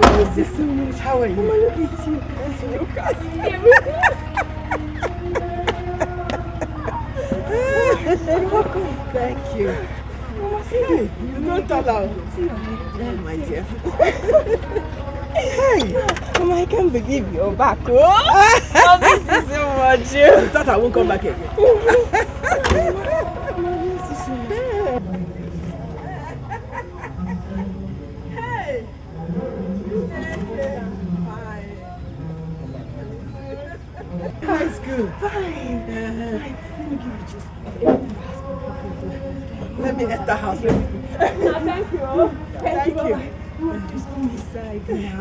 miss you so much. How are you? Mama, look at you. Look at you. You're welcome. Thank you. Mama, see you. You don't tell her. See you. Oh, my dear. Hey. Mama, I can't believe you're back. Oh, I miss you so much. You thought I won't come back again. Hey. How is good? Fine. Let me give you just let me enter the house. No, thank you. Thank you. Just go inside now.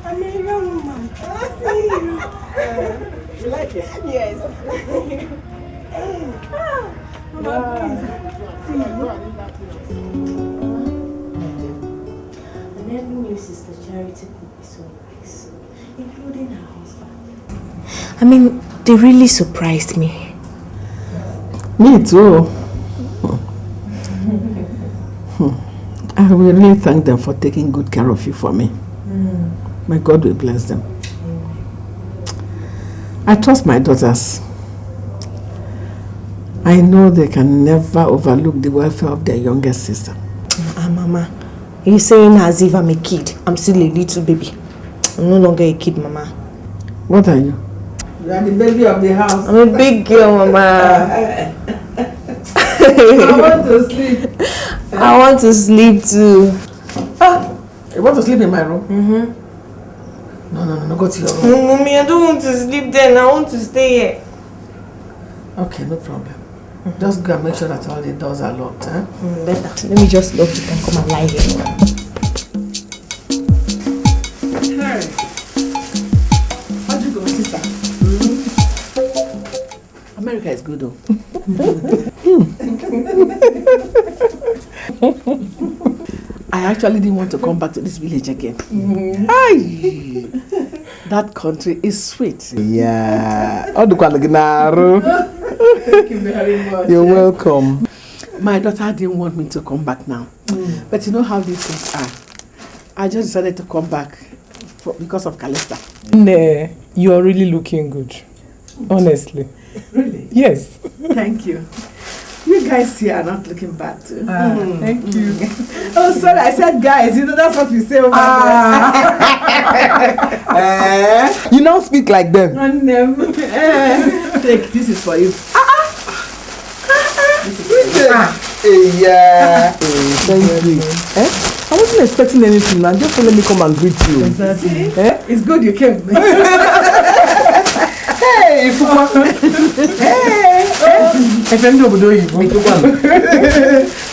I'm a young woman. I see you. You like it? Yes. Mama, please. See you. And every new sister Charity could be so nice, including her husband. I mean, they really surprised me. Me too. I will really thank them for taking good care of you for me. My God will bless them. I trust my daughters. I know they can never overlook the welfare of their youngest sister. Mama, you're saying as if I'm a kid. I'm still a little baby. I'm no longer a kid, Mama. What are you? You are the baby of the house. I'm a big girl, Mama. I want to sleep. I want to sleep too. You want to sleep in my room? No, go to your room. No, Mommy, I don't want to sleep there. I want to stay here. Okay, no problem. Just go and make sure that all the doors are locked, eh? Better. Let me just lock it and come and lie here. Hey. How'd you go, sister? America is good, though. I actually didn't want to come back to this village again. Aye. That country is sweet. Yeah. Thank you very much. You're welcome. My daughter didn't want me to come back now. But you know how these things are. I just decided to come back because of Calista. Nah, you are really looking good. Honestly. Really? Yes. Thank you. You guys here are not looking bad too. Thank you. Oh, sorry, I said guys. You know, that's what we say over there. You don't speak like them. Take, this is for you. Yeah. Thank you. I wasn't expecting anything, man. Just let me come and greet you. Exactly. It's good you came. Hey, Fupa. Hey.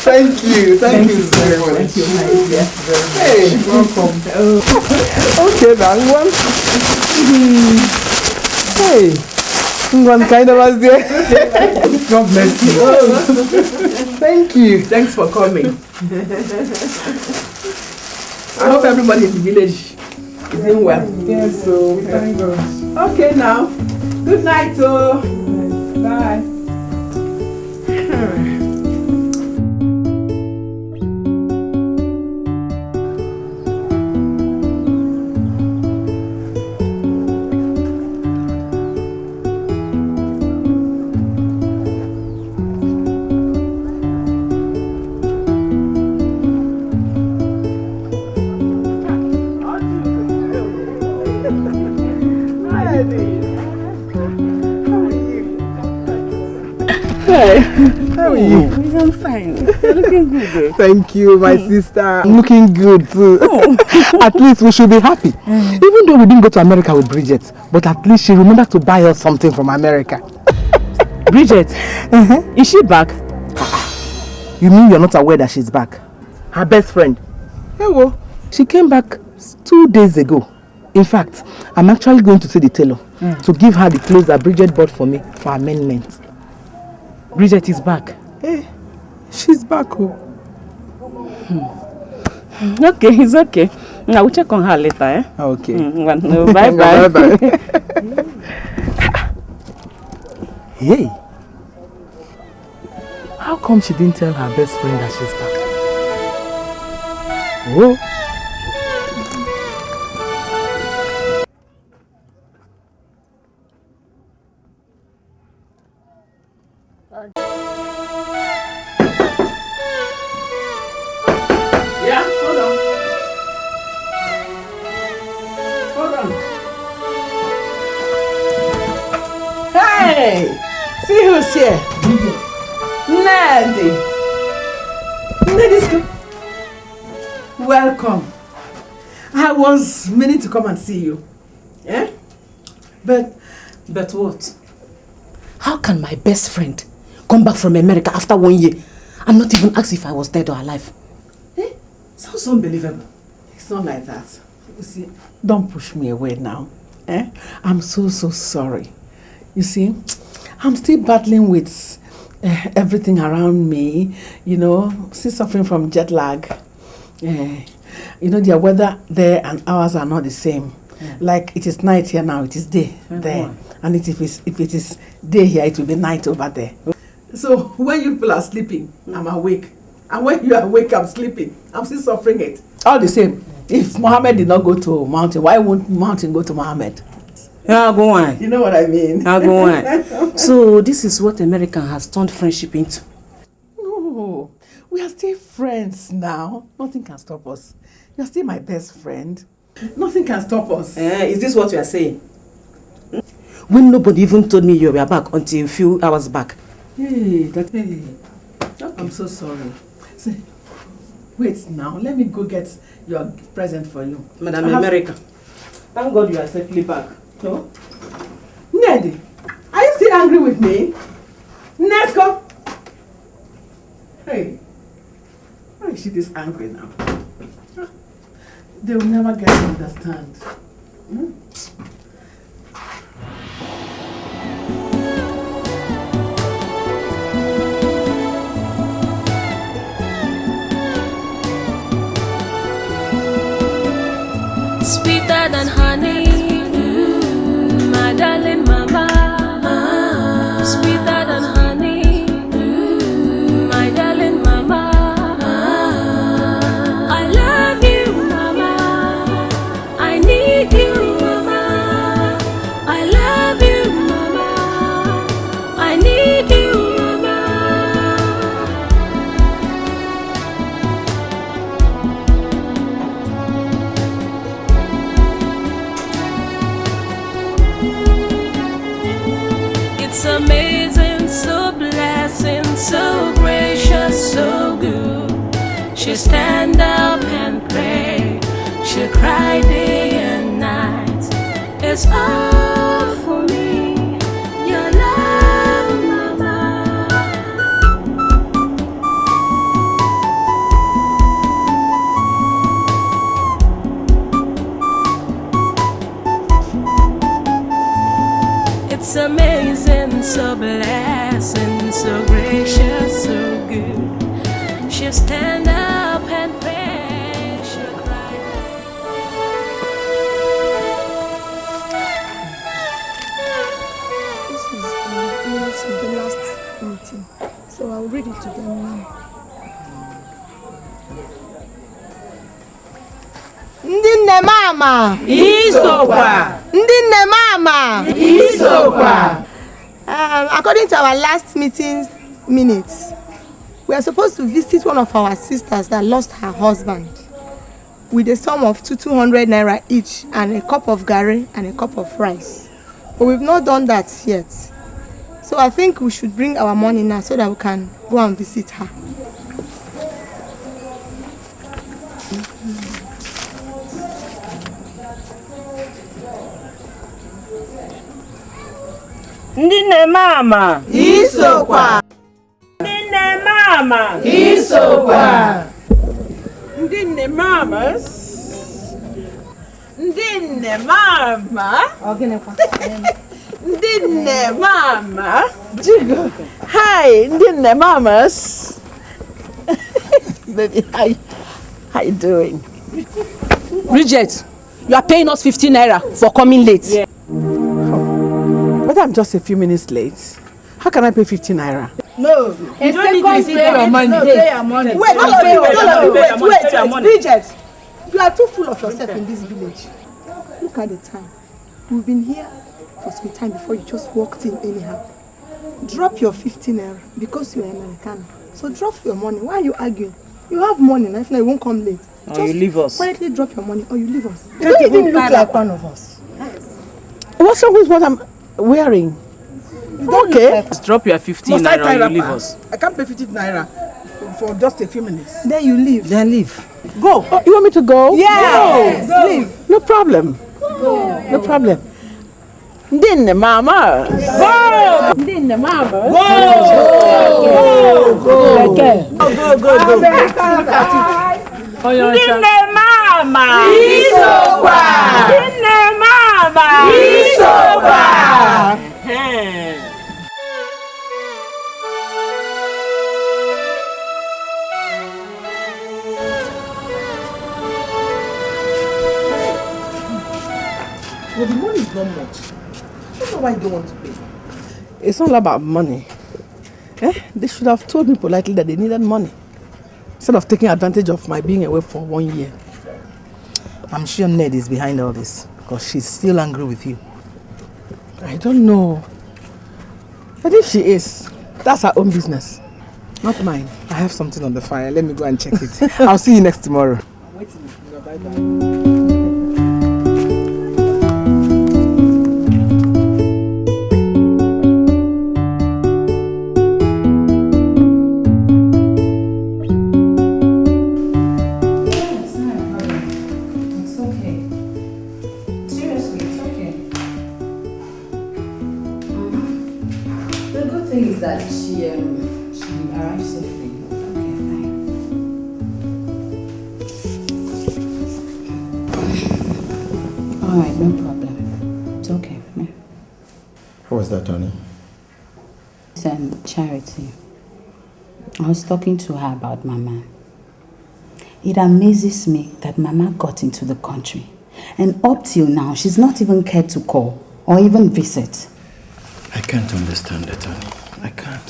Thank you. Thank you very much. Thank you, my dear. Hey, welcome. Okay, then one. Hey, one kind of us there. God bless you. Thank you. Thanks for coming. I hope everybody in the village is doing well. Yes, so thank God. Okay, now. Good night, bye. Hi. How are you? I'm fine. You're looking good. Thank you, my sister. I'm looking good too. Oh. At least we should be happy. Even though we didn't go to America with Bridget, but at least she remembered to buy us something from America. Bridget, is she back? You mean you're not aware that she's back? Her best friend. Hey, well, she came back 2 days ago. In fact, I'm actually going to see the tailor to give her the clothes that Bridget bought for me for amendment. Bridget is back. Hey, she's back. Oh. Okay, it's okay. I will check on her later. Eh? Okay. Bye bye. Bye. Hey, how come she didn't tell her best friend that she's back? Oh. Yeah, hold on. Hold on. Hey! See who's here? Neddy. Neddy's good. Welcome. I was meaning to come and see you. Yeah? But what? How can my best friend come back from America after 1 year and not even ask if I was dead or alive? Sounds unbelievable. It's not like that. You see, don't push me away now. I'm so sorry. You see, I'm still battling with everything around me, you know, still suffering from jet lag. You know, the weather there and ours are not the same. Like it is night here now, it is day there. And if it is day here, it will be night over there. So when you people are sleeping, I'm awake. And when you are awake, I'm sleeping. I'm still suffering it. All the same, if Mohammed did not go to mountain, why won't mountain go to Mohammed? Yeah, go on. You know what I mean? Yeah, go on. So this is what America has turned friendship into. No, we are still friends now. Nothing can stop us. You are still my best friend. Nothing can stop us. Is this what you are saying? When nobody even told me you were back until a few hours back. Hey. Okay. I'm so sorry. See, wait now. Let me go get your present for you. Madam America. Thank God you are safely back. No? Neddy, are you still angry with me? Let's go. Hey, why is she this angry now? They will never get to understand. Sweeter than honey, my darling mama. Sweeter than honey, my darling mama. I love you, mama. I need you, mama. I love you, mama. I need you, mama. It's amazing, so blessing, so gracious, so good. She stand up and pray. She cry day and night. It's all for me, your love, mama. It's amazing, so blessing, so gracious, so good. She'll stand up and pray, she'll cry. This is the minutes of the last meeting, so I'll read it to them now. Ndinne mama Isokwa. Ndinne mama Isokwa. According to our last meeting's minutes, we are supposed to visit one of our sisters that lost her husband with a sum of 200 naira each and a cup of garri and a cup of rice. But we've not done that yet. So I think we should bring our money now so that we can go and visit her. Ndine mama. Isokwa. Ndine mama. Isokwa. Ndinne mamas. Ndinne mama. Ndinne mama. Jigo. Hi, Ndinne mamas. Baby, how you doing? Bridget, you are paying us 15 naira for coming late. But I'm just a few minutes late. How can I pay 15 naira? No, No. You don't need to pay your money. Pay your money. Wait, wait. Bridget, you are too full of yourself in this village. Look at the time. We've been here for some time before you just walked in anyhow. Drop your 15 naira because you're American. So drop your money. Why are you arguing? You have money, and if not, you won't come late. Or you leave us. Quietly drop your money or you leave us. You don't even look like one of us. What's wrong with what I'm wearing? Okay. Just drop your 15 naira or you leave us. I can't pay 15 naira for just a few minutes. Then you leave. Then leave. Go. Oh, you want me to go? Yes. Go. Leave. No problem. Go. No problem. Dinne mama. Go. Dinne mama. Go. Go. Go. Dinne mama. Isoba. Dinne mama. Isoba. Well, the money is not much. I don't know why you don't want to pay. It's all about money. They should have told me politely that they needed money instead of taking advantage of my being away for 1 year. I'm sure Ned is behind all this because she's still angry with you. I don't know. But if she is, that's her own business, not mine. I have something on the fire. Let me go and check it. I'll see you next tomorrow. I'm waiting. Bye-bye. Charity. I was talking to her about Mama. It amazes me that Mama got into the country and up till now she's not even cared to call or even visit. I can't understand it, honey. I can't.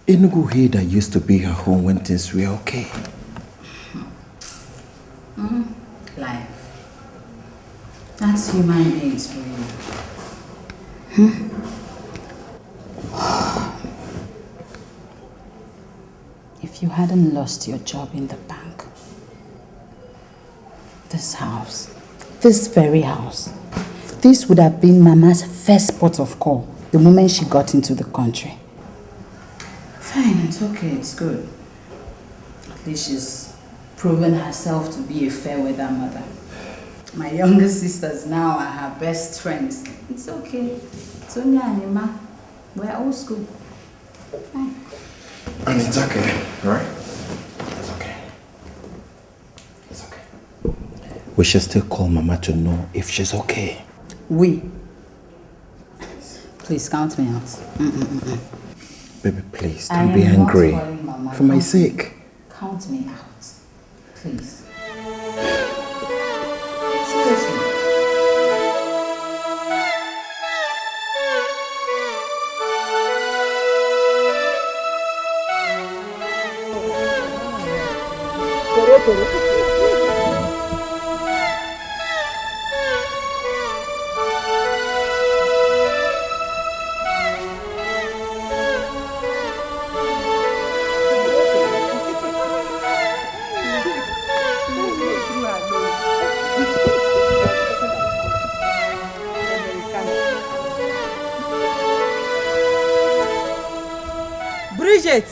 Enugu Heda used to be her home when things were okay. Life. That's human beings for you. If you hadn't lost your job in the bank, this house, this very house, this would have been Mama's first port of call the moment she got into the country. Fine, it's okay, it's good. At least she's proven herself to be a fair weather mother. My younger sisters now are her best friends. It's okay. Sonia and Emma, we're old school. Fine. And it's okay, right? It's okay. It's okay. We should still call Mama to know if she's okay. We? Please count me out. Baby, please, don't be angry. For my sake. Count me out. Please. Seriously. Bridget!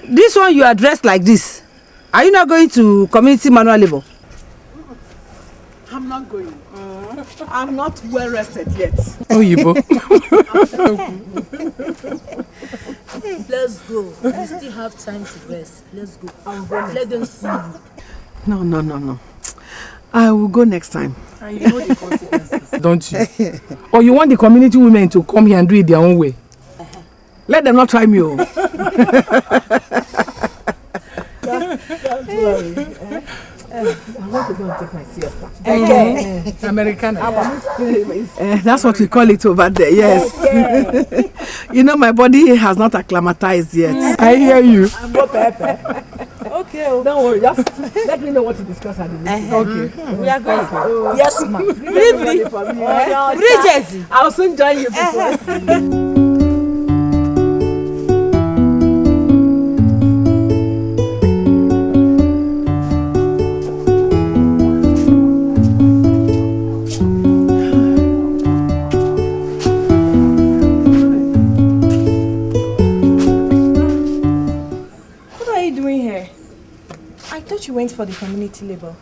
This one you are dressed like this. Are you not going to community manual labor? I'm not going. I'm not well rested yet. Oh, Yibo. Let's go. We still have time to rest. Let's go. Let them see you. No. I will go next time. And you know the consequences. Don't you? Or you want the community women to come here and do it their own way? Let them not try me. Don't worry. I want to go and take my siesta. Okay. Americana. That's what we call it over there, yes. Okay. You know, my body has not acclimatized yet. I hear you. I'm not pepper. Okay. Don't worry, just let me know what to discuss at the meeting. Okay. We are going. Yes, ma'am. Bridget, I'll soon join you people. You went for the community labor.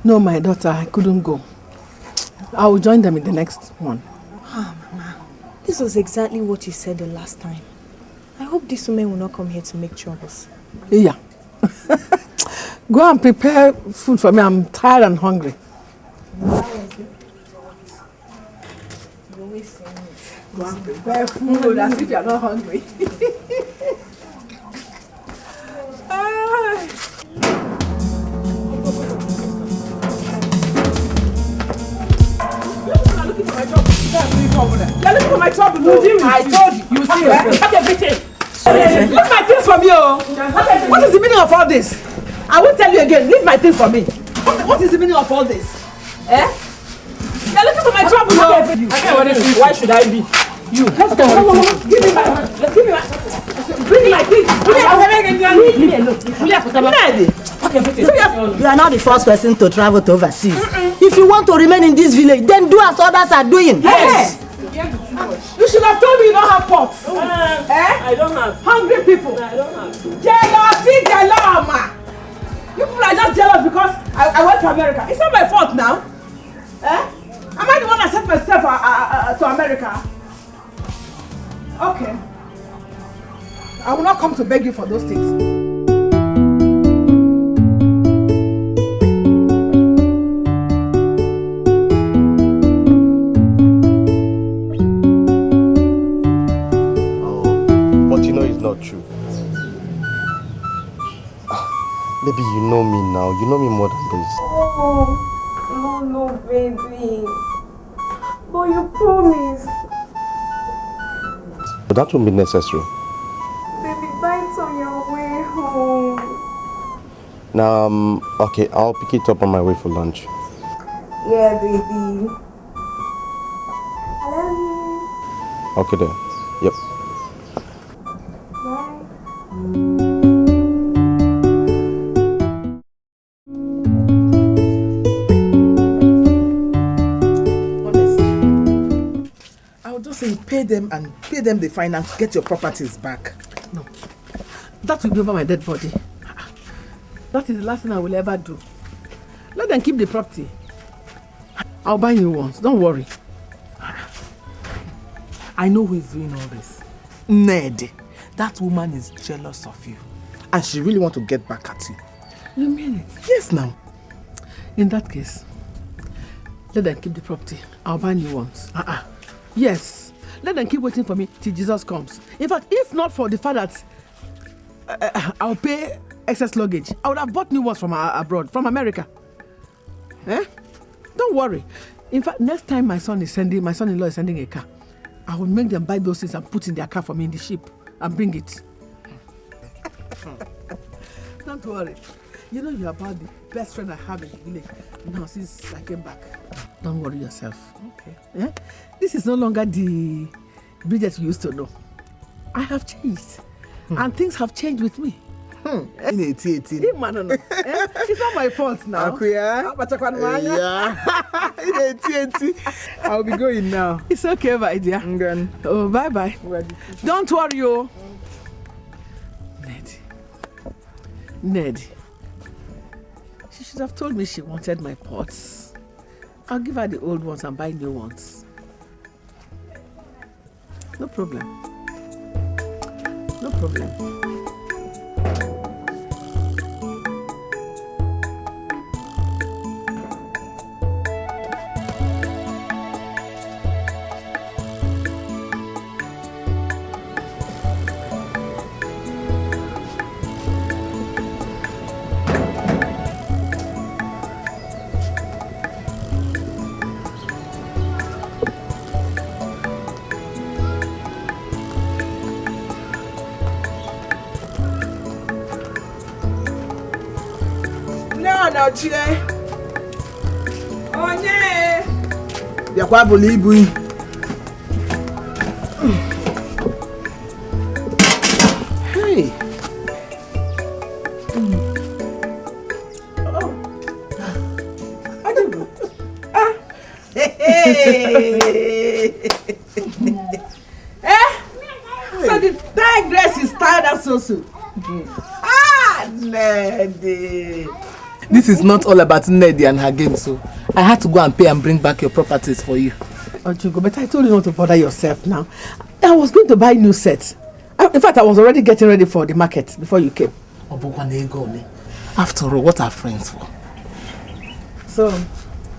No, my daughter, I couldn't go. I will join them in the next one. Ah, Mama, this was exactly what you said the last time. I hope these women will not come here to make troubles. Yeah. Go and prepare food for me. I'm tired and hungry. Go and prepare food as if you're not hungry. You're looking for my trouble. I told you. You see, have everything. Leave my things from you. What is the meaning of all this? I won't tell you again. Leave my things from me. What is the meaning of all this? Eh? You're looking for my trouble. Why should I be? You. Let's go. Give me my. Bring my things. Leave me alone. You are not the first person to travel to overseas. If you want to remain in this village, then do as others are doing. Yes. You should have told me you don't have pots. I don't have. Hungry people. I don't have. Jealousy, jealous. You people are just jealous because I went to America. It's not my fault now. Am I the one that sent myself to America? Okay. I will not come to beg you for those things. Not true. Baby, you know me now. You know me more than this. Oh, no, baby. But you promised. But that won't be necessary. Baby, bite on your way home. Now, okay, I'll pick it up on my way for lunch. Yeah, baby. I love you. Okay then. Yep. Pay them the finance, get your properties back. No. That will be over my dead body. That is the last thing I will ever do. Let them keep the property. I'll buy new ones. Don't worry. I know who is doing all this. Ned. That woman is jealous of you. And she really wants to get back at you. You mean it? Yes, now. In that case, let them keep the property. I'll buy new ones. Yes. Let them keep waiting for me till Jesus comes. In fact, if not for the fact that I'll pay excess luggage, I would have bought new ones from abroad, from America. Don't worry. In fact, next time my son-in-law is sending a car, I will make them buy those things and put in their car for me in the ship and bring it. Don't worry. You know you're about the best friend I have in the village now since I came back. Don't worry yourself. Okay. This is no longer the Bridget you used to know. I have changed. And things have changed with me. It's not my fault now. Yeah. I'll be going now. It's okay, my dear. Oh, bye-bye. Don't worry, oh. Ned. She should have told me she wanted my pots. I'll give her the old ones and buy new ones. No problem. No problem. nochie. Onye. Biakwa bulu ibu. Hey. So the tight dress is tied up so. Neddy. This is not all about Neddy and her game, so I had to go and pay and bring back your properties for you. Ojugo, but I told you not to bother yourself now. I was going to buy new sets. In fact, I was already getting ready for the market before you came. After all, what are friends for? So,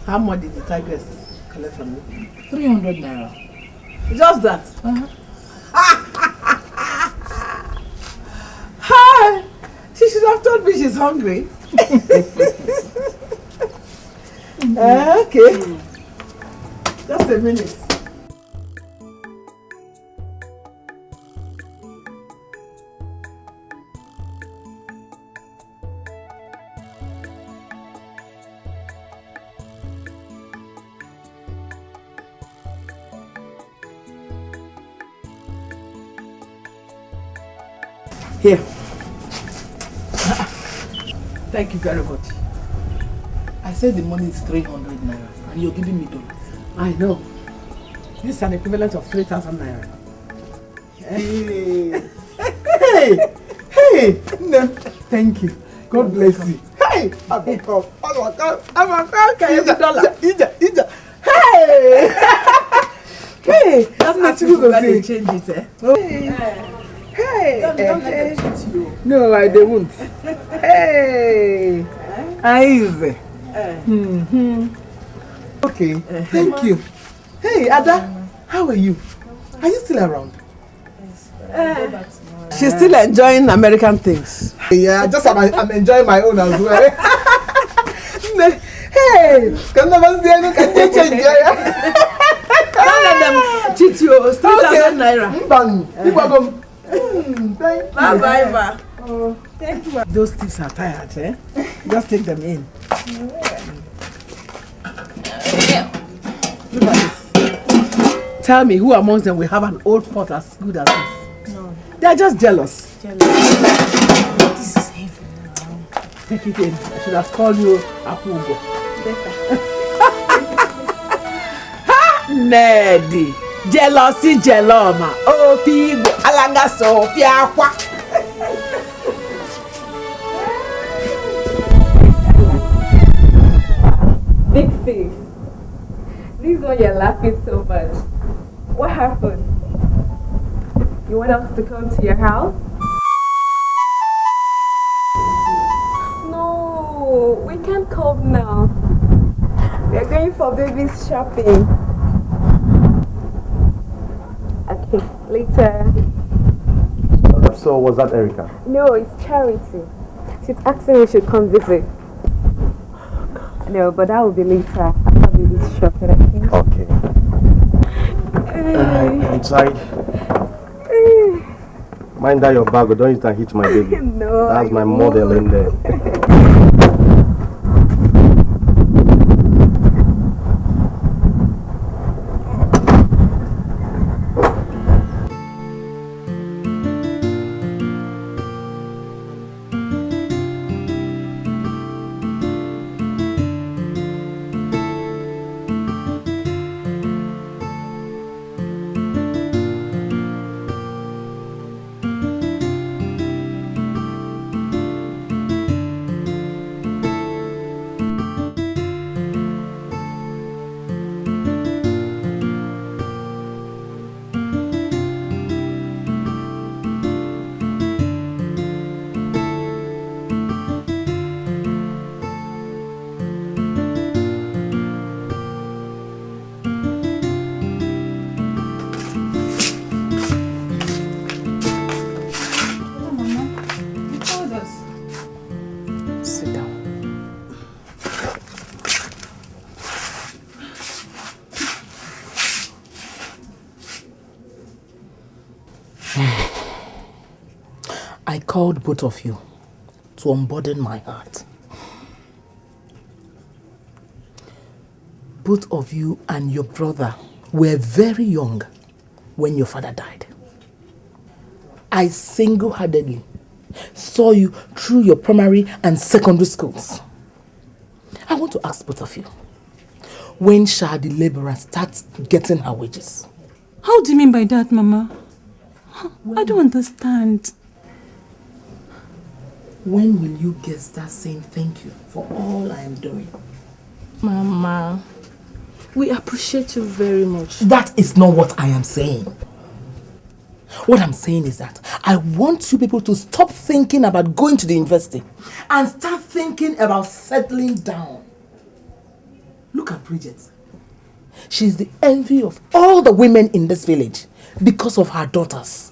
how much did the tigress collect from you? 300 naira. Just that? Hi! She should have told me she's hungry. Okay. Just a minute. Here. Thank you very much. I said the money is 300 naira and you're giving me dollars. I know. This is an equivalent of 3,000 naira. Hey! Hey! No, thank you. God bless you. Hey! I'm a $1. Can you $1? Ija. Hey! Hey! That's not too good to change it, eh? Hey! Don't let them cheat you. No, I don't. Hey! Easy. Okay, thank you. Hey, Ada, how are you? Are you still around? Yes. She's still enjoying American things. Yeah, I'm enjoying my own as well. Hey! Can you change? Don't let them cheat you. Still naira. Bye, ma. Oh, thank you. Those things are tired, eh? Just take them in. Look at this. Tell me, who amongst them will have an old pot as good as this? No. They are just jealous. This is heavy now. Take it in. I should have called you Apugo. Neddy. Jealousy, jeloma. Oh, pigo. Alanga so, piakwa. Big face. This one you're laughing so much. What happened? You want us to come to your house? No, we can't come now. We're going for baby's shopping. Okay, later. So was that Erica? No, it's Charity. She's asking we should come visit. No, but that will be later after baby's shopping, I think. Okay. Inside. Mind that your bag, but don't use that hit my baby. No. That's my model in there. I called both of you to unburden my heart. both of you and your brother were very young when your father died. I single-handedly saw you through your primary and secondary schools. I want to ask both of you, when shall the laborer start getting her wages? How do you mean by that, Mama? I don't understand. When will you get start saying thank you for all I am doing? Mama, we appreciate you very much. That is not what I am saying. What I'm saying is that I want you people to stop thinking about going to the university and start thinking about settling down. Look at Bridget. She's the envy of all the women in this village because of her daughters.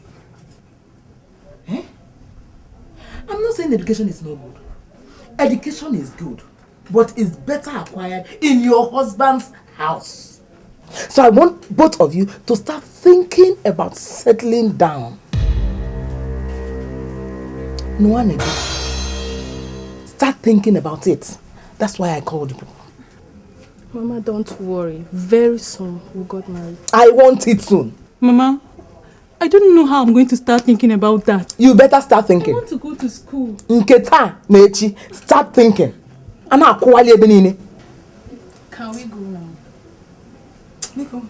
Eh? I'm not saying education is not good. Education is good, but it's better acquired in your husband's house. So I want both of you to start thinking about settling down. Nwanegi, start thinking about it. That's why I called you. Mama, don't worry. Very soon we'll get married. I want it soon. Mama, I don't know how I'm going to start thinking about that. You better start thinking. I want to go to school. Nketa, Nechi, start thinking. Can we go now? Nico,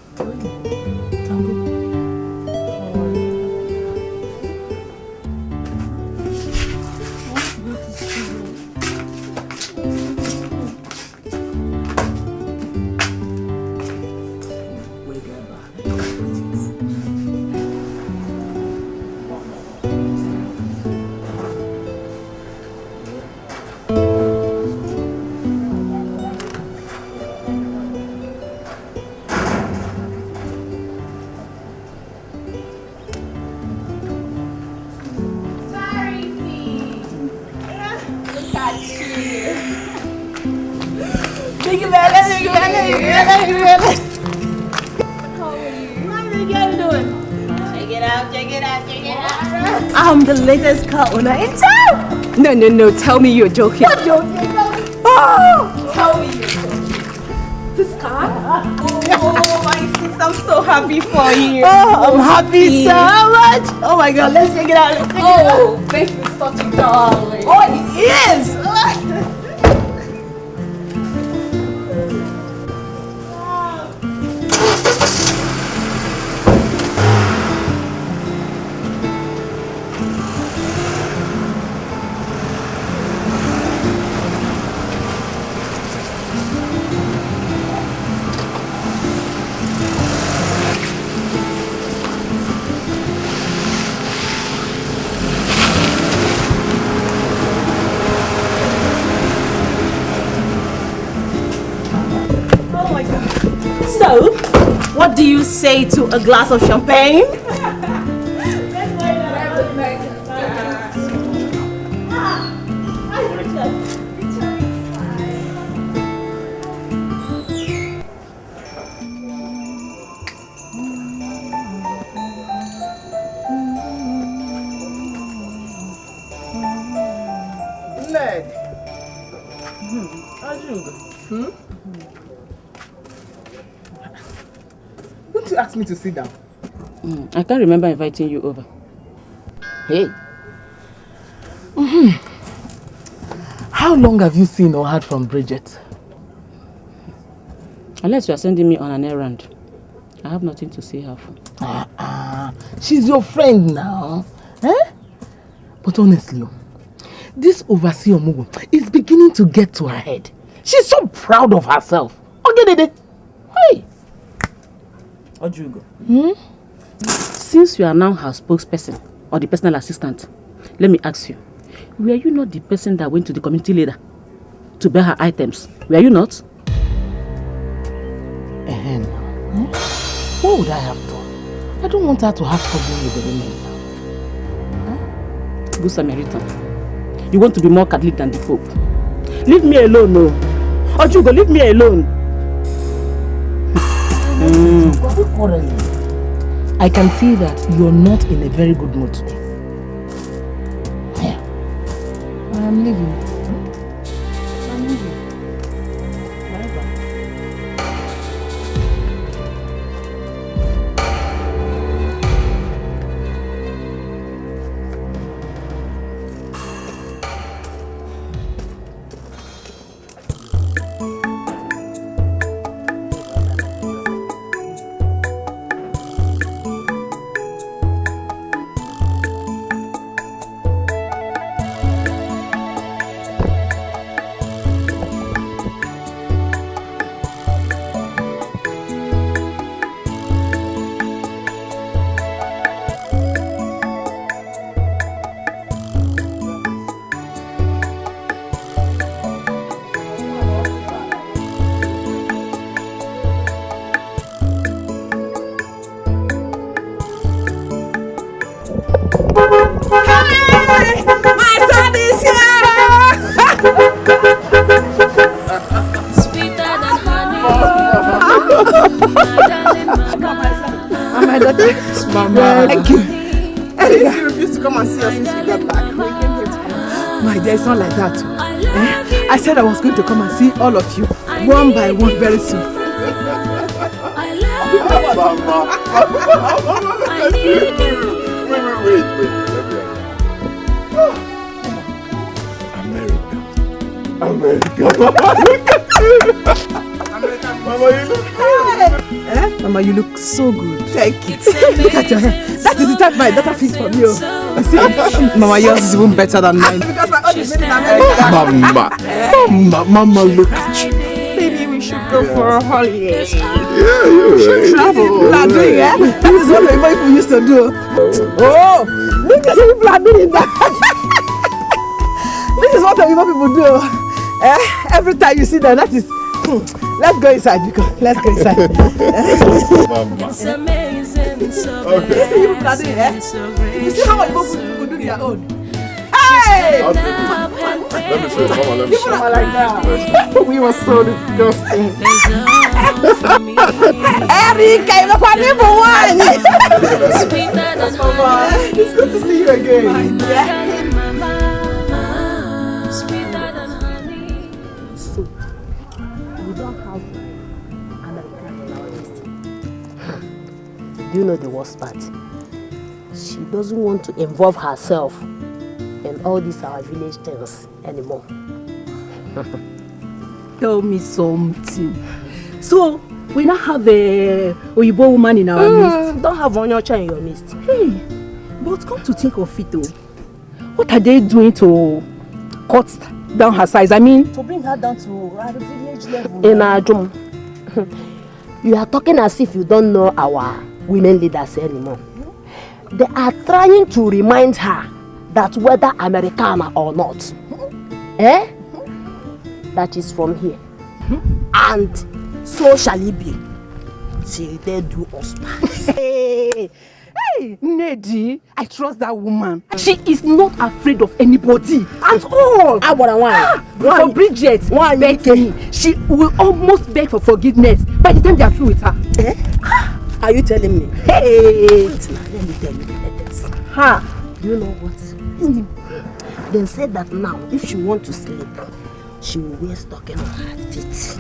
I'm the latest car owner in town. No. Tell me you're joking. What joking? Oh! Tell me you're joking. This car? Oh, my sister, I'm so happy for you. Oh, I'm happy so much. Oh my God, let's check it out. This is such a darling. Oh, it is. So, what do you say to a glass of champagne? Won't you ask me to sit down? I can't remember inviting you over. Hey. How long have you seen or heard from Bridget? Unless you are sending me on an errand, I have nothing to see her for. She's your friend now. Eh? But honestly, this overseer Mugu is beginning to get to her head. She's so proud of herself. Okay, hey. Ojugo. Since you are now her spokesperson or the personal assistant, let me ask you, were you not the person that went to the community leader to buy her items? Were you not? What would I have done? I don't want her to have problems with the women now. Good Samaritan. You want to be more Catholic than the Pope. Leave me alone, no. Ojugo, leave me alone. I can see that you're not in a very good mood today. I'm leaving. I'm leaving. Bye-bye. Since you refused to come and see us since you got back, we came here to come and see. My dear, it's not like that. I said I was going to come and see all of you, one by one, very soon. Wait. America. Mama, you look good. Mama, you look so good. Thank you. Look at your hair. That is the type my daughter fits for me. You see? Mama, yours is even better than mine. Because my own is made in America. Mama, look at you. Maybe we should go for a holiday. Yeah, you're right. Travel. People are doing it. That is what the people used to do. Oh, look at people are doing that. This is what the people do. Every time you see them, that is. Let's go inside, because let's go inside. It's amazing, so Okay. You see people are doing it. You see how much people do their own. Hey! Let me show you. Mama, let me show you. People are like that. We were so disgusting. Erica, you're not for one. It's good to see you again. So, we don't have American in our list. Do you know the worst part? She doesn't want to involve herself in all these our village things anymore. Tell me something. So, we now have a Oyibo woman in our midst. Don't have Onyocha in your midst. Hey, but come to think of it though, what are they doing to cut down her size? I mean, to bring her down to our village level. In Ajum. You are talking as if you don't know our women leaders anymore. They are trying to remind her that whether Americana or not, that is from here. And so shall it be till they do us part. hey, Neddy, I trust that woman. She is not afraid of anybody at all. For Bridget, begs me, she will almost beg for forgiveness by the time they are through with her. Are you telling me? Hey! Wait, let me tell you this. You know what? They said that now, if she wants to sleep, she will wear stocking on her feet.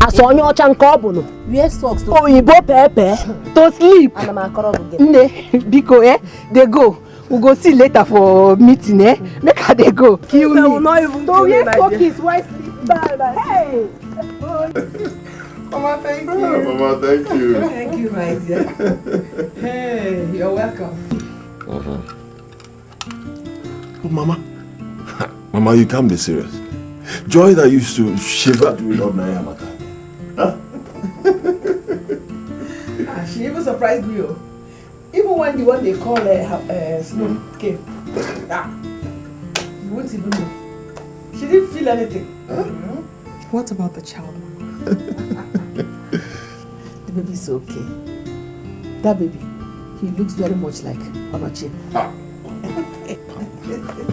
As on your chankobono, wear socks to pepe to sleep. And I'm a corrupt Biko, they go. We'll go see later for meeting, Make her they go. Kill me. will not even so wear stockings, why sleep? Bye. Hey! Mama, thank you. Mama, thank you. Thank you, my dear. Hey, you're welcome. Oh, Mama, you can't be serious. Joy that used to shiver during ordinary Hamatan. She even surprised me. Even when the one they call Snow came. You won't even know. She didn't feel anything. What about the child? The baby's okay. That baby, he looks very much like Onochi.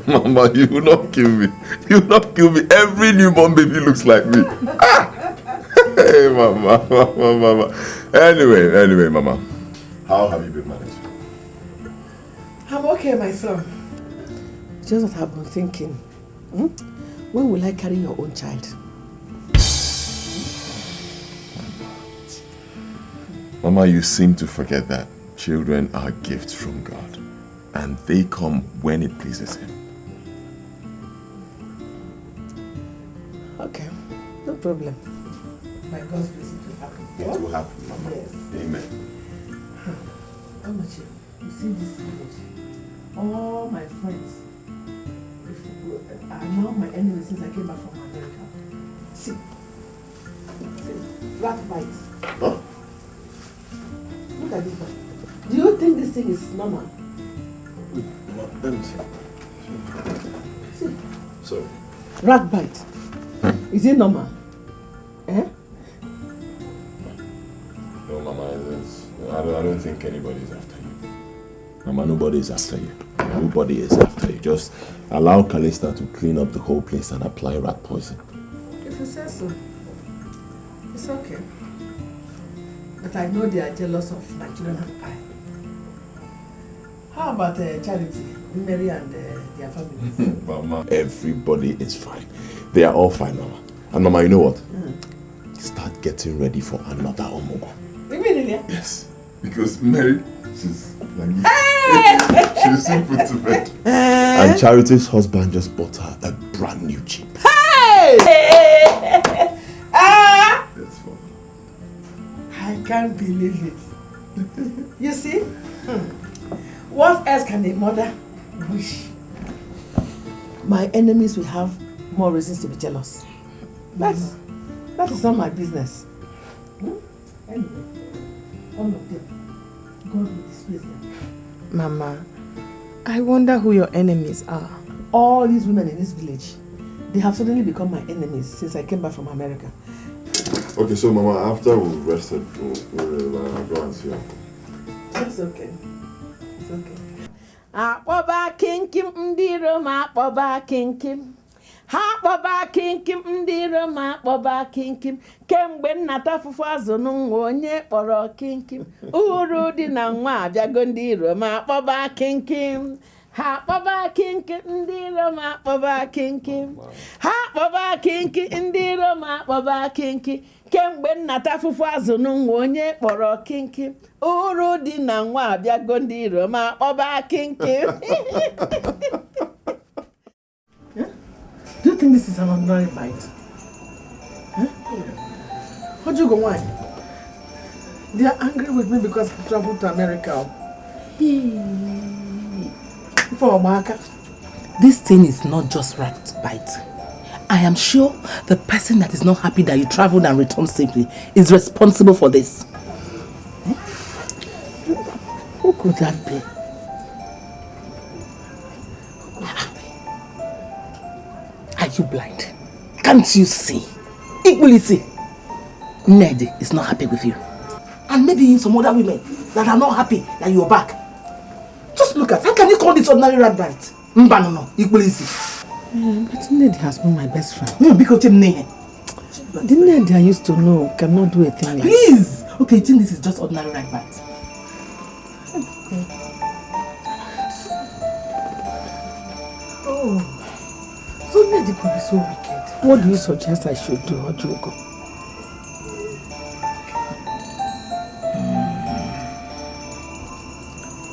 Mama, you will not kill me. You will not kill me. Every newborn baby looks like me. Hey, Mama. Anyway, Mama. How have you been managing? I'm okay, my son. Just what I've been thinking. When will I carry your own child? Mama, you seem to forget that children are gifts from God. And they come when it pleases Him. Okay, no problem. My God's blessing will happen. It will happen, Mama. Yes. Amen. Amachi, you see this village? All my friends are now my enemies since I came back from America. See, rat bites. Huh? Look at this one. Do you think this thing is normal? Let me see. Sorry. Rat bite. Is it normal? No, Mama, I don't think anybody is after you. Mama, nobody is after you. Nobody is after you. Just allow Calista to clean up the whole place and apply rat poison. If you say so, it's okay. But I know they are jealous of Nigerian and I. How about Charity, Mary and their family? Mama, everybody is fine. They are all fine, Mama. And Mama, you know what? Start getting ready for another Omogo. Really? Yes. Because Mary, she's like she's so put to bed. And Charity's husband just bought her a brand new Jeep. Hey! That's fun. I can't believe it. You see? What else can a mother wish? My enemies will have more reasons to be jealous. That is not my business. Anyway, all of them, God will displace them. Mama, I wonder who your enemies are. All these women in this village, they have suddenly become my enemies since I came back from America. Okay, so Mama, after we've rested, we'll go and see her. That's okay. It's okay. Akpoba kinkim ndiro ma akpoba kinkim. Akpoba kinkim ndiro ma akpoba kinkim. Kemgbe nnata fufu azụ n'nwa onye kpọrọ kinkim. Uru dị na nwa abịago ndiro ma akpoba kinkim. Akpoba kinkim ndiro ma akpoba kinkim. Akpoba kinkim ndiro ma akpoba kinkim. Kemgbe nnata fufu azụ n'nwa onye kpọrọ kinkim. Uru dị na nwa abịago ndiro ma akpoba kinkim. Do you think this is an ordinary bite? Huh? How'd you go, why? They are angry with me because I traveled to America. For Omaka. This thing is not just rat bite. I am sure the person that is not happy that you traveled and returned safely is responsible for this. Who could that be? Are you blind? Can't you see? Equally see. Ned is not happy with you. And maybe some other women that are not happy that you're back. Just look at, how can you call this ordinary rat bite? No, equally see. But Ned has been my best friend. No, because Ned. The Ned I used to know cannot do a thing like Please! Okay, you think this is just ordinary rat bite? Oh. So Ned could be so wicked. What do you suggest I should do, Ojugo?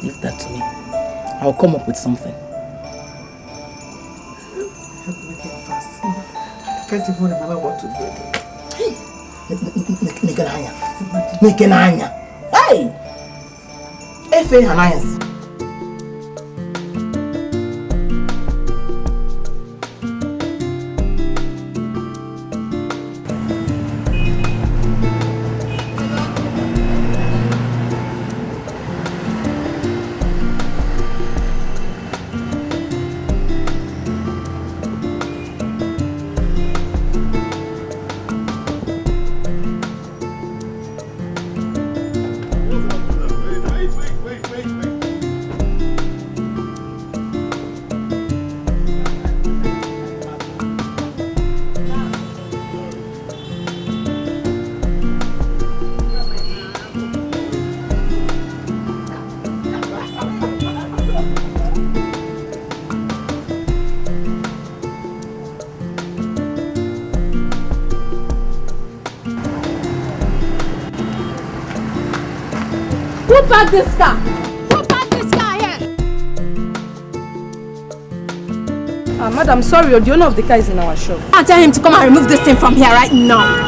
Leave that to me. I'll come up with something. Help me think fast. I can't even remember what to do again. Hey! Nikenanya! Hey! Efe Hanayas. Who parked this car? Who parked this car here? Madam, sorry, the owner of the car is in our shop. I'll tell him to come and remove this thing from here right now.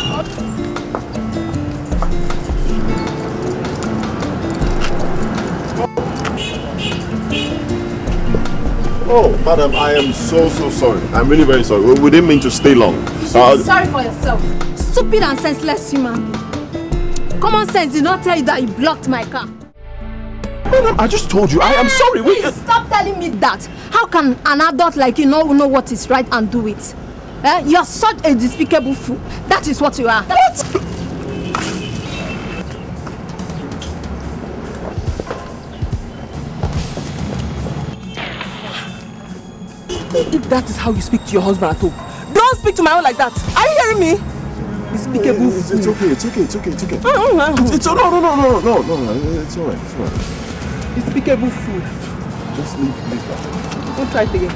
Oh, madam, I am so sorry. I'm really very sorry. We didn't mean to stay long. Sorry for yourself. Stupid and senseless human being. Common sense did not tell you that you blocked my car. Madam, I just told you. I am sorry. Please stop telling me that. How can an adult like you know what is right and do it? You're such a despicable fool. That is what you are. What? If that is how you speak to your husband at home, don't speak to my own like that. Are you hearing me? Despicable fool. It's okay. No, it's all right. Despicable fool. Just leave that. We'll try it again.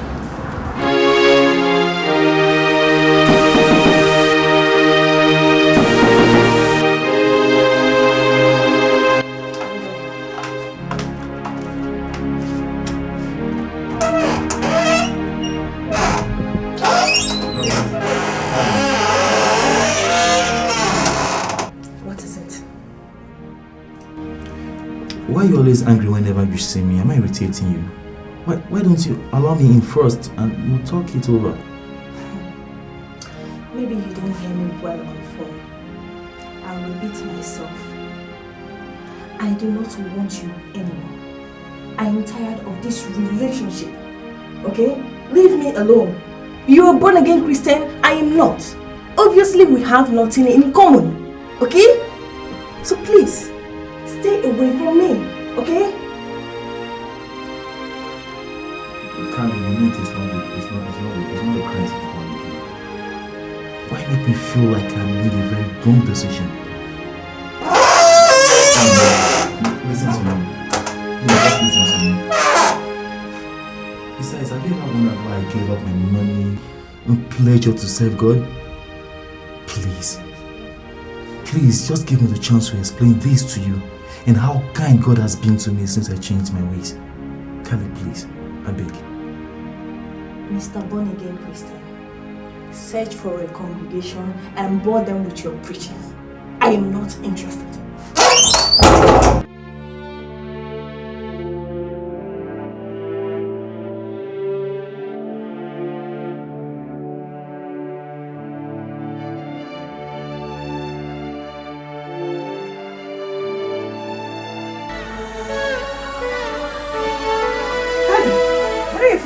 Why are you always angry whenever you see me? Am I irritating you? Why don't you allow me in first and we'll talk it over? Maybe you didn't hear me well on the phone. I'll repeat myself. I do not want you anymore. I am tired of this relationship. Okay? Leave me alone. You're a born again Christian, I am not. Obviously we have nothing in common. Okay? So please, stay away from me, okay? Candy, you know it's not a crime to call me. Why make me feel like I made a very wrong decision? Listen to me. Just listen to me. Besides, have you ever wondered why I gave up my money and pleasure to serve God? Please, just give me the chance to explain this to you and how kind God has been to me since I changed my ways. Kelly, please, I beg. Mr. Born Again Christian, search for a congregation and bore them with your preaching. I am not interested.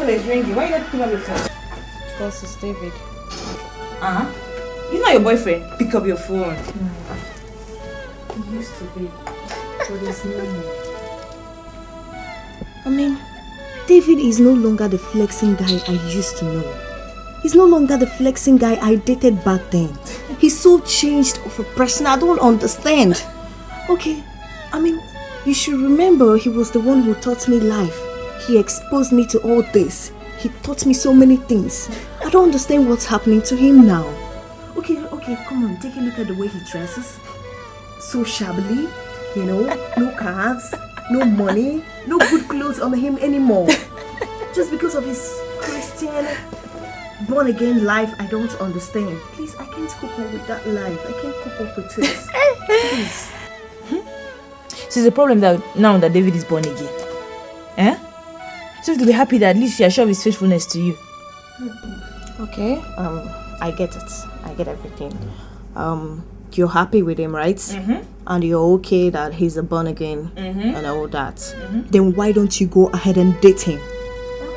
Is ringing. Why are you not picking up your phone? Because it's David. He's not your boyfriend. Pick up your phone. He used to be, but he's no more. I mean, David is no longer the flexing guy I used to know. He's no longer the flexing guy I dated back then. He's so changed of a person, I don't understand. Okay, I mean, you should remember he was the one who taught me life. He exposed me to all this. He taught me so many things. I don't understand what's happening to him now. Okay, come on, take a look at the way he dresses. So shabbily, you know, no cars, no money, no good clothes on him anymore. Just because of his Christian, born-again life, I don't understand. Please, I can't cope up with that life. I can't cope up with it. Please. So it's a problem that now that David is born again. Eh? So to be happy that at least you are sure of his faithfulness to you. Okay, I get it. I get everything. You're happy with him, right? And you're okay that he's a born again and all that. Then why don't you go ahead and date him?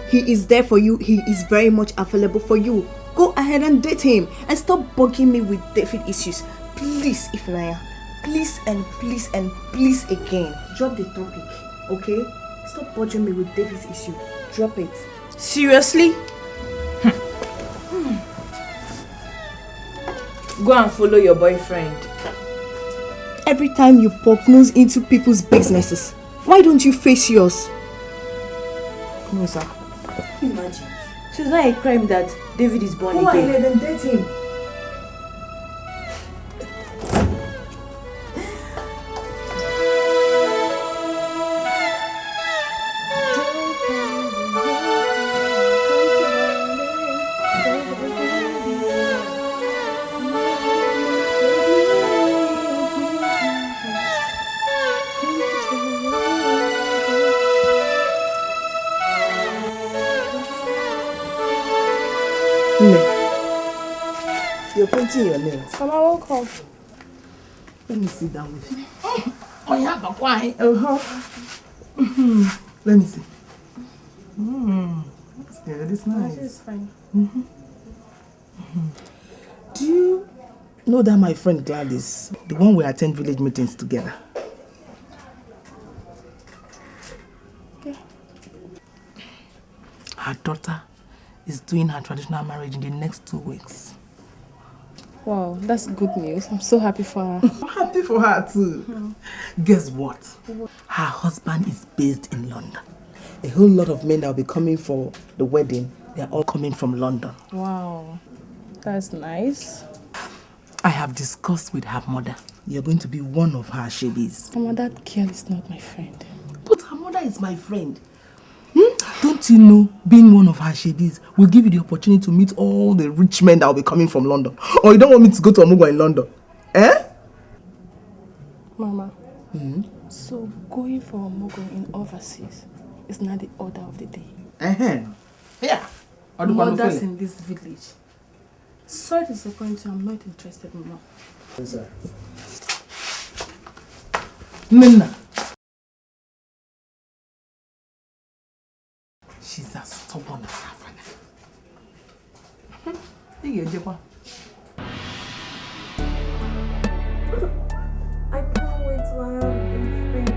He is there for you. He is very much available for you. Go ahead and date him and stop bugging me with David issues. Please, Ifnaya. Please and please and please again. Drop the topic, okay? Stop bothering me with David's issue. Drop it. Seriously? Go and follow your boyfriend. Every time you poke nose into people's businesses, why don't you face yours? No, sir. Imagine. So it's not a crime that David is born again. Go ahead and date him. You're painting your nails. Mama, welcome. Let me sit down with you. Oh, yeah, but why? Let me see. That's good. It's nice. It's fine. Do you know that my friend Gladys, the one we attend village meetings together? Okay. Her daughter is doing her traditional marriage in the next 2 weeks. Wow, that's good news. I'm so happy for her. I'm happy for her too. Guess what? Her husband is based in London. a whole lot of men that will be coming for the wedding, they are all coming from London. Wow, that's nice. I have discussed with her mother. You're going to be one of her shebis. Mama, that girl is not my friend. But her mother is my friend. Don't you know, being one of her shebis will give you the opportunity to meet all the rich men that will be coming from London? Or you don't want me to go to Omugo in London? Eh? Mama, so going for Omugo in overseas is not the order of the day. Yeah. Mothers in this village. Sorry to disappoint you, I'm not interested, Mama. Yes, sir. Nina. She's as stubborn as her father. I can't wait to have this baby.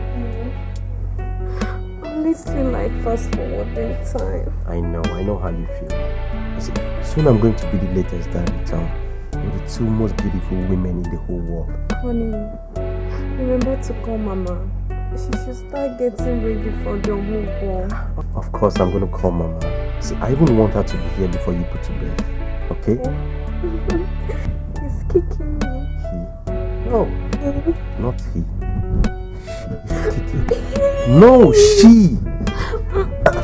I'm listening like fast forwarding time. I know how you feel. See, soon I'm going to be the latest dad in town with the two most beautiful women in the whole world. Honey, remember to call Mama. She should start getting ready for the Omugo. Of course I'm going to call Mama. See, I even want her to be here before you put to bed. Okay? He's kicking me. He? No. Not he. She is kicking. No, she!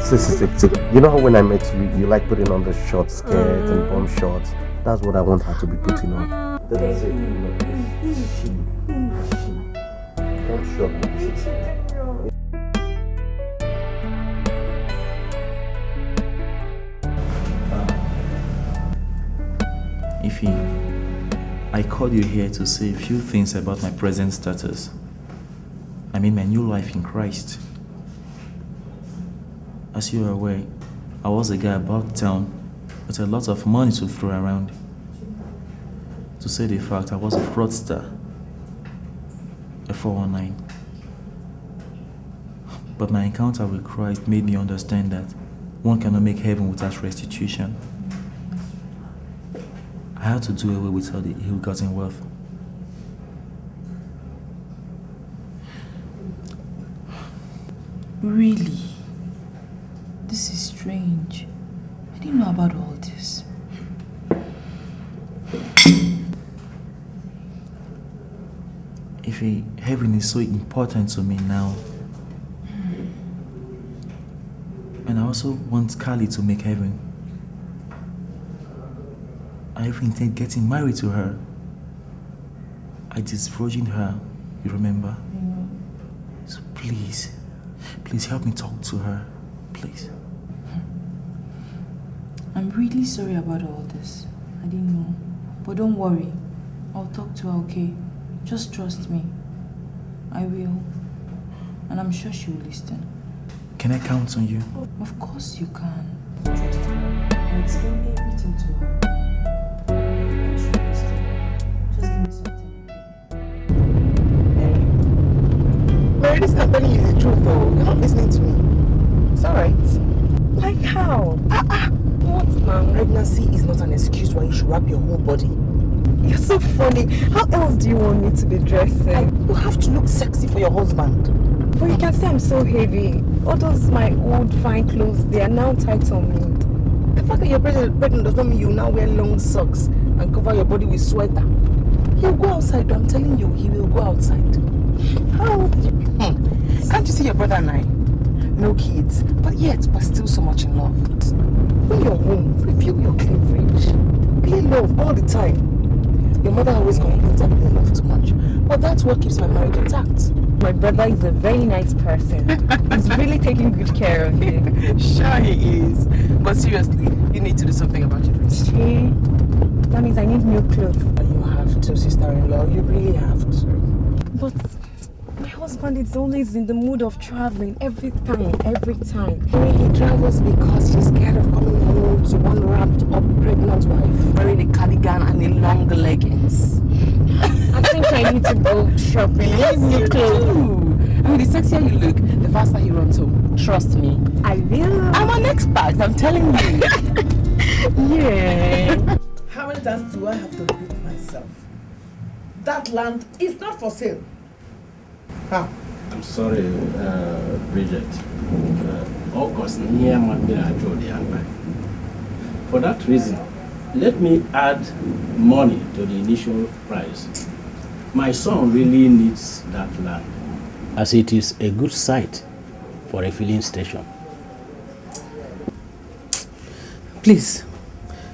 See, you know how when I met you, you like putting on the short skirt and bomb shorts? That's what I want her to be putting on. That's it. She. Don't shock me. Ify, I called you here to say a few things about my present status. I mean my new life in Christ. As you are aware, I was a guy about town with a lot of money to throw around. To say the fact, I was a fraudster, a 419. But my encounter with Christ made me understand that one cannot make heaven without restitution. I had to do away with all the ill-gotten wealth. Really? This is strange. I didn't know about all this. If heaven is so important to me now, and I also want Carly to make heaven, I even intend getting married to her. I disvirgined her, you remember? So please help me talk to her, please. I'm really sorry about all this. I didn't know. But don't worry. I'll talk to her, okay? Just trust me. I will. And I'm sure she will listen. Can I count on you? Of course you can. Trust me. I'll explain everything to her. And she'll listen. Just give me something. Mary, this is not telling you the truth though. You're not listening to me. It's alright. Like how? What now? Pregnancy is not an excuse why you should wrap your whole body. You're so funny. How else do you want me to be dressing? You have to look sexy for your husband. But you can see I'm so heavy. All those my old fine clothes, they are now tight on me. The fact that you're pregnant does not mean you now wear long socks and cover your body with sweater. He'll go outside, I'm telling you, he will go outside. How? Can't you see your brother and I? No kids, but still so much in love. When you're home, review your cleavage. Be in love all the time. Your mother always complains that I love too much, but that's what keeps my marriage intact. My brother is a very nice person. He's really taking good care of you. Sure he is. But seriously, you need to do something about your dress. That means I need new clothes. You have to, sister-in-law. You really have to. But my husband is always in the mood of traveling every time. He travels because he's scared of coming home to one wrapped up pregnant wife wearing a cardigan and a long leggings. I think I need to go shopping. Yes, you do. I mean, the sexier you look, the faster he runs home. Trust me. I will. I'm an expert, I'm telling you. Yeah. How many times do I have to repeat myself? That land is not for sale. How? I'm sorry, Bridget. For that reason, let me add money to the initial price. My son really needs that land, as it is a good site for a filling station. Please,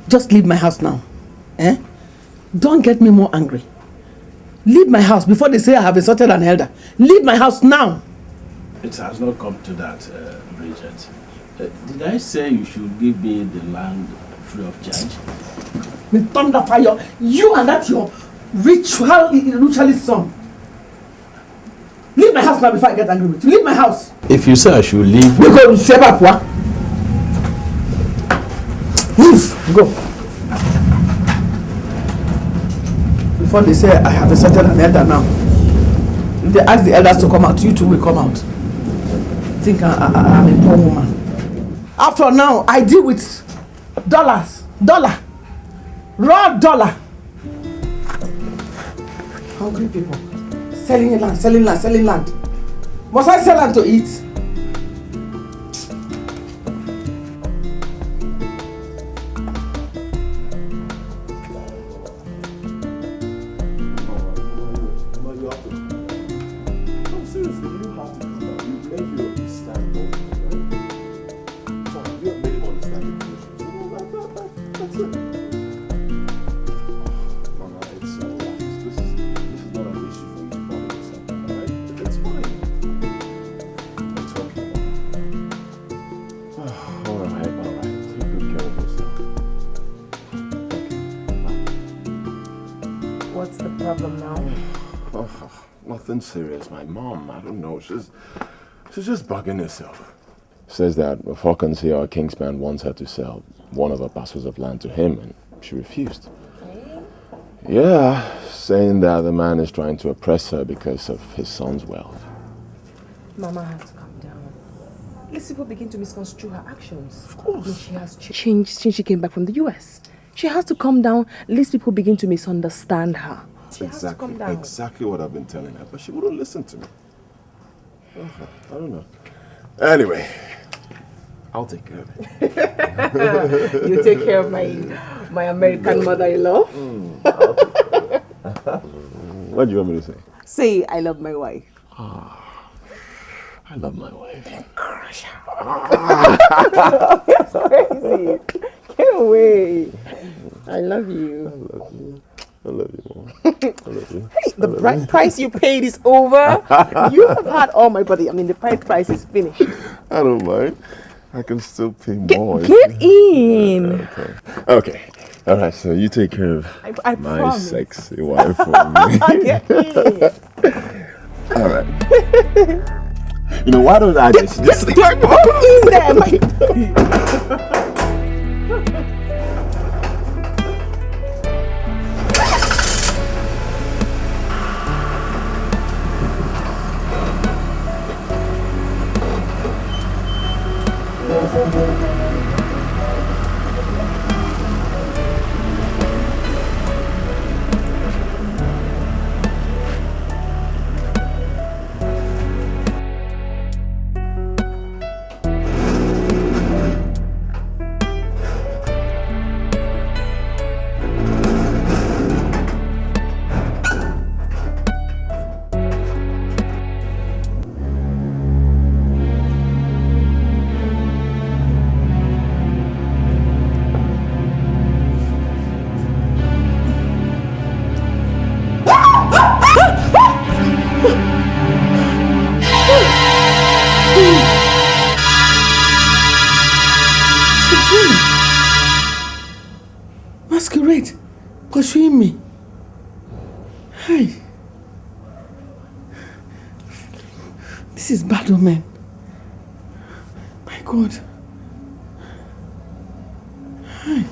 just leave my house now. Eh? Don't get me more angry. Leave my house before they say I have insulted an elder. Leave my house now. It has not come to that, Bridget. Did I say you should give me the land free of charge? With thunder fire, you and that your ritualist son. Leave my house now before I get angry with you. Leave my house. If you say I should leave... We go to Sebapwa. Move. Go. Before they say I have insulted an elder now. If they ask the elders to come out, you two will come out. Think I'm a poor woman. After now, I deal with dollars. Dollar. Raw dollar. Hungry people. Selling land, selling land, selling land. Must I sell land to eat? Serious. My mom, I don't know, she's just bugging herself. Says that Falcons here, our Kingsman, wants her to sell one of her parcels of land to him, and she refused. Yeah, saying that the man is trying to oppress her because of his son's wealth. Mama has to calm down. Let's people begin to misconstrue her actions. Of course. She has changed since she came back from the US. She has to calm down. Lest people begin to misunderstand her. Exactly what I've been telling her, but she wouldn't listen to me. I don't know. Anyway, I'll take care of it. You take care of my American mother-in-law. What do you want me to say? Say, I love my wife. I love my wife. Then crush her. It's crazy. Get away. I love you. I love you. I love you, Mom. I love you. Hey, the price you paid is over. You have had all my body. I mean, the price is finished. I don't mind. I can still pay more. Get in. Okay. All right, so you take care of I my promise. sexy wife for me. Get in. All right. You know, why don't I just sleep? Get in there. Masquerade, pursuing me. Hey, this is bad omen. My God. Hey.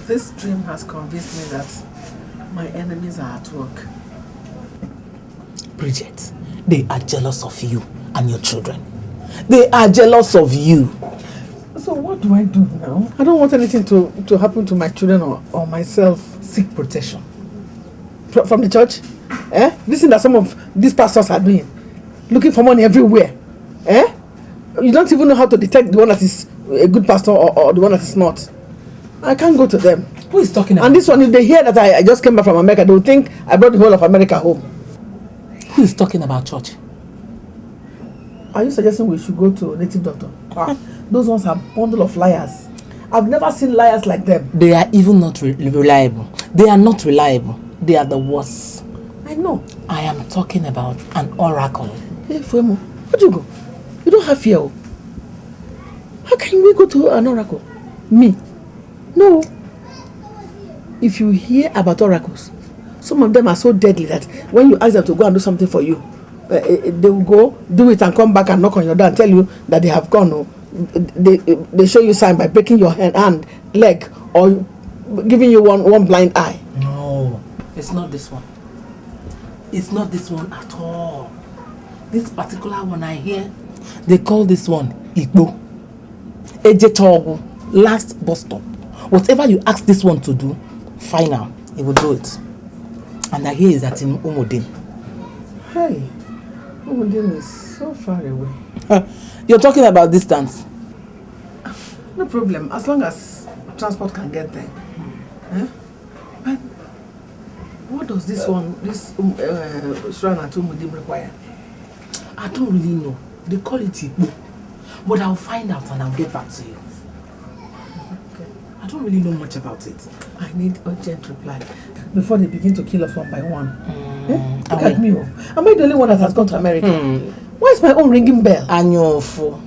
This dream has convinced me that my enemies are at work. Bridget, they are jealous of you and your children. They are jealous of you. So So what do I do now? I don't want anything to happen to my children or myself. Seek protection. From the church? Listen that some of these pastors are doing. Looking for money everywhere. You don't even know how to detect the one that is a good pastor or the one that is not. I can't go to them. Who is talking about? And this one, if they hear that I just came back from America, they will think I brought the whole of America home. Who is talking about church? Are you suggesting we should go to a native doctor? Those ones are a bundle of liars. I've never seen liars like them. They are even not reliable. They are not reliable. They are the worst. I know. I am talking about an oracle. Hey, Fuemo, where'd you go? You don't have fear. How can we go to an oracle? Me? No. If you hear about oracles, some of them are so deadly that when you ask them to go and do something for you, they will go, do it and come back and knock on your door and tell you that they have gone. They show you sign by breaking your hand, leg, or giving you one blind eye. No, it's not this one. It's not this one at all. This particular one I hear, they call this one Igbo. Ejechogu, last bus stop. Whatever you ask this one to do, final, he will do it. And I hear is that in Umudin. Hey, Umudin is so far away. You're talking about distance. No problem, as long as transport can get there. But what does this shrine at Umudim require? I don't really know. They call it Igbo. But I'll find out and I'll get back to you. Okay. I don't really know much about it. I need urgent reply before they begin to kill us one by one. Look at me. Am I the only one that has gone to America? Why is my own ringing bell? Anyofo.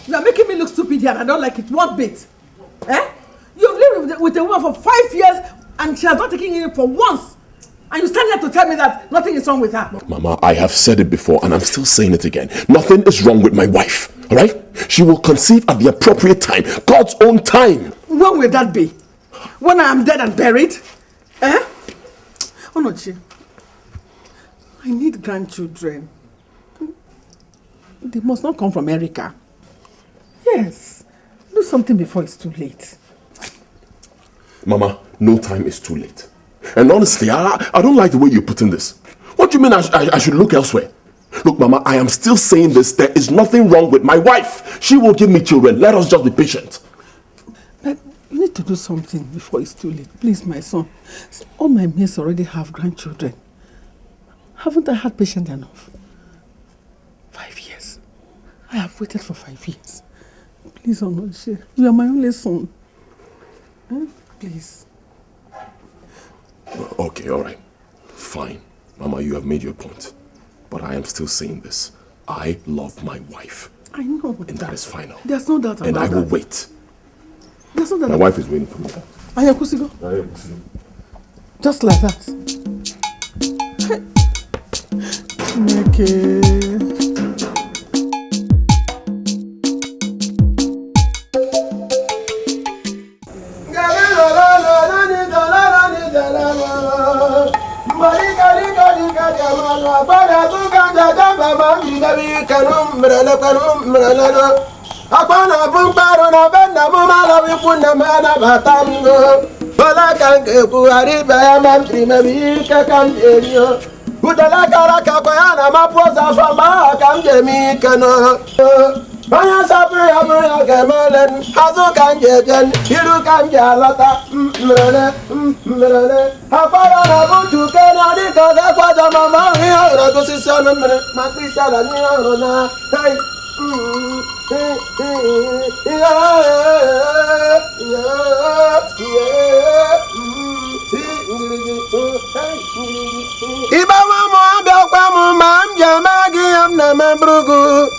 You are making me look stupid here and I don't like it one bit. You've lived with a woman for 5 years and she has not taken you in for once. And you stand here to tell me that nothing is wrong with her. Mama, I have said it before and I'm still saying it again. Nothing is wrong with my wife, alright? She will conceive at the appropriate time, God's own time. When will that be? When I am dead and buried? Onochi, I need grandchildren. They must not come from Erica. Yes, do something before it's too late. Mama, no time is too late. And honestly, I don't like the way you're putting this. What do you mean I should look elsewhere? Look, Mama, I am still saying this. There is nothing wrong with my wife. She will give me children. Let us just be patient. But you need to do something before it's too late. Please, my son. All my mates already have grandchildren. Haven't I had patience enough? 5 years. I have waited for 5 years. Please, Onoche, you are my only son. Please. Okay, all right. Fine. Mama, you have made your point. But I am still saying this. I love my wife. I know. And that is final. There's no doubt about that. And I will wait. There's no doubt. My wife is waiting for me. Ayakusigo. Just like that. Okay. Akwana bumparo na benda mumala wipunda mana batango Bala kange buhari baya mantri mebika kanjerio Udala karaka kwa yana mapoza fama kanjemi kano Baya sabri abri kemalen Hazu kanjejen hiru kanjalata mrele Akwana na buntu kena di kaga kwa jama mahi Aura kusisana mre makisala ni aurona Hey Iba mama abia kwa mu mam jamagi amna membrugu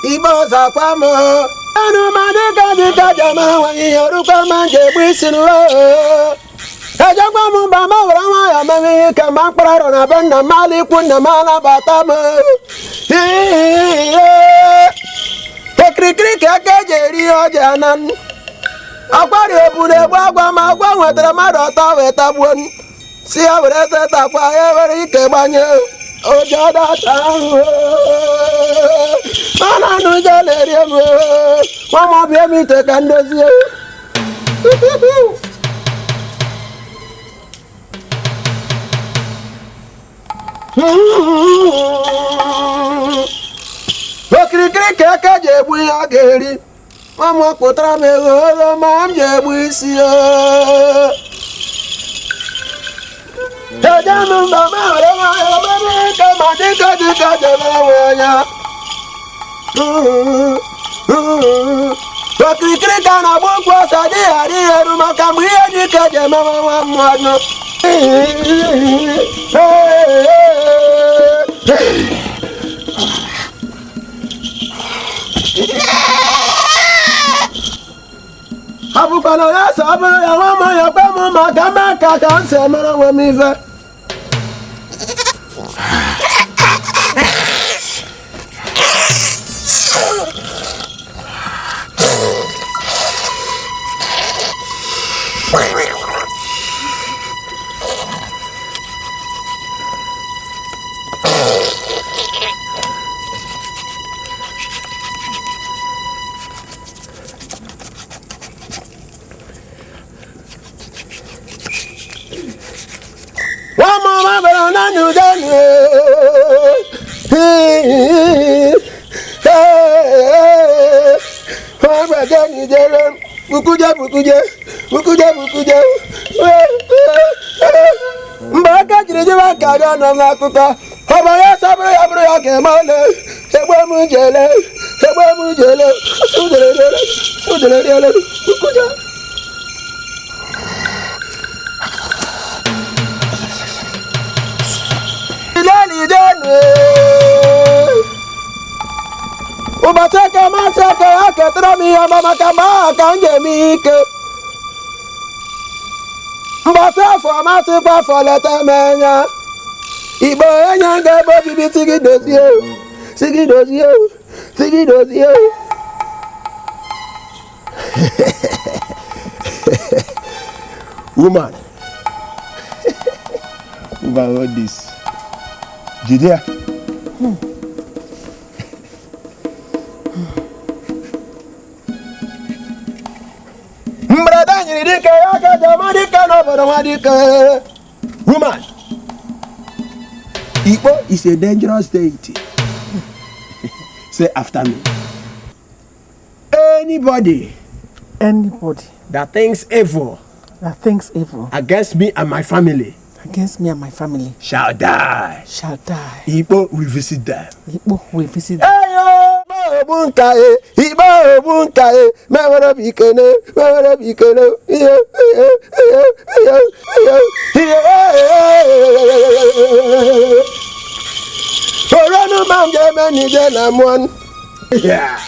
Iba za kwa mo anu madika dika jama wa yoru kwa manje bwisinu Eja kwa mu ba ma wra ma ya mami ka makpara na benda mali kunna mala batama Krikri keke jeri ojanan Akwari obune gbagwa ma gwa nwetere mmadụ ọtọ weta gbuon Si ya were teta kwa ya were ike gbanye Ojo data Mana nujo leri emu Mama bie mi te ka ndozi Krikri keke jebu ya geri Mama kutra me go mam jebu isi Jajamu mama rama mama kama dika dika jabawanya Krikri kana bokwa sadi ari eru makamu ya dika jama mama Abukana ya saburu ya mama ya pe mo magama ka kan se mara we mi fe Mbaka jirije bakada na ngakuka Oba ya sabro ya bro ya kemale Egbe mujele Udele ukuja Ilali denu Ubateka masaka aketrami ya mama kama kanje mike Mbasa fo amasi pa fo leta menya Ibo enya ngebo bibi Sigidozie Woman About all this Judea Woman, Igbo is a dangerous deity. Say after me. Anybody that thinks evil against me and my family shall die. Shall die. Igbo will visit them. Igbo will visit them. Hey, bunkae, Ibo bunkae, Mavara Bicane, Mavara Bicane, Corona man, Germany, then I'm one. Yeah.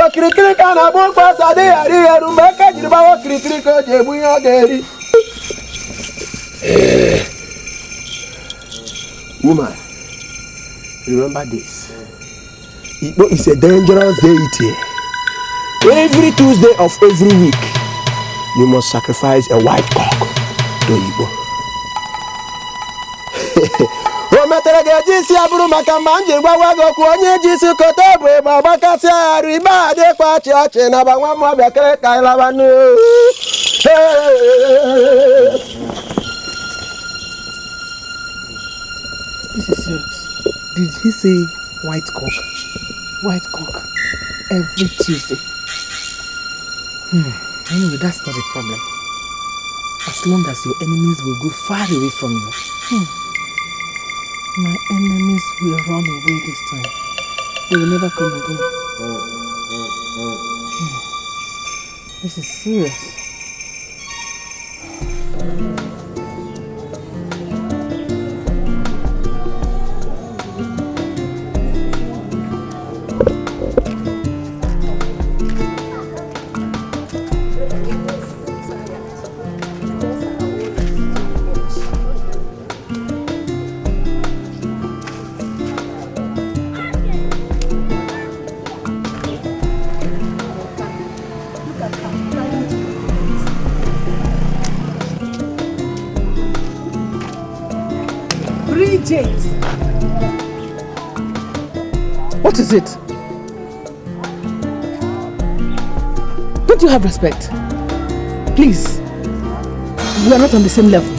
Kirikiri kana bukwa sade ari arumaka jirbawo kirikiri ko jebuyo geri. Woman, remember this. Igbo is a dangerous deity. Every Tuesday of every week, you must sacrifice a white cock to Igbo. Ometere jisi aburu maka manje gwawa goku onye jisi kote bu ma bakasi aru iba de kwa chiache na ba nwa mo bia kere kai labanu. This is serious. Did he say white cock? White cock. Every Tuesday. Anyway, that's not a problem. As long as your enemies will go far away from you. My enemies will run away this time. They will never come again. This is serious. Bridget! What is it? Don't you have respect? Please. We are not on the same level.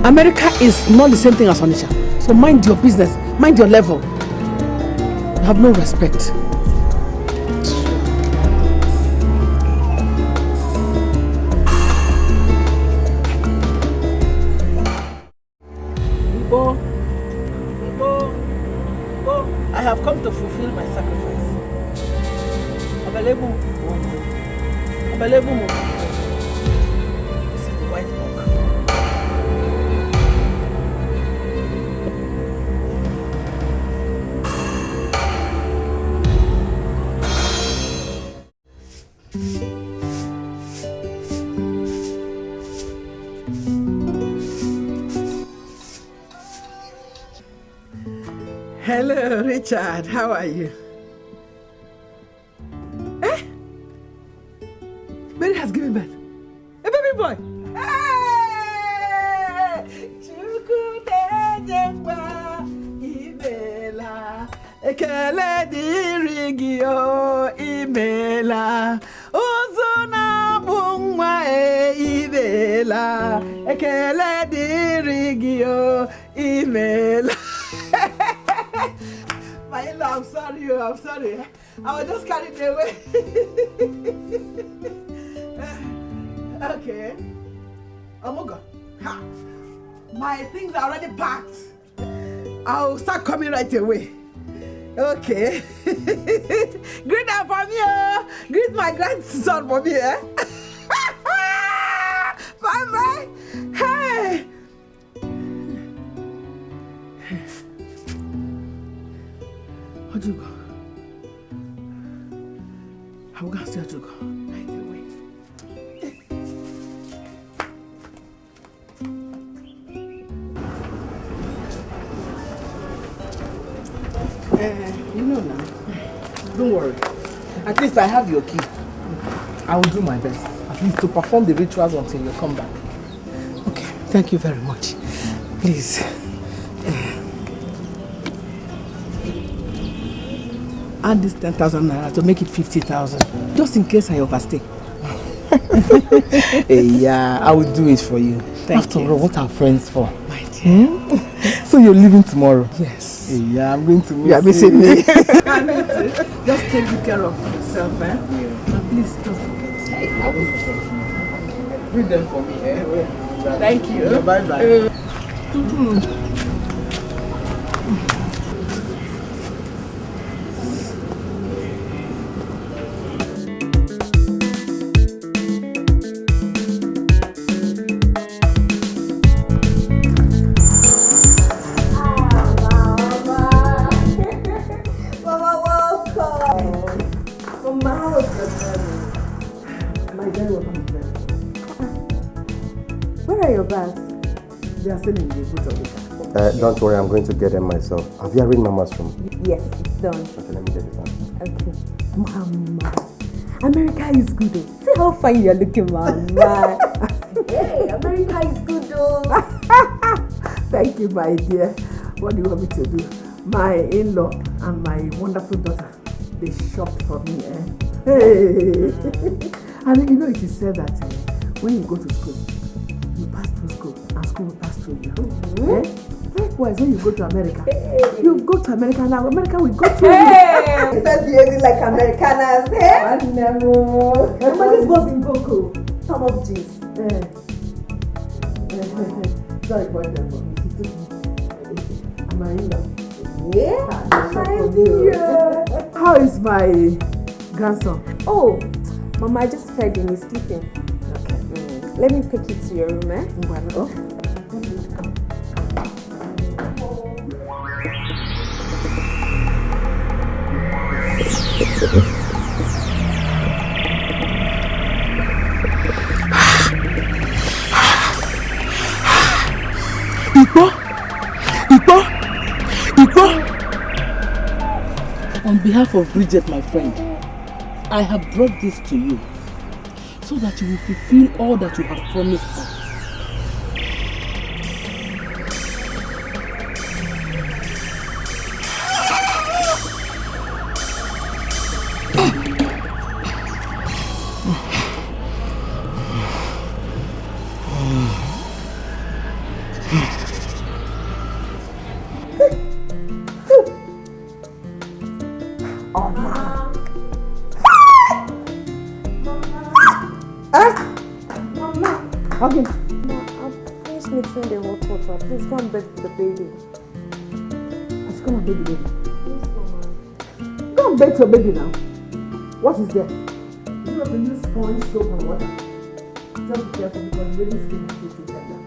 America is not the same thing as Onitsha. So mind your business. Mind your level. You have no respect. I have come to fulfill my sacrifice. Available. This is the white cock. Hello, Richard. How are you? Eh? Mary has given birth. A baby boy. Hey! Chukudejemba Ibela. Ekele dirigio Ibela. Uzuna bungwa Ibela. Ekele dirigio Ibela. My in-law, I'm sorry. I was just carried away. Okay. Omogo. Ha. My things are already packed. I'll start coming right away. Okay. Greet them for me. Greet my grandson for me. Bye. Hey. Ojugo. I will go and see Ojugo right away. You know now. Don't worry. At least I have your key. I will do my best. At least to perform the rituals until you come back. Okay. Thank you very much. Please. Add this 10,000 naira to make it 50,000. Just in case I overstay. Yeah, I will do it for you. Thank you. After all, what are friends for? My dear. So you're leaving tomorrow? Yes. Yeah, I'm going to miss you. Are missing me. Just take good care of yourself, eh? Yeah. And please don't forget. Hey, I will forget. Read them for me, eh? Thank you. Yeah, bye-bye. Mama, how is your family? My very welcome. Where are your bags? They are still in the boot of the car. Don't worry, I'm going to get them myself. Have you arranged Mama's room? Yes, it's done. Okay, let me get it done. Okay. Mama, America is good though. See how fine you're looking, Mama. Hey, America is good though. Thank you, my dear. What do you want me to do? My in-law and my wonderful daughter, they shopped for me. Hey. And you know it is said that when you go to school, you pass through school and school will pass through you. Likewise, when you go to America, you go to America and America will go to you. Hey, that's behaving like Americanas, hey? I never. Mama, this was in Coco. Some of this. Sorry for them, but she took me. And my in-law. Yeah, how is my grandson? Oh, Mama, I just fed him. He's sleeping. Okay. Let me take you to your room, eh? Well, Iko! On behalf of Bridget, my friend, I have brought this to you so that you will fulfill all that you have promised her. Okay. Ma, I've finished mixing the hot water. Please go and bed the baby. I should come and bed the baby. Yes, Mama. Go and bed your baby now. What is there? You have to use sponge, soap and water. Just be careful because the baby's skin is too like that.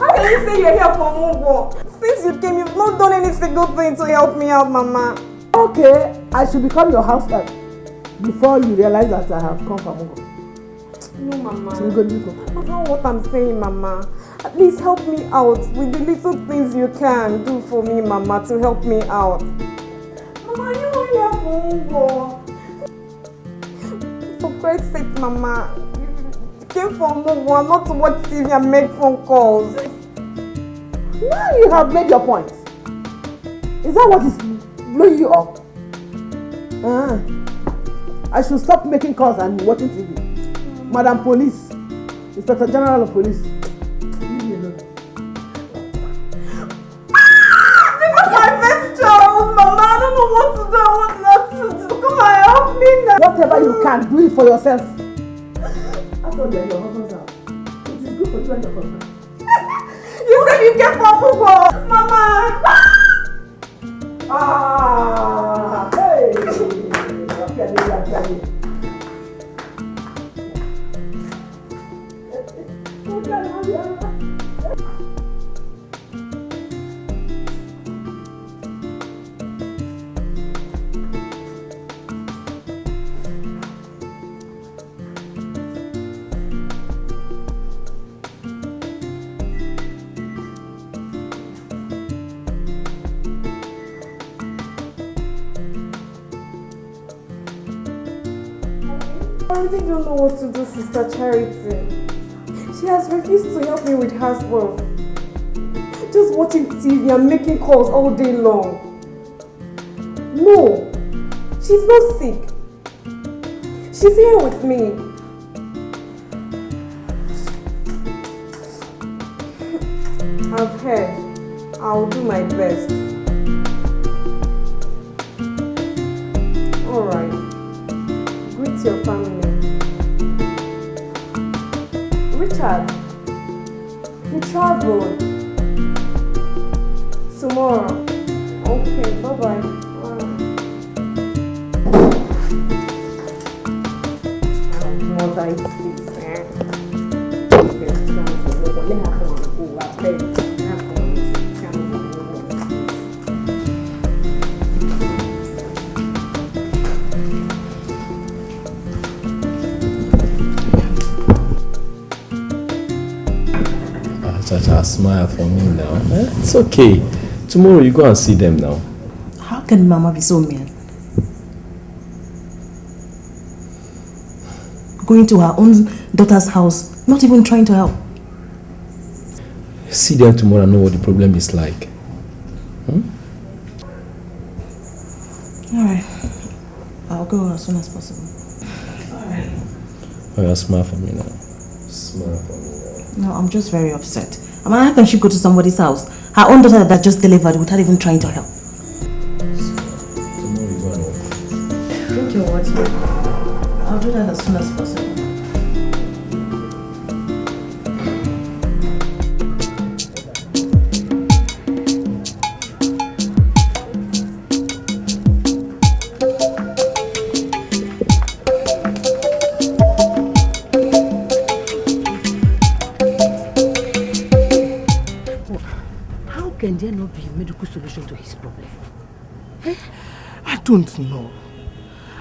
How can you say you're here for Mungo? Since you came, you've not done any single thing to help me out, Mama. Okay, I should become your house help before you realize that I have come from Mungo. No, Mama. So go. That's not what I'm saying, Mama. At least help me out with the little things you can do for me, Mama, to help me out. Mama, you are here for Mungo. For Christ's sake, Mama. You came for Mungo, not to watch TV and make phone calls. Now you have made your point. Is that what is blowing you up? I should stop making calls and watching TV. Madam Police, Inspector General of Police. Leave me alone. This is my first child, Mama. I don't know what to do. I want not to do. Come and help me now. Whatever you can, do it for yourself. After all, you're your husband's house. It is good for you and your husband. You said you came from Mungo, Mama. Hey! I really don't know what to do, Sister Charity. She has refused to help me with housework. Just watching TV and making calls all day long. No, she's not sick. She's here with me. I've heard. I'll do my best. Alright. Greet your family. Richard, he traveled. Tomorrow. Okay, bye-bye. What I see. daughter smile for me now. It's okay. Tomorrow you go and see them now. How can Mama be so mean? Going to her own daughter's house, not even trying to help. See them tomorrow and know what the problem is like. Alright. I'll go as soon as possible. Alright. Oh, yeah, smile for me now. Smile for me now. No, I'm just very upset. I mean, how can she go to somebody's house? Her own daughter that just delivered without even trying to help. Tomorrow you go and work. Drink your water. I'll do that as soon as possible. Can there not be a medical solution to his problem? I don't know.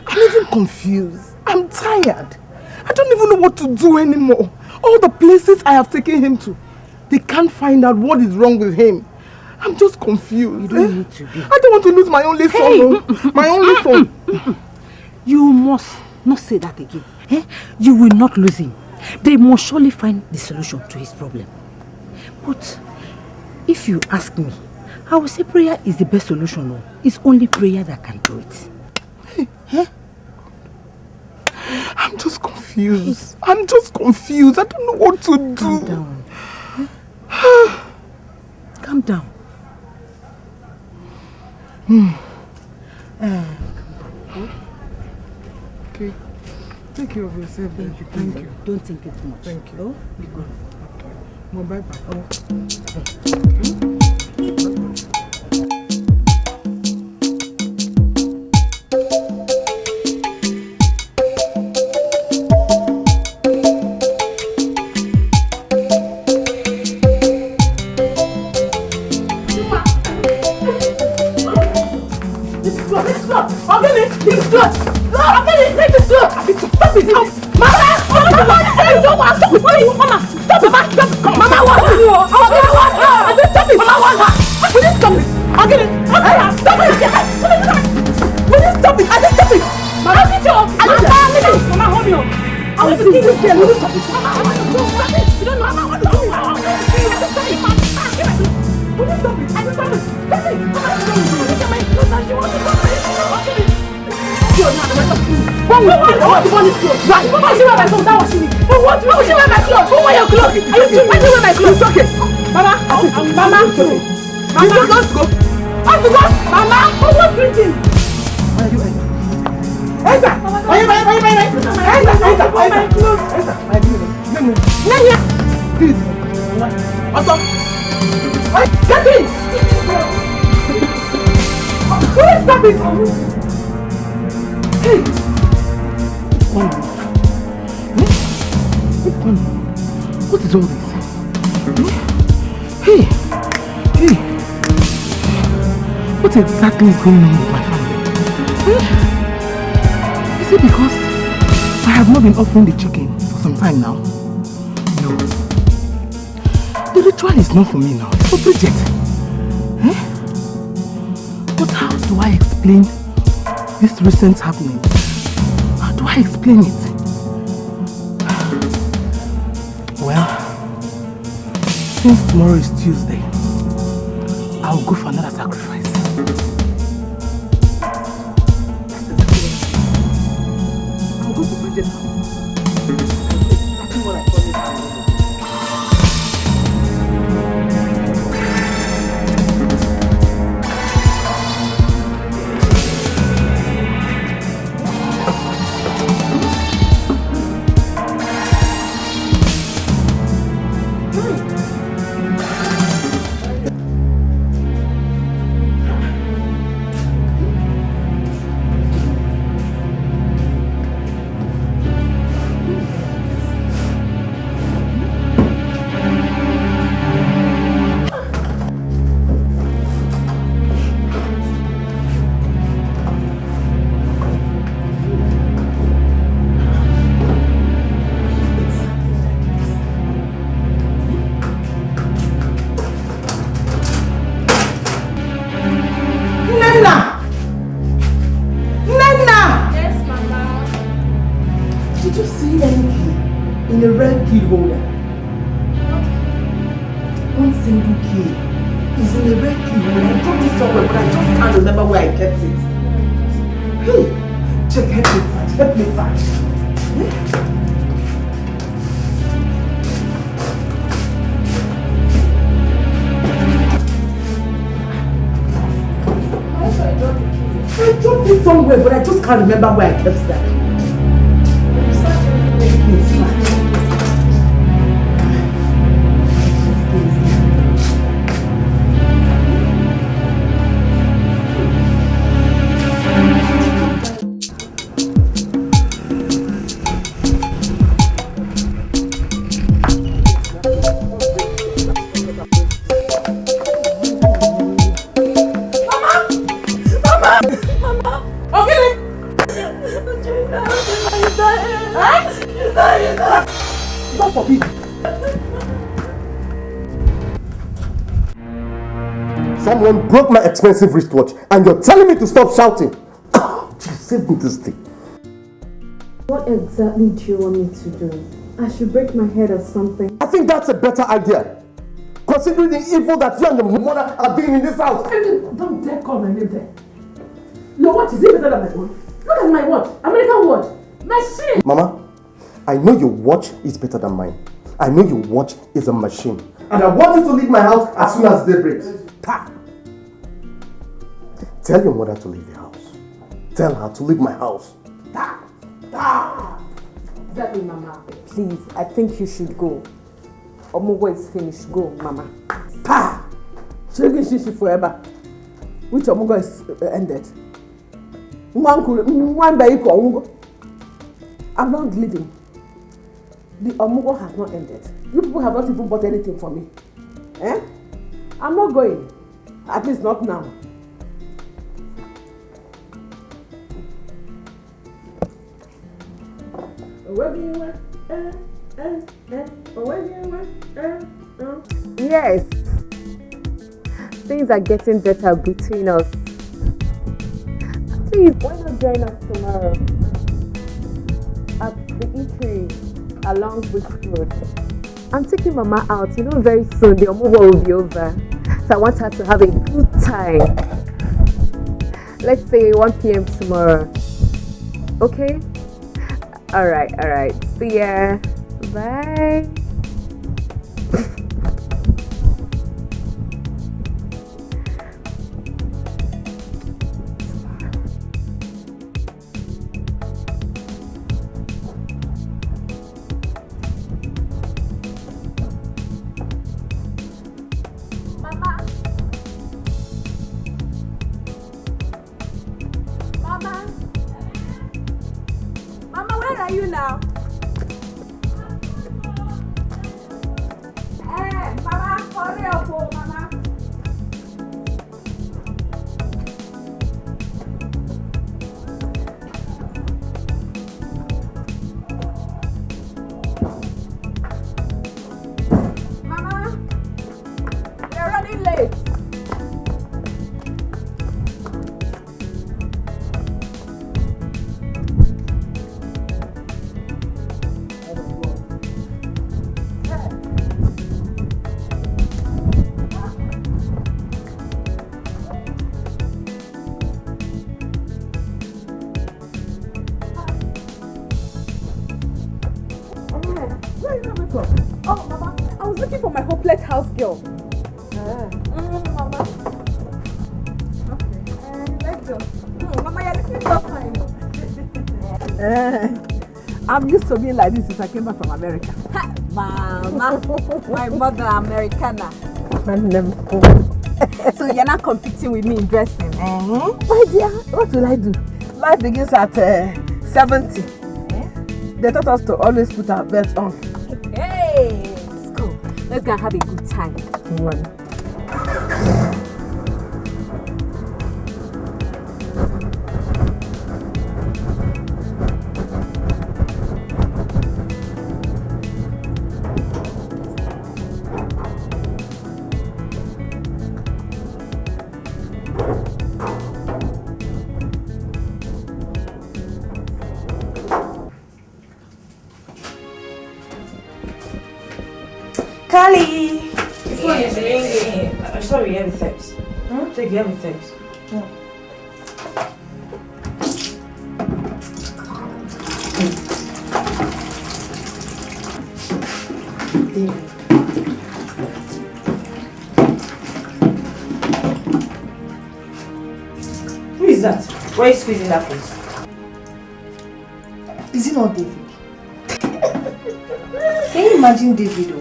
I'm even confused. I'm tired. I don't even know what to do anymore. All the places I have taken him to, they can't find out what is wrong with him. I'm just confused. You don't need to be. I don't want to lose my only son. My only son. You must not say that again. You will not lose him. They must surely find the solution to his problem. But if you ask me, I will say prayer is the best solution. No? It's only prayer that can do it. I'm just confused. I'm just confused. I don't know what to do. Calm down. Calm down. Okay. Take care of yourself. Thank you. Thank you. Don't think it too much. Thank you. Oh, be good. Okay. Well, bye-bye. What is all this? Hey! What exactly is going on with my family? Is it because I have not been offering the chicken for some time now? No. The ritual is not for me now. It's for Bridget. But how do I explain this recent happening? How do I explain it? Well, since tomorrow is Tuesday, I'll go for another sacrifice. I'll go to Bridget's house. Exactly what I promised her. you see any key in a red key holder? One single key is in a red key holder. I dropped it somewhere, but I just can't remember where I kept it. Hey, check, help me search. I dropped it somewhere, but I just can't remember where I kept that. Someone broke my expensive wristwatch and you're telling me to stop shouting. You saved me this day. What exactly do you want me to do? I should break my head or something? I think that's a better idea. Considering the evil that you and your mother are doing in this house. Don't dare call my name there. Your watch is even better than my own. Look at my watch. American watch. Machine. Mama, I know your watch is better than mine. I know your watch is a machine. And I want you to leave my house as soon as day breaks. Tell your mother to leave the house. Tell her to leave my house. Exactly, Mama. Please, I think you should go. Omogo is finished. Go, Mama. She forever. Which Omogo is ended. I'm not leaving. The Omogo has not ended. You people have not even bought anything for me. Eh? I'm not going. At least not now. Yes. Things are getting better between us. Please, why not join us tomorrow? At the eatery along Bridget Road. I'm taking Mama out. You know, very soon the Omogo will be over. So I want her to have a good time. Let's say 1 p.m. tomorrow. Okay? Alright. See ya. Bye. I'm used to being like this since I came back from America. Mama, my mother Americana. So you're not competing with me in dressing? My dear, what will I do? Life begins at 70. They taught us to always put our belts on. Hey, let's go. Let's go and have a good time. Kali! Before you ringing. Sorry, everything. Take everything. Who is that? Why are you squeezing that face? Is it not David? Can you imagine David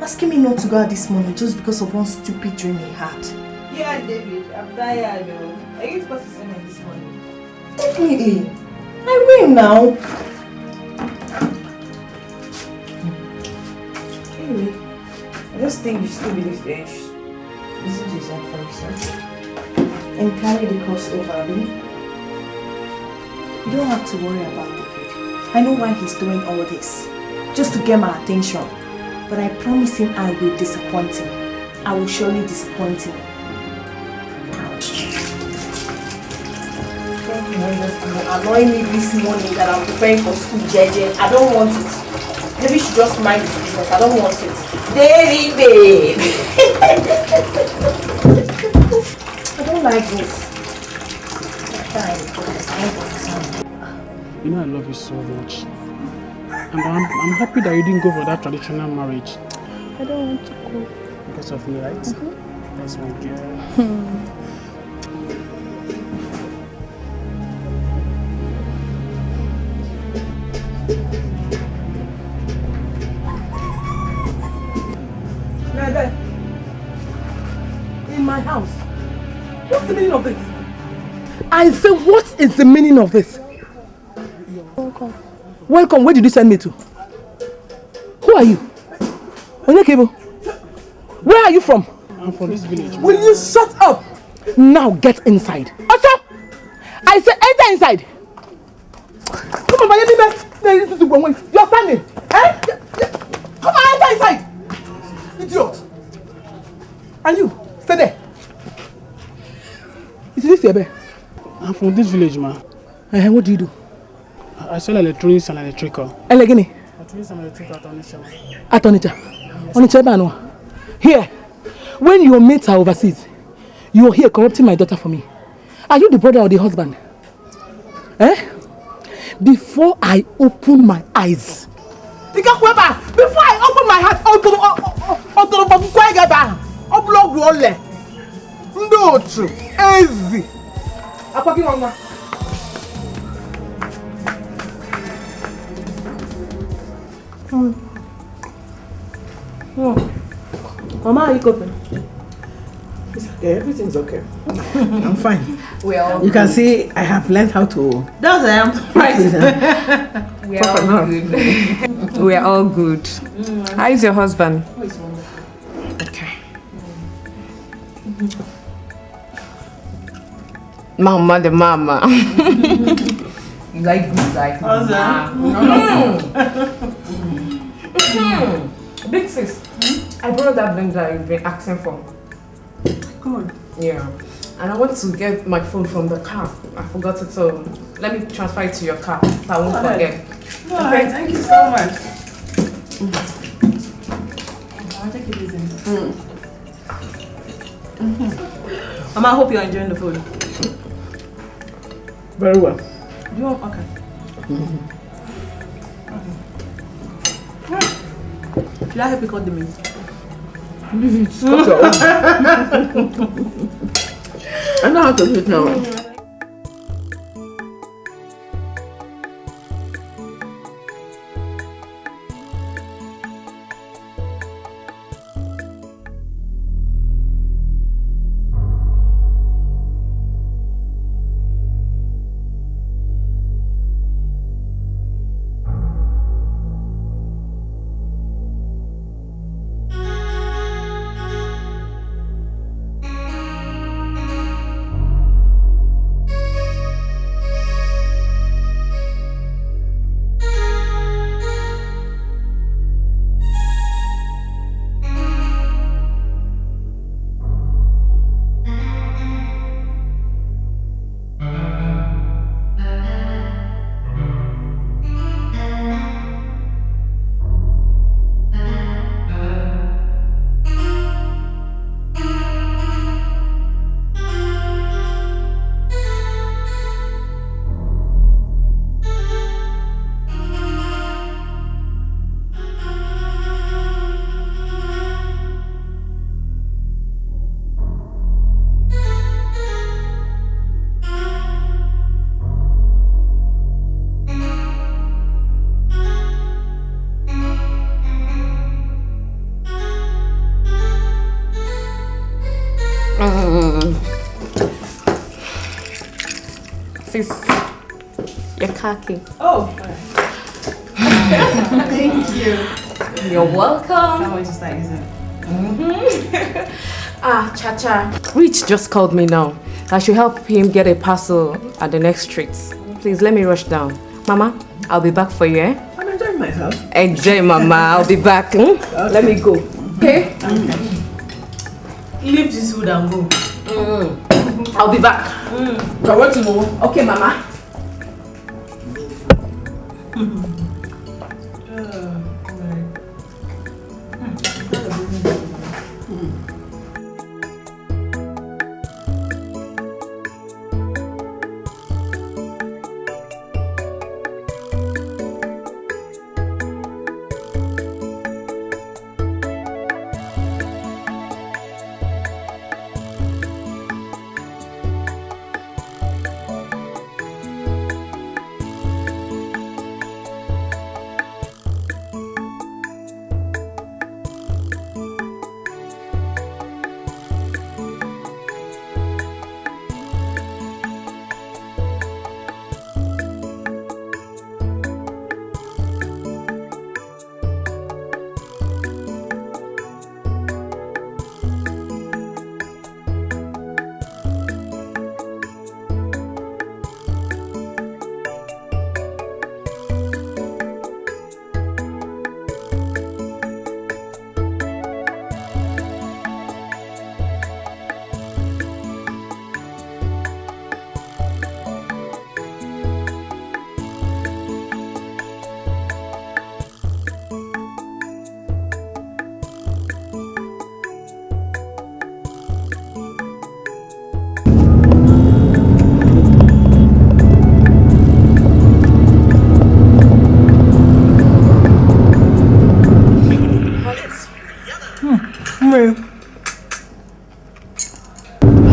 asking me not to go out this morning just because of one stupid dream he had? Yeah, David, I'm tired though. Are you supposed to see me this morning? Definitely. I will now. Anyway, I just think you still believe the edge. Listen to yourself for yourself. And carry the crossover, really. You don't have to worry about David. I know why he's doing all this. Just to get my attention. But I promise him I will disappoint him. I will surely disappoint him. Annoying me this morning that I'm preparing for school, JJ. I don't want it. Maybe you should just mind his business. I don't want it. David, babe. I don't like this. You know I love you so much. And I'm happy that you didn't go for that traditional marriage. I don't want to go. Because of me, right? That's my girl. In my house. What's the meaning of this? I say, what is the meaning of this? Welcome. Welcome, where did you send me to? Who are you? Onyekebo? Where are you from? I'm from this village. Will you shut up? Now get inside. Oto! I say enter inside. Come on, you're standing. Eh? Come on, enter inside. Idiot. And you, stay there. Is this your bed? I'm from this village, man. What do you do? I sell electronics and electrical. Electronics and electrical at Onitsha. At Onitsha? Onitsha Banwa. Here, when your mates are overseas, you are here corrupting my daughter for me. Are you the brother or the husband? Eh? Before I open my eyes. Before I open my heart, easy. Mama, are you coping? It's okay, everything's okay. I'm fine. Well, you can see I have learned how to. Those I am surprised. We are all good. We are all good. How is your husband? Okay. Mama, the mama. You like good like mama. Big sis, I brought that blender you've been asking for. Good. Yeah. And I want to get my phone from the car. I forgot it, so let me transfer it to your car so I won't forget. Alright, thank you so much. I'll take it easy. Mama, I hope you're enjoying the food. Very well. You want? Okay. Should I help you cut the meat? Leave it. Cut your own. I know how to do it now. khaki. Oh. Thank you. You're welcome. How much is that, isn't it? Chacha. Rich just called me now. I should help him get a parcel at the next street. Please let me rush down. Mama, I'll be back for you, eh? I'm enjoying myself. Enjoy, Mama. I'll be back. Okay. Let me go. Okay? Leave this food and go. I'll be back. So what to know? Okay, Mama.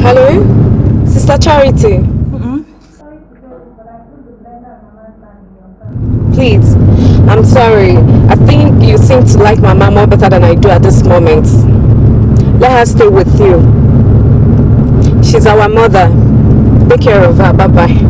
Hello? Sister Charity? Please, I'm sorry. I think you seem to like Mama more better than I do at this moment. Let her stay with you. She's our mother. Take care of her. Bye-bye.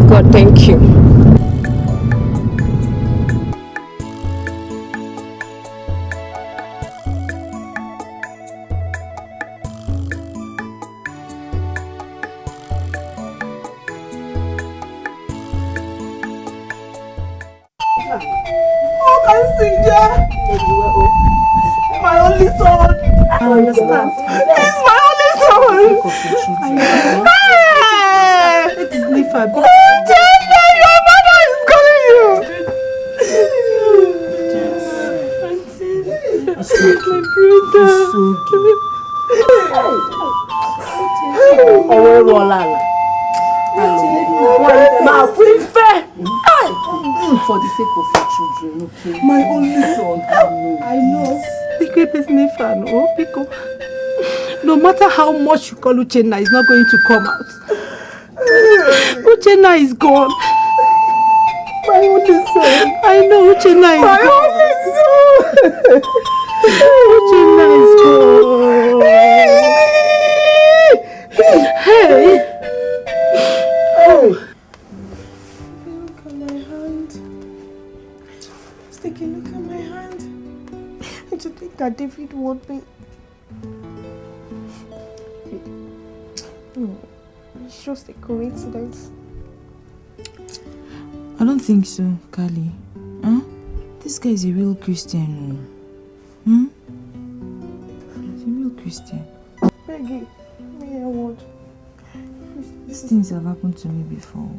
God, thank you. Oh, can you see, Jah? My only son. I understand. He's my only son. Hey! It is Nifa. Your mother is calling you. My brother. Oh, Rolala. My fair. For the sake of your children, okay? My only son. I know. Pico is Nifa, no? Pico. No matter how much you call Uchenna, it's not going to come out. Uchenna is gone. My only son. I know Uchenna is gone. My only son. Uchenna is gone. Hey. Oh. Look at my hand. Sticky, look at my hand. To think that David won't be. No, it's just a coincidence. I don't think so, Kali. Huh? This guy is a real Christian. He's a real Christian. Peggy, may I want? These things have happened to me before.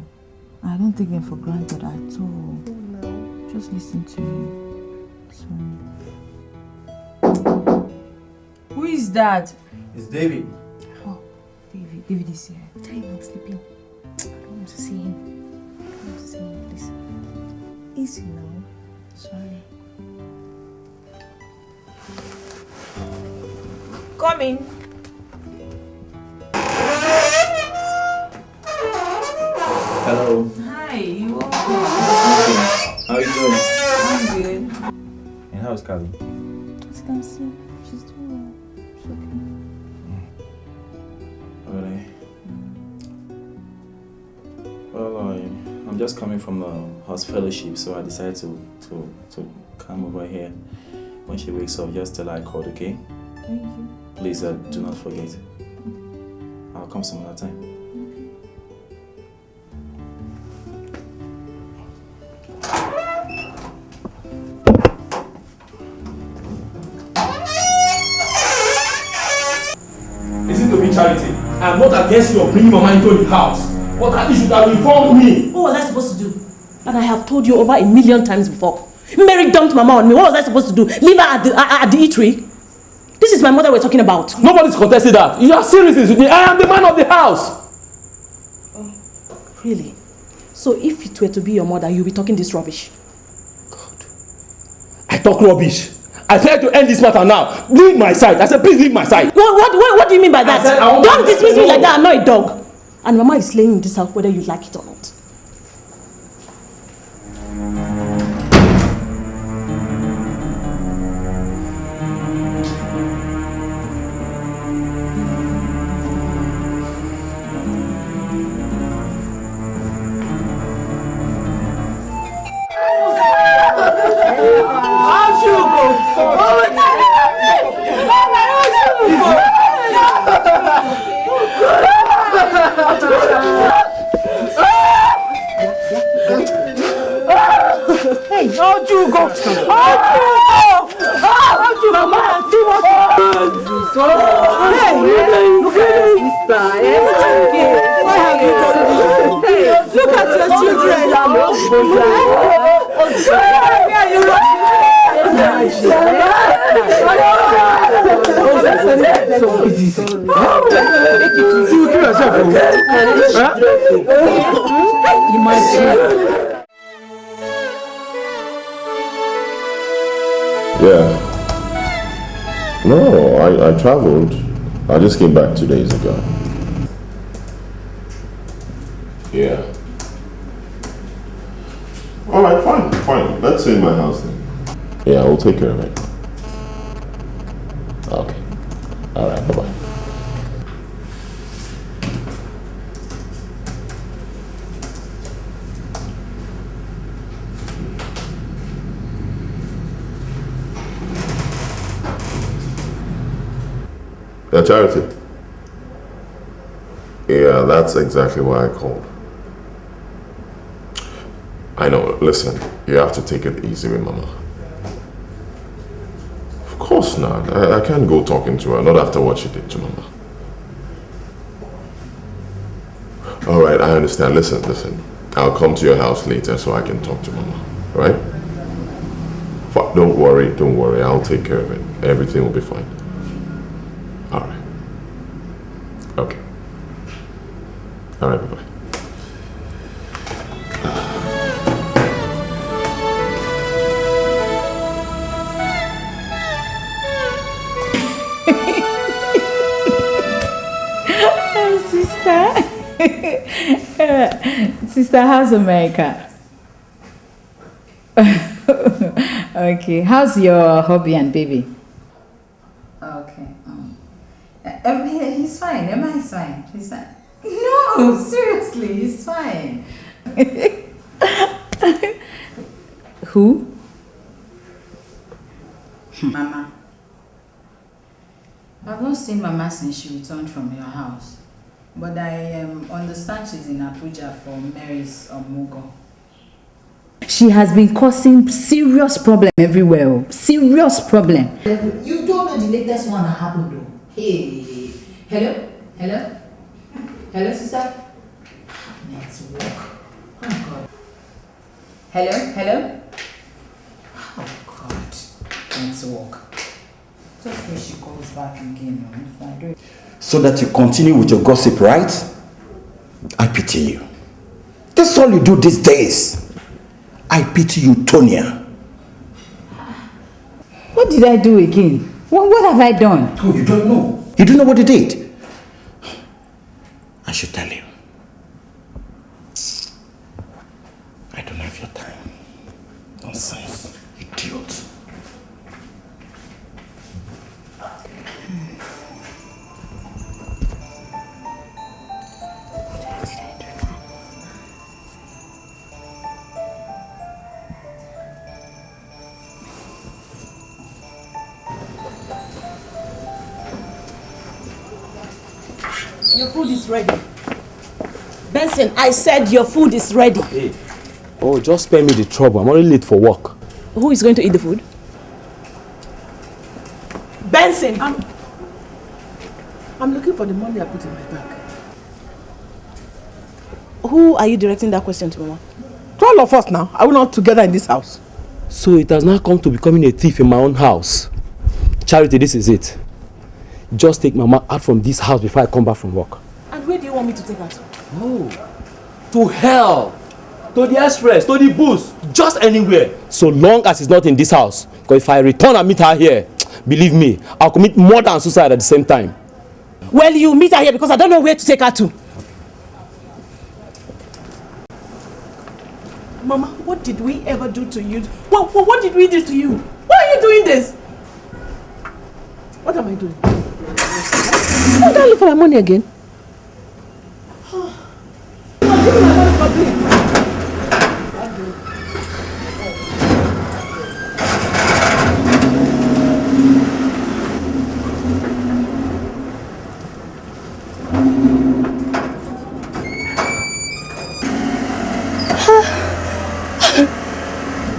I don't take them for granted at all. No. Just listen to me. Sorry. Who is that? It's David. Oh, David is here. Tell him I'm sleeping. I don't want to see him. I don't want to see him, please. Easy now. Sorry. Come in. Hello. Hi, you are. How are you doing? I'm good. And how's Callie? As you can see, she's doing well. She's okay. Really? Well, I'm just coming from the house fellowship, so I decided to come over here. When she wakes up, just tell her I called, okay? Thank you. Please do not forget. I'll come some other time. Listen to me, Charity. I'm not against you bringing Mama into the house. But at least you should have informed me. What was I supposed to do? And I have told you over 1,000,000 times before. Mary dumped Mama on me. What was I supposed to do? Leave her at the eatery? This is my mother we're talking about. Nobody's contesting that. You are serious with me. I am the man of the house. Oh, really? So if it were to be your mother, you'll be talking this rubbish? I talk rubbish. I try to end this matter now. Leave my side. I said, please leave my side. What do you mean by that? Don't dismiss me like that. I'm not a dog. And Mama is laying in this house whether you like it or not. Yeah. No, I traveled. I just came back 2 days ago. Yeah. Alright, fine. Let's stay in my house then. Yeah, we'll take care of it. Okay. Alright, bye-bye. Yeah, Charity. Yeah, that's exactly why I called. I know, listen, you have to take it easy with Mama. Of course not. I can't go talking to her, not after what she did to Mama. Alright, I understand. Listen. I'll come to your house later so I can talk to Mama. Alright? Don't worry. I'll take care of it. Everything will be fine. Alright. Okay. Alright, bye-bye. Sister, how's America? Okay, how's your hubby and baby? Okay. He's fine. Emma is fine. He's fine. No, seriously, he's fine. Who? Mama. I've not seen Mama since she returned from your house. But I understand she's in Abuja for Mary's Omugo. She has been causing serious problem everywhere. Serious problem. You don't know the latest one that happened though. Hey. Hello, sister? Let's walk. Oh God. Hello? Oh God. Let's walk. Just when she comes back again. So that you continue with your gossip, right? I pity you. That's all you do these days. I pity you, Tonya. What did I do again? What have I done? Oh, you don't know. You don't know what you did. I should tell you. of your time. Nonsense. Idiot. Your food is ready. Benson, I said your food is ready. Hey. Oh, just spare me the trouble. I'm already late for work. Who is going to eat the food? Benson! I'm looking for the money I put in my bag. Who are you directing that question to, Mama? To all of us now. Are we not together in this house? So it has now come to becoming a thief in my own house. Charity, this is it. Just take Mama out from this house before I come back from work. And where do you want me to take her to? Oh, to hell, to the express, to the booth, just anywhere. So long as it's not in this house. Because if I return and meet her here, believe me, I'll commit murder and suicide at the same time. Well, you meet her here because I don't know where to take her to. Mama, what did we ever do to you? What did we do to you? Why are you doing this? What am I doing? I'm going to look for my money again.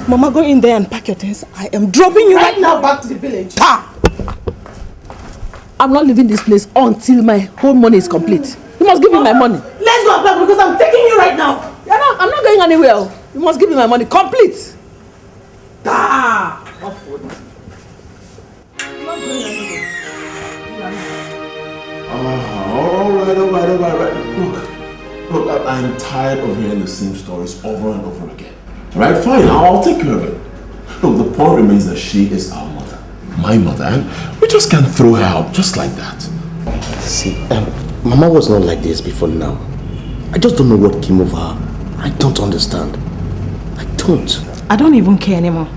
Mama, go in there and pack your things. I am dropping you right now back to the village. I'm not leaving this place until my whole money is complete. You must give me my money. Let's go back because I'm taking you right now. I'm not going anywhere. You must give me my money complete. All right. Look, I'm tired of hearing the same stories over and over again. All right, fine, I'll take care of it. Look, the point remains that she is our mother, my mother, and we just can't throw her out just like that. See, Mama was not like this before now. I just don't know what came over her. I don't understand. I don't even care anymore.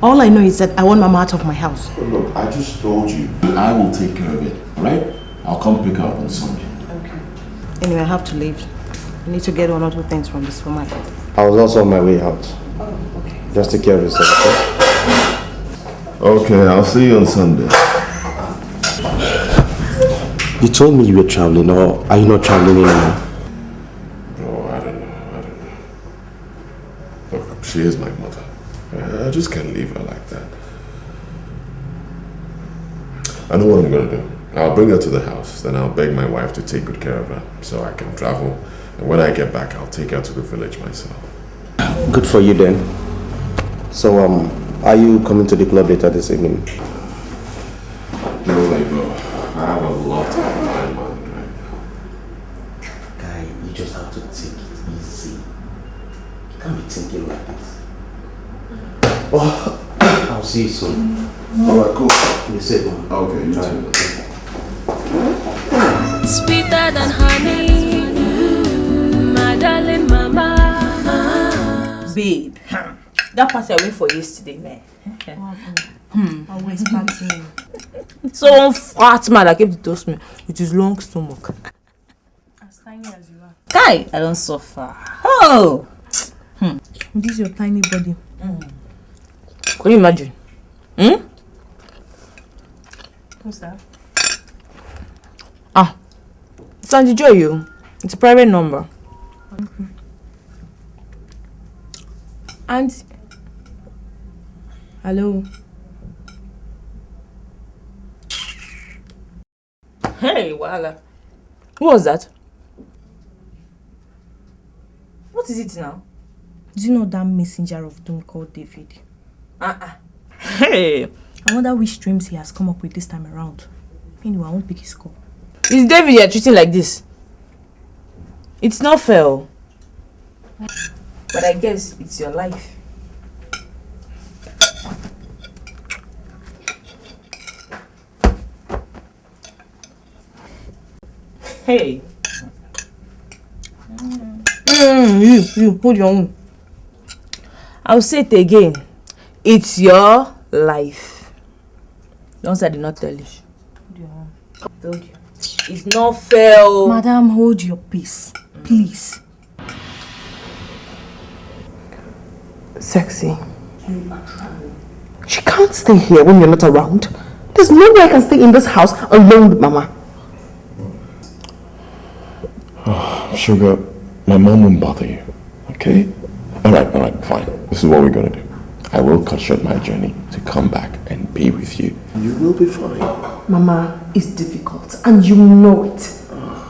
All I know is that I want Mama out of my house. Look, I just told you, I will take care of it, all right? I'll come pick her up on Sunday. Okay. Anyway, I have to leave. I need to get one or two things from the supermarket. I was also on my way out. Oh, okay. Just take care of yourself, okay? Okay, I'll see you on Sunday. You told me you were traveling, or are you not traveling anymore? Bro, I don't know. Look, she is my mother. I just can't leave her like that. I know what I'm gonna do. I'll bring her to the house, then I'll beg my wife to take good care of her so I can travel. And when I get back, I'll take her to the village myself. Good for you then. So, are you coming to the club later this evening? No, bro. I have a lot on my mind right now. Guy, you just have to take it easy. You can't be thinking like this. Oh, I'll see you soon. Alright, cool. Be safe, man. Okay, you too. Sweeter than honey, my darling mama. Babe, that party I went for yesterday, man. Always partying. So one fat man that came to toast me with his long stomach. As tiny as you are. Guy, I don't suffer. Oh! This is your tiny body. Can you imagine? Who's that? It's Auntie Joy, you. It's a private number. Okay. And hello. Hey, voila. Who was that? What is it now? Do you know that messenger of doom called David? Hey. I wonder which dreams he has come up with this time around. Anyway, I won't pick his call. Is David you're treating like this? It's not fair. But I guess it's your life. Hey. You, hold your own. I'll say it again. It's your life. Once I did not tell you. I told you. It's not fair. Madam, hold your peace, please. Sexy. She can't stay here when you're not around. There's no way I can stay in this house alone with Mama. Oh, Sugar, my mom won't bother you, okay? Alright, fine. This is what we're gonna do. I will cut short my journey to come back and be with you. You will be fine. Mama, it's difficult and you know it.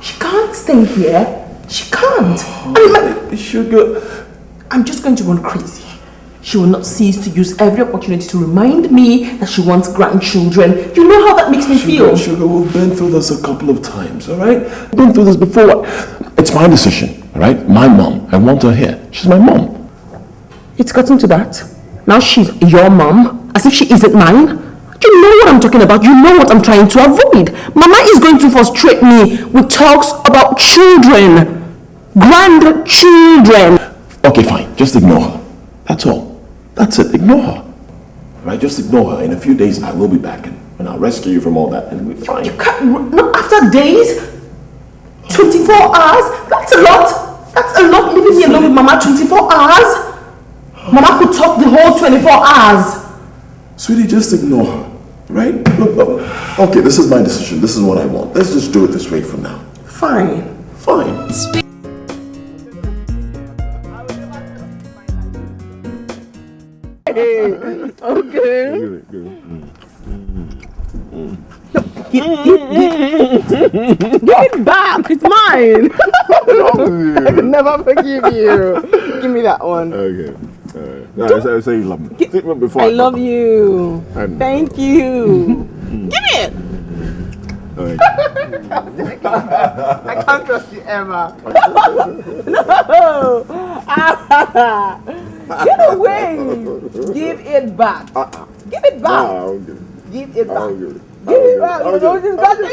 She can't stay here. She can't. Sugar. I'm just going to run crazy. She will not cease to use every opportunity to remind me that she wants grandchildren. You know how that makes me feel. Sugar, we've been through this a couple of times, alright? We've been through this before. It's my decision, alright? My mom. I want her here. She's my mom. It's gotten to that. Now she's your mom, as if she isn't mine. You know what I'm talking about. You know what I'm trying to avoid. Mama is going to frustrate me with talks about children. Grandchildren. Okay, fine. Just ignore her. That's all. That's it. Ignore her. Right? Just ignore her. In a few days, I will be back and I'll rescue you from all that and we'll be fine. You can't. No, after days? 24 hours? That's a lot. That's a lot leaving me alone with Mama 24 hours. Mama could talk the whole 24 hours. Sweetie, just ignore her. Right? Look, okay, this is my decision. This is what I want. Let's just do it this way for now. Fine. Fine. Okay. Give it back. It's mine. I can never forgive you. Give me that one. Okay. No, I say you love me. Before I love you. And Thank you. Give it. I can't trust you ever. No. Get away. Give it back. Give it back. No, give it back. Give it back. You know this got to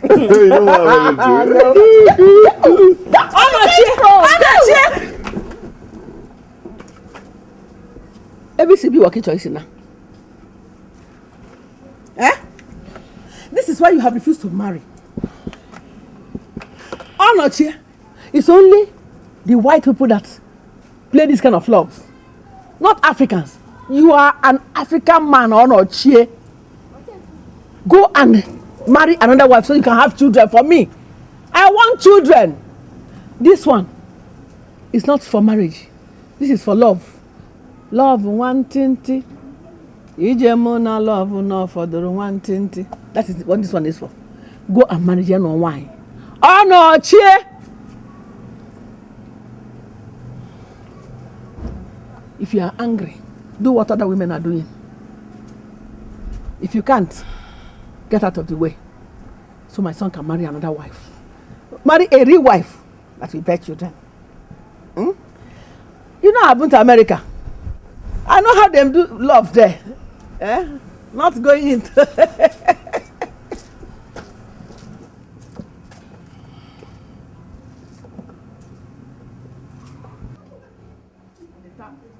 go. You know what I'm going to do. I'm not here. ABCB working choice now. Eh? This is why you have refused to marry. Oh, not here. It's only the white people that play this kind of love. Not Africans. You are an African man or not here. Go and marry another wife so you can have children for me. I want children. This one is not for marriage. This is for love. Love one tinty. Ijemona love no for the one tinty. That is what this one is for. Go and marry your no wine. Oh no, cheer. If you are angry, do what other women are doing. If you can't, get out of the way. So my son can marry another wife. Marry a real wife that will bear children. Hmm? You know I've been to America. I know how them do love there. Eh? Not going into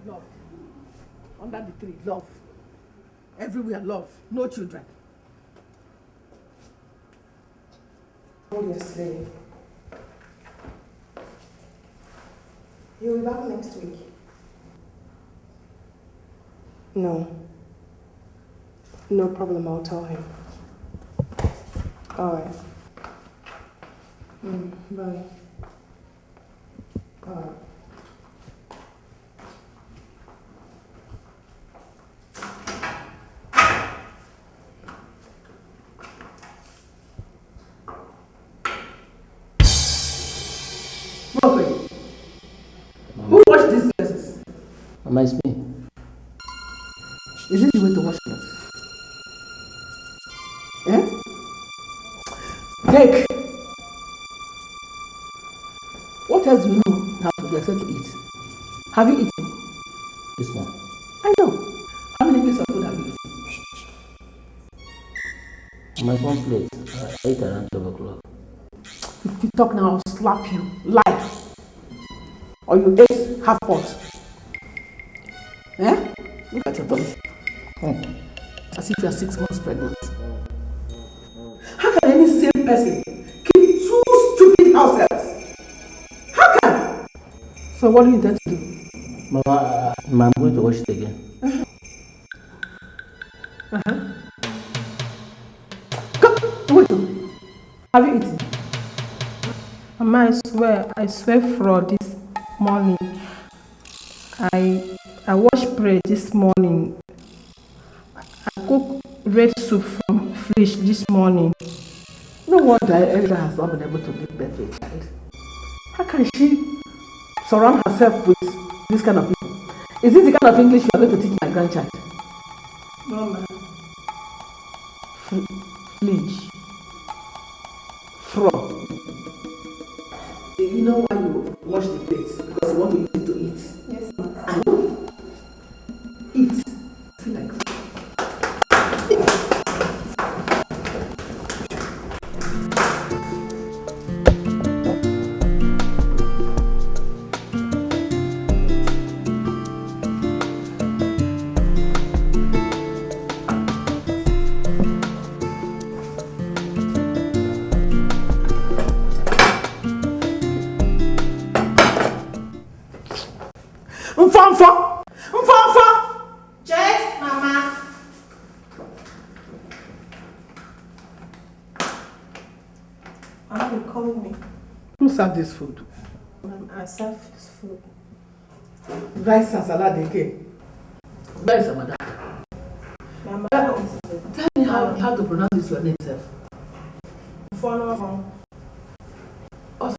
love. Under the tree, love. Everywhere, love. No children. Yesterday. You'll be back next week. No. No problem, I'll tell him. Alright. Bye. Alright. Who washed these dresses? Mama, it's me. Is this the way to wash clothes? Eh? Take! What else do you know how to do except to eat? Have you eaten? This one. I know. How many plates of food have you eaten? My one plate. I ate around 12 o'clock. If you talk now, I'll slap you. Lie. Or you ate half pot? Eh? Look at your tummy. As if you are 6 months pregnant. How can any sane person keep 2 stupid house helps? How can? So what do you intend to do? Mama, I'm going to wash it again. Wait. Have you eaten? Mama, I swear for this morning. I washed bread this morning. I cooked red soup from fridge this morning. No wonder Elda has not been able to give birth to a child. How can she surround herself with this kind of people? Is this the kind of English you are going to teach my grandchild? Mama. Fridge. From. You know why you wash the plates? Because you want to use it to eat. Yes, ma'am. I know. Eat. I feel like. Yes, Mama. Mama, you calling me? Who served this food? Mama, I serve this food. Rice and salad again. Where is Amada? Mama, tell me how to pronounce this your name, self. Also,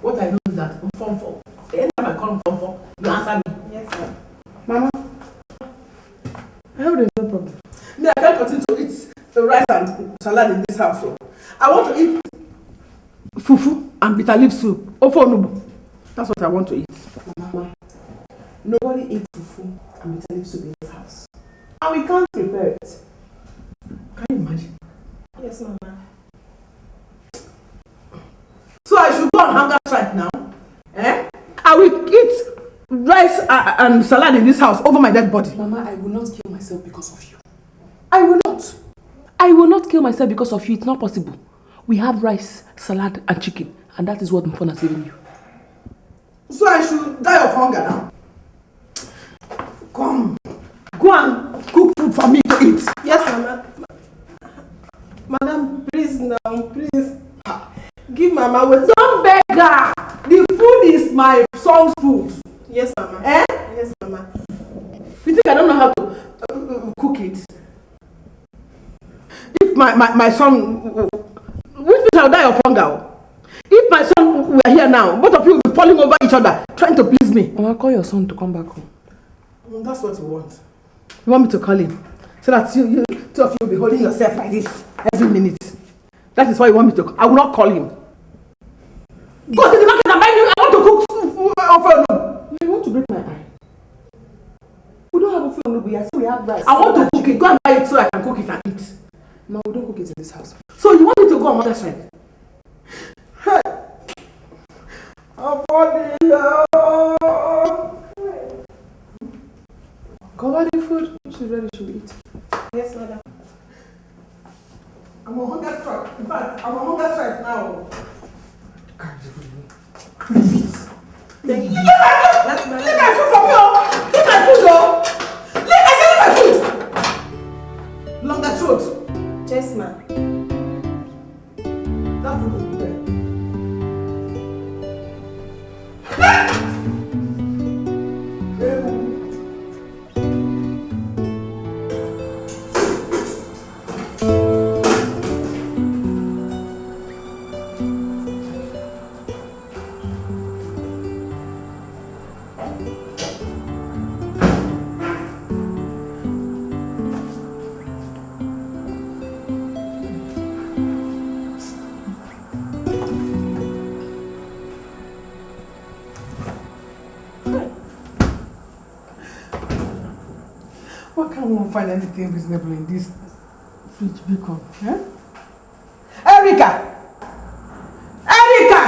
what I know is that Mfomfo. Anytime I call Mfomfo, you answer me. Yes, sir. Mama, I hope there's no problem. Me, I can't continue to eat the rice and salad in this house. So I want to eat fufu and bitter leaf soup. Ofonubu. That's what I want to eat. Mama, nobody eats fufu and bitter leaf soup in this house. And we can't prepare it. Can you imagine? Yes, Mama. So I should go on hunger strike now? Eh? I will eat rice and salad in this house over my dead body. Mama, I will not kill myself because of you. I will not. I will not kill myself because of you. It's not possible. We have rice, salad, and chicken, and that is what Mfon has given you. So I should die of hunger now? Come. Go and cook food for me to eat. Yes, Mama. Madam, please now, please. Give Mama what. Don't beg her. The food is my son's food. Yes, Mama. Eh? Yes, Mama. You think I don't know how to cook it? If my son, which means I'll die of hunger. If my son were here now, both of you will be falling over each other, trying to please me. I'll call your son to come back home. That's what you want. You want me to call him? So that you two of you will be holding yourself like this every minute. That is why you want me to. I will not call him. Go to the market and buy me. I want to cook food. You want to break my eye? We don't have a food on yet, so we have rice. I want to cook it. Go and buy it so I can cook it and eat. No, we don't cook it in this house. So you want me to go on mother's side? Hey. Cover the food. She's ready to eat. Yes, Madam. I'm on hunger strike. In fact, I'm on hunger strike now. Leave my food for me, oh! Leave my food, oh! I said leave my food! Longer throat. Yes, ma'am. That food will be there. Why can't one find anything reasonable in this fridge beacon? Eh? Erica! Erica!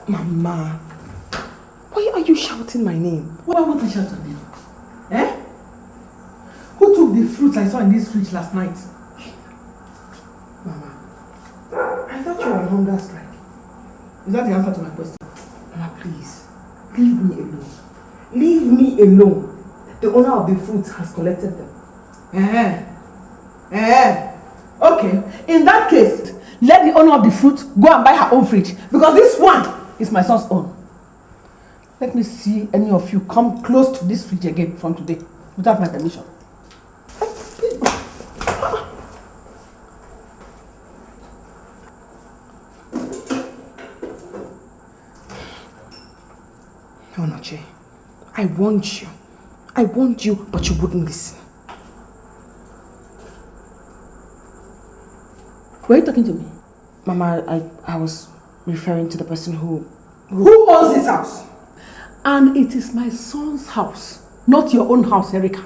Mama, why are you shouting my name? Why won't I shout your name? Eh? Who took the fruits I saw in this fridge last night? Mama, I thought you were on hunger strike. Is that the answer to my question? Mama, please, leave me alone. Leave me alone. The owner of the fruits has collected them. Okay, in that case, let the owner of the fruit go and buy her own fridge, because this one is my son's own. Let me see any of you come close to this fridge again from today without my permission. No, Noche. I warned you. I warned you, but you wouldn't listen. Were you talking to me? Mama, I was referring to the person who owns this house? And it is my son's house, not your own house, Erica.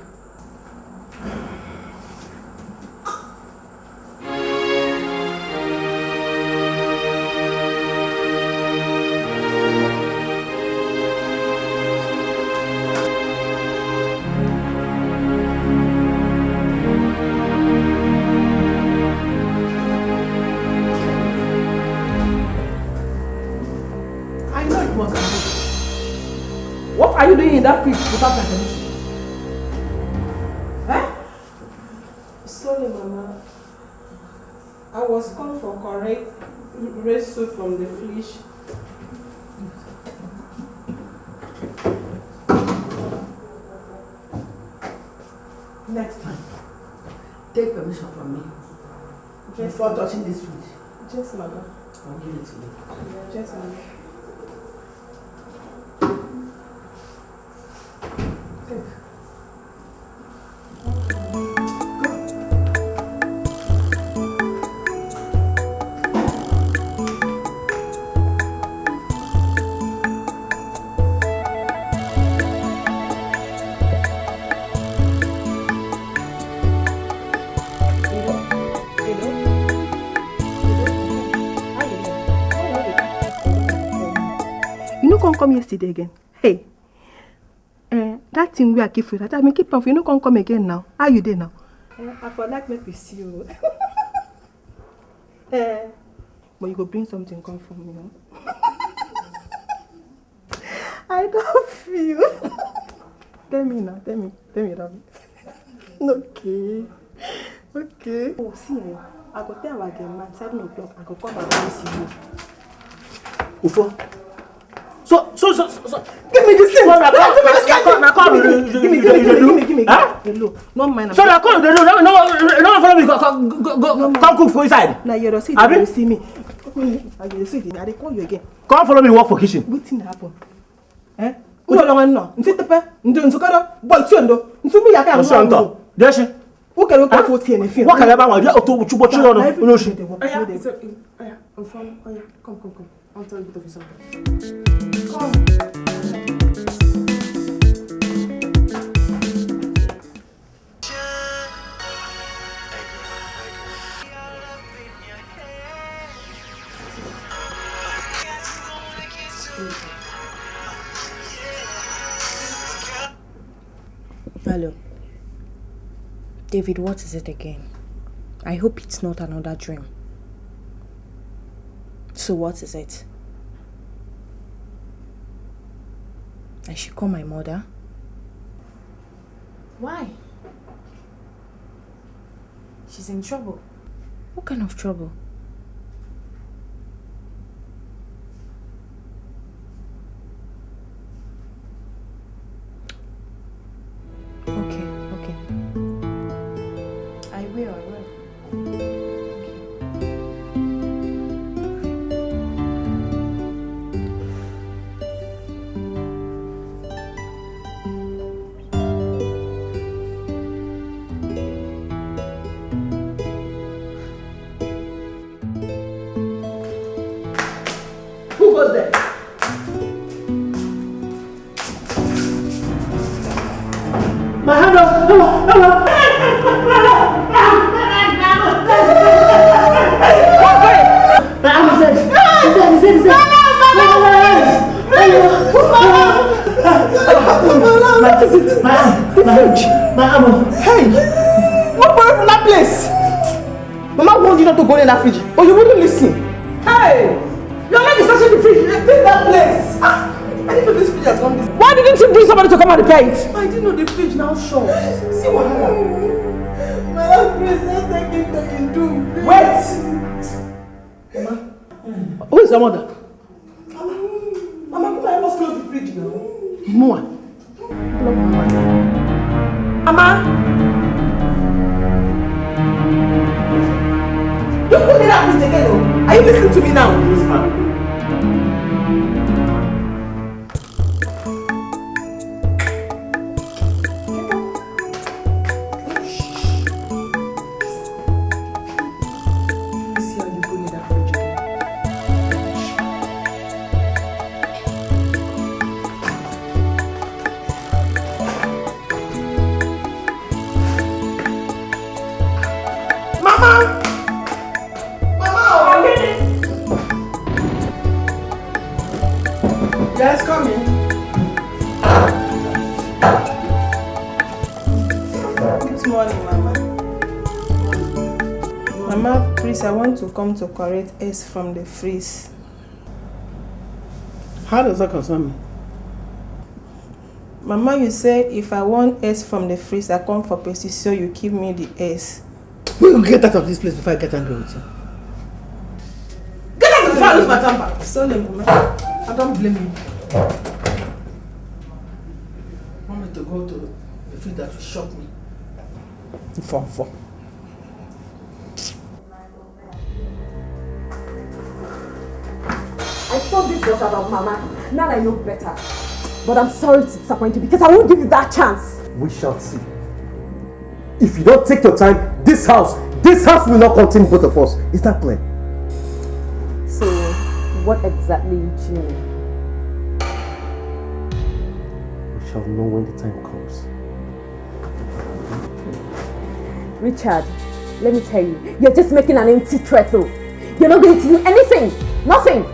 What are you doing in that fridge without my permission? Sorry, Mama. I was called for correct red soup from the fridge. Next time, take permission from me before touching this fridge. Yes, Mama. I'll give it to you. Yes, Mama. Come yesterday again. Hey, that thing we are keeping that I mean keep off. You know, come again now. How you there now? I for like make we see you. But you go bring something come from me. No? I don't feel. Tell me now. Tell me, Ravi. Okay. Oh, see, I go tell our game man 7 o'clock. I go come and see you. Ufo. So, give me this thing. Give me. No mind. So now come. No follow me. Go. Come cook for inside. Now you see. You see me. I see. I call you again. Come follow me. Work for kitchen. What thing happen? Who don't want no? Ntepe. Nzukado. Boy, tuendo. Nsubu yaka. Nsubu. Deshi. Who can go for tea and feel? What can I buy? You to chubo chulo no. No shi. Come. I'll tell you a bit of something. Hello. David, what is it again? I hope it's not another dream. So what is it? I should call my mother? Why? She's in trouble. What kind of trouble? Okay. I will. Who goes there? My hand up. What is it? The fridge. Hey! Move away from that place! Mama warned you not to go in that fridge, but you wouldn't listen. Hey! Your leg is searching the fridge. Leave that place. I didn't know this fridge has gone this. Why didn't you bring somebody to come and repair it? I didn't know the fridge now short. See what happened? Mama, please don't take it to you do. Wait! Mama. Who is your mother? Mama, come help us close the fridge now. Mama. Mama. Don't put it out with again, oh. Are you listening to me now? Yes, ma'am. Yes, come in. Good morning, Mama. Mama, please, I want to come to correct S from the freeze. How does that concern me? Mama, you said if I want S from the freeze, I come for Percy, so you give me the S. We will get out of this place before I get angry with you. Get out before I lose my temper. Sorry, Mama. I don't blame you. Want me to go to the field that will shock me? For. I thought this was about Mama. Now I know better. But I'm sorry to disappoint you because I won't give you that chance. We shall see. If you don't take your time, this house will not contain both of us. Is that clear? So, what exactly do you mean? We shall know when the time comes. Richard, let me tell you, you're just making an empty threat though. You're not going to do anything. Nothing.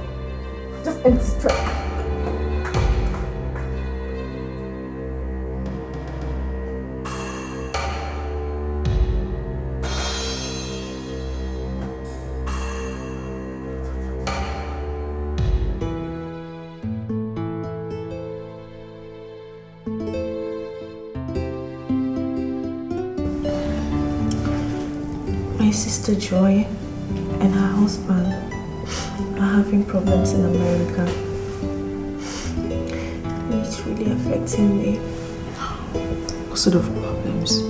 Just empty threat. My sister Joy and her husband are having problems in America. It's really affecting me. What sort of problems?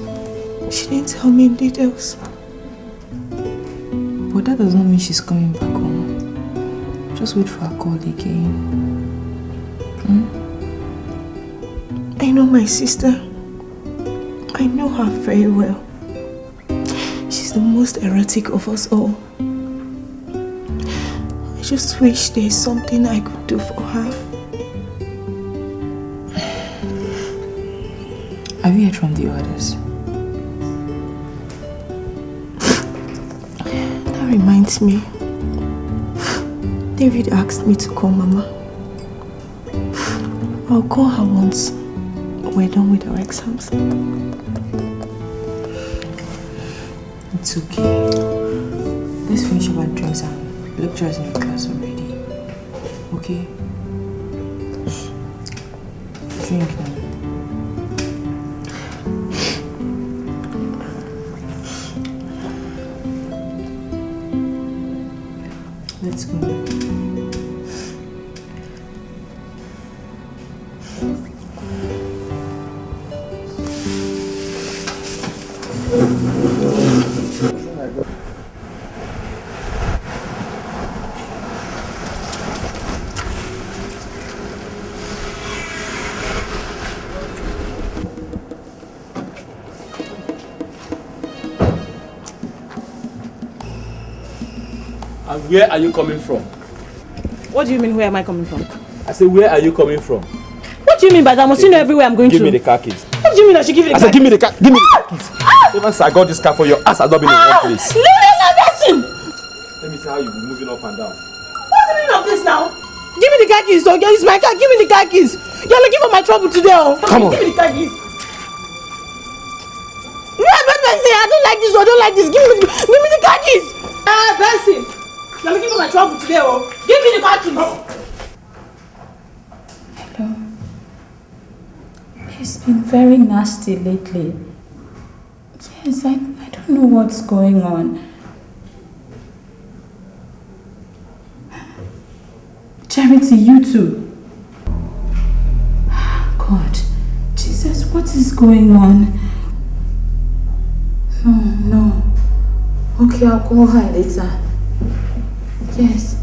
She didn't tell me in details. But that does not mean she's coming back home. Just wait for her call again. I know my sister. I know her very well. She's the most erratic of us all. I just wish there's something I could do for her. Have you heard from the others? That reminds me. David asked me to call Mama. I'll call her once we're done with our exams. It's okay. Let's finish our drinks and lecturers in the class already. Okay? Drink now. Let's go. And where are you coming from? What do you mean, where am I coming from? I say, where are you coming from? What do you mean by that? I must know everywhere I'm going Give to. me the car keys. What do you mean I should give you the car? I said, give me the car keys. Even since I got this car for your ass has not been in one place. Leave me Let me see how you be moving up and down. What's the meaning of this now? Give me the car car keys, okay? It's my car. Give me the car keys. You're looking for my trouble today, oh. Come on. Give me the car keys. Yeah, but Benson, I don't like this, I don't like this. Give me the car keys. Benson, you're looking for my trouble today, oh. Give me the car keys. Hello. He's been very nasty lately. Yes, I don't know what's going on. Charity, you too. God, Jesus, what is going on? No. Okay, I'll call her later. Yes.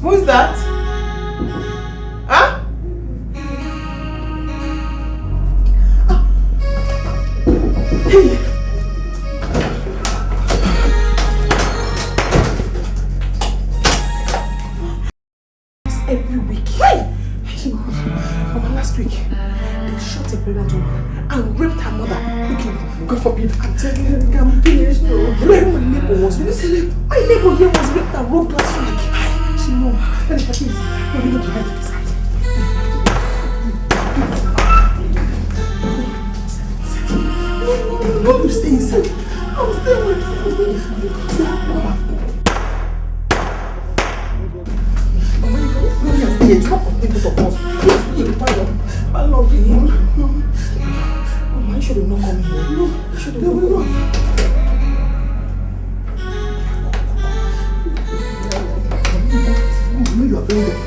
Who's that? Huh? Hey. Every week. Hey! Last week, they shot a pregnant woman and raped her mother. Okay, God forbid, I'm telling you, I'm finished. Where my neighbor was, my neighbor here was raped and robbed last week. She know. Let me please. No, we go to hide this side. No, you stay inside. I'll stay with you. It's not something to talk about. I love him. I should have not come here. I should have not come here. You are very good.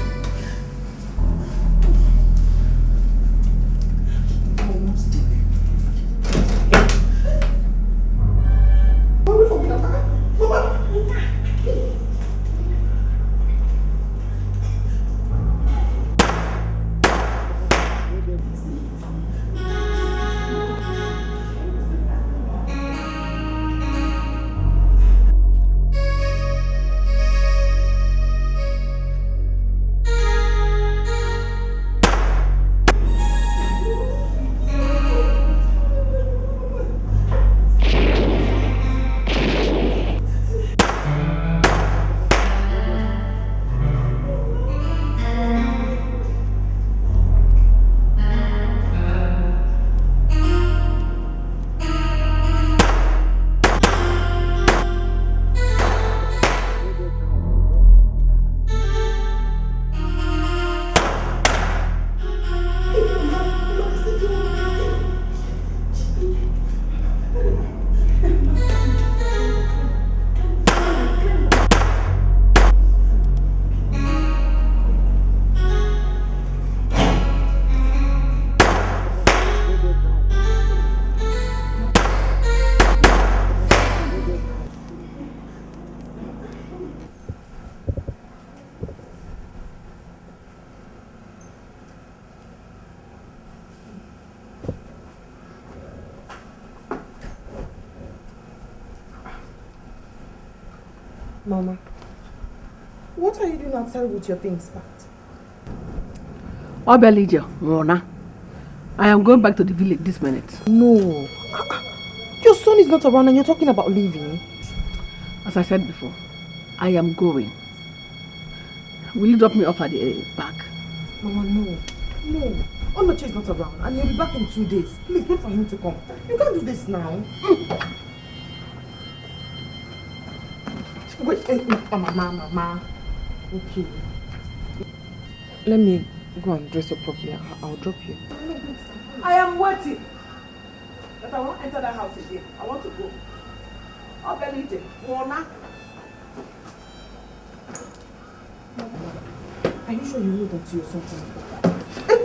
Mama, what are you doing outside with your things packed? Obelija, Rona, I am going back to the village this minute. No. Your son is not around and you're talking about leaving. As I said before, I am going. Will you drop me off at the back? Mama, no. No. Onoche is not around and he'll be back in 2 days. Please wait for him to come. You can't do this now. Wait, Mama. Okay. Let me go and dress up properly. I'll drop you. I am waiting. But I won't enter that house again. I want to go. Obelija, Rona. Are you sure you know that you're something?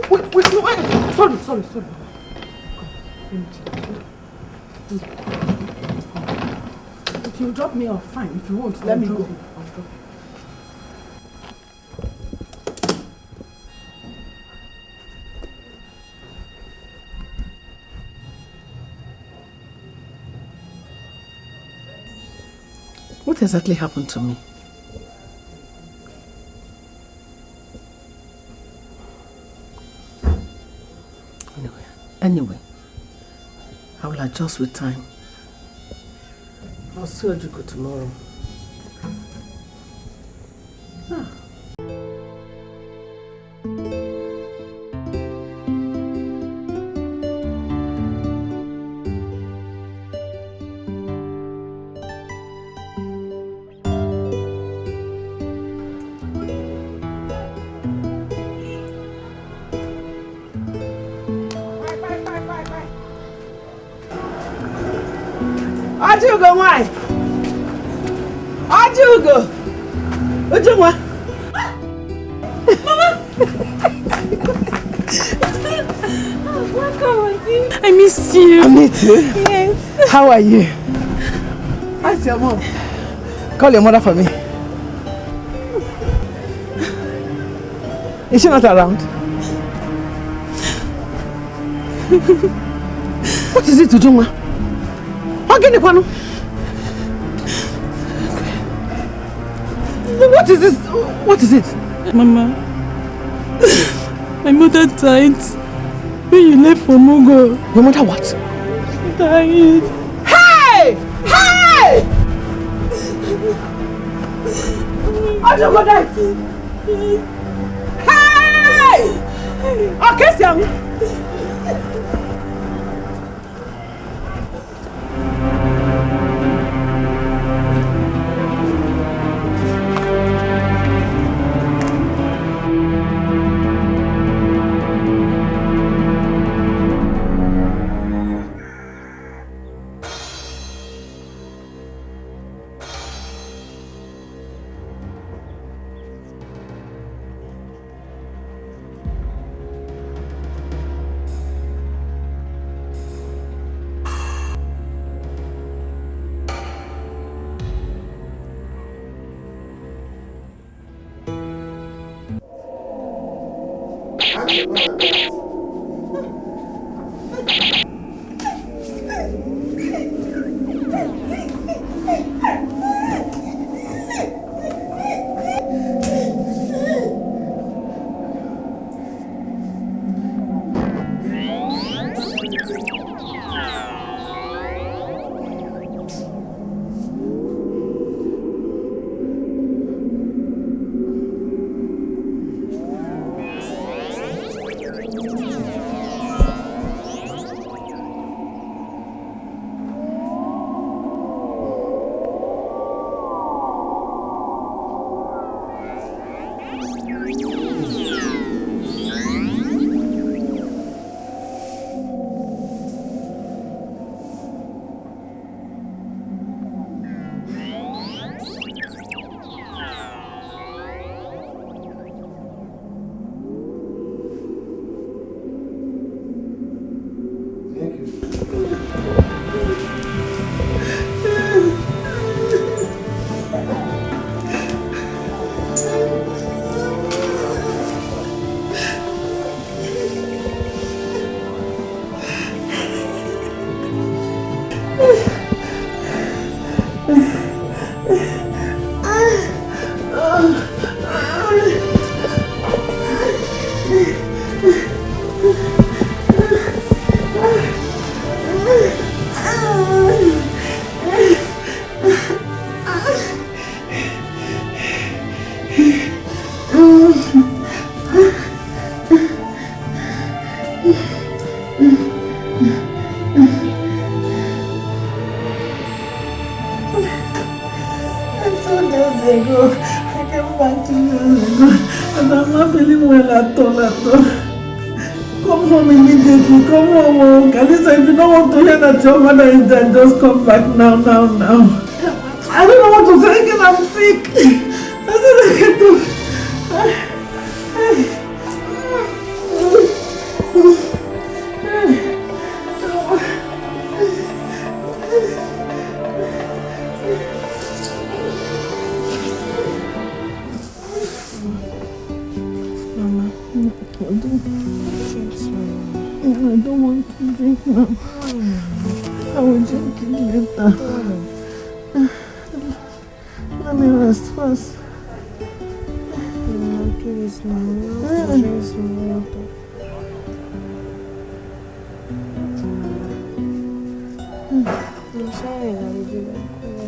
Wait, no, sorry. Come, let me check. If you drop me off, fine. If you won't, let me go. I'll drop you. What exactly happened to me? Anyway, I will adjust with time. I'll see you go tomorrow. Ajugo, why? Ajugo! Ujungwa! Mama! Welcome, Auntie. I miss you. I miss you? Yes. How are you? How's your mom? Call your mother for me. Is she not around? What is it, Ujungwa? What is this? What is it? Mama, my mother died when you left for Mogo. Your mother what? Died. Hey! Hey! Ajugo died. Hey! Okay, Siam. at all. Come home immediately. Come home. Oh. Kalisa, if you don't want to hear that your mother is dead, just come back now. I don't know what to say again. I'm sick. That's what I can do. Mama, I don't want to drink now. I will drink it later. Let me rest first. Please, Mama. Drink some water. I'm sorry that we didn't call.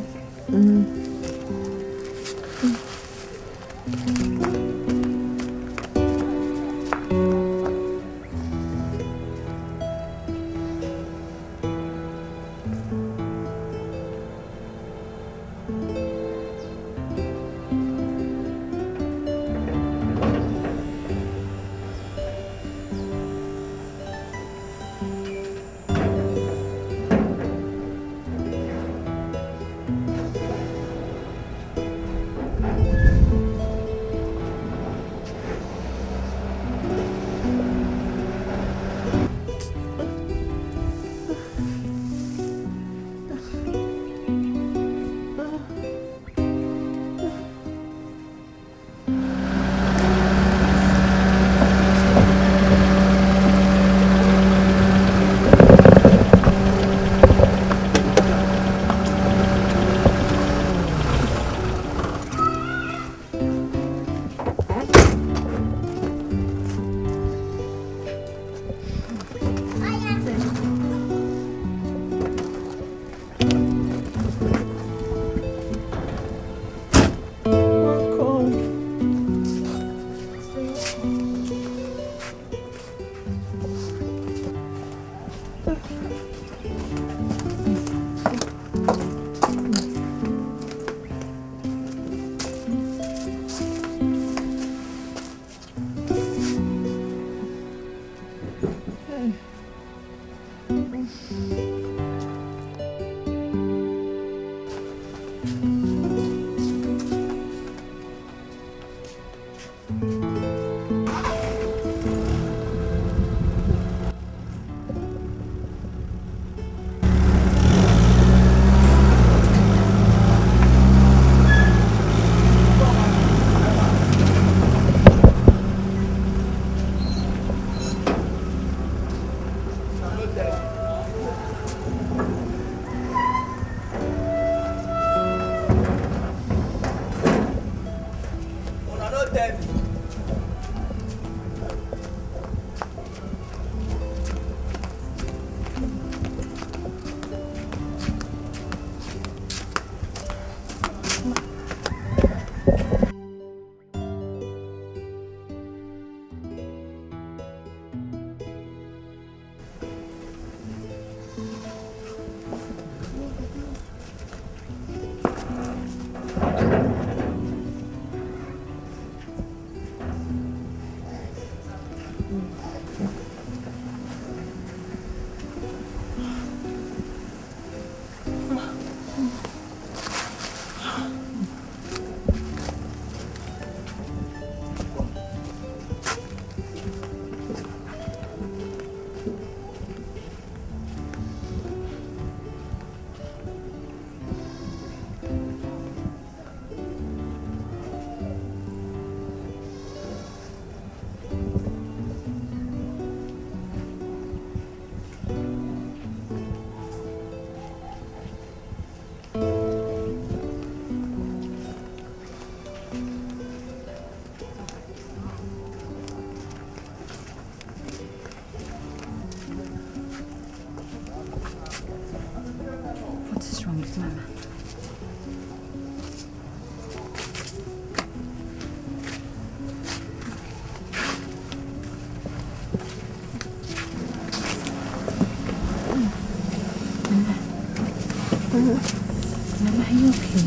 Mama, are you okay?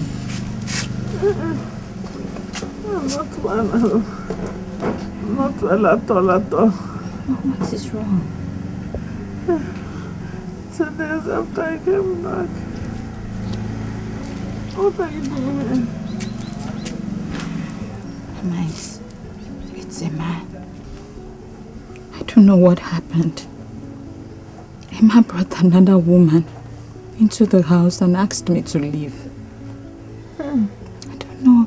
I'm not well. not well at all. What is wrong? 2 days after I came back. What are you doing? Mama, it's a man. I don't know what happened. Emma brought another woman into the house and asked me to leave. I don't know.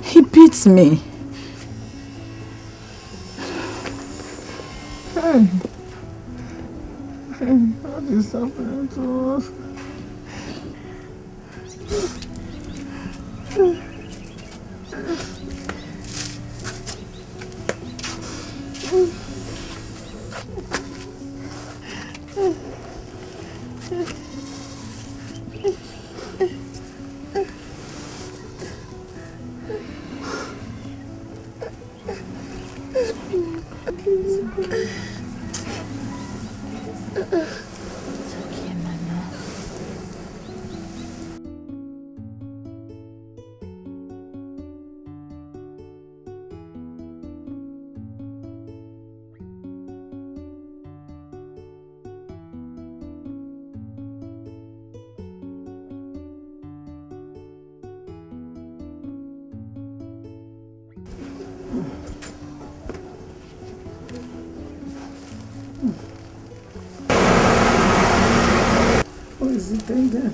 He beats me. What is happening to us? What is it doing there?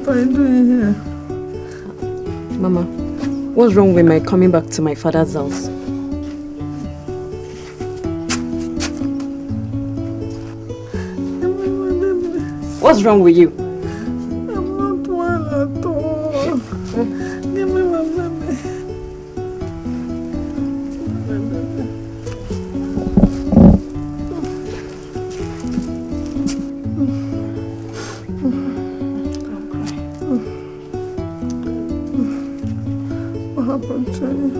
What are you doing here? Mama, what's wrong with my coming back to my father's house? What's wrong with you? I'm not well at all. Give me my baby. What happened to you?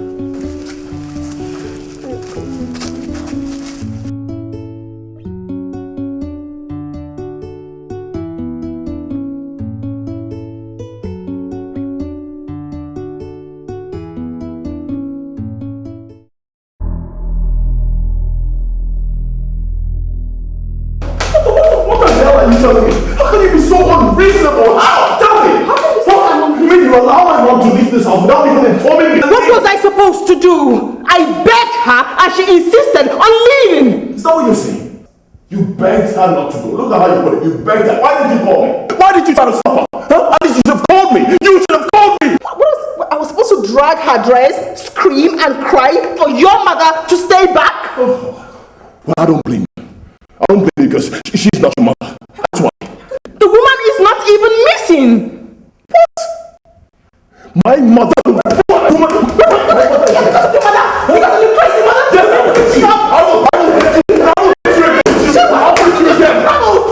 How can you be so unreasonable? How? Tell me! How can you say I'm unreasonable? You mean you allow my mom to leave this house without even informing me? What was I supposed to do? I begged her and she insisted on leaving! Is that what you're saying? You begged her not to go. Look at how you put it. You begged her. Why did you call me? Why did you try to stop her? Huh? At least you should have called me. You should have called me! I was supposed to drag her dress, scream and cry for your mother to stay back? Oh. Well, I don't blame you. I don't blame you because she's not your mother. That's why. The woman is not even missing. What? My mother?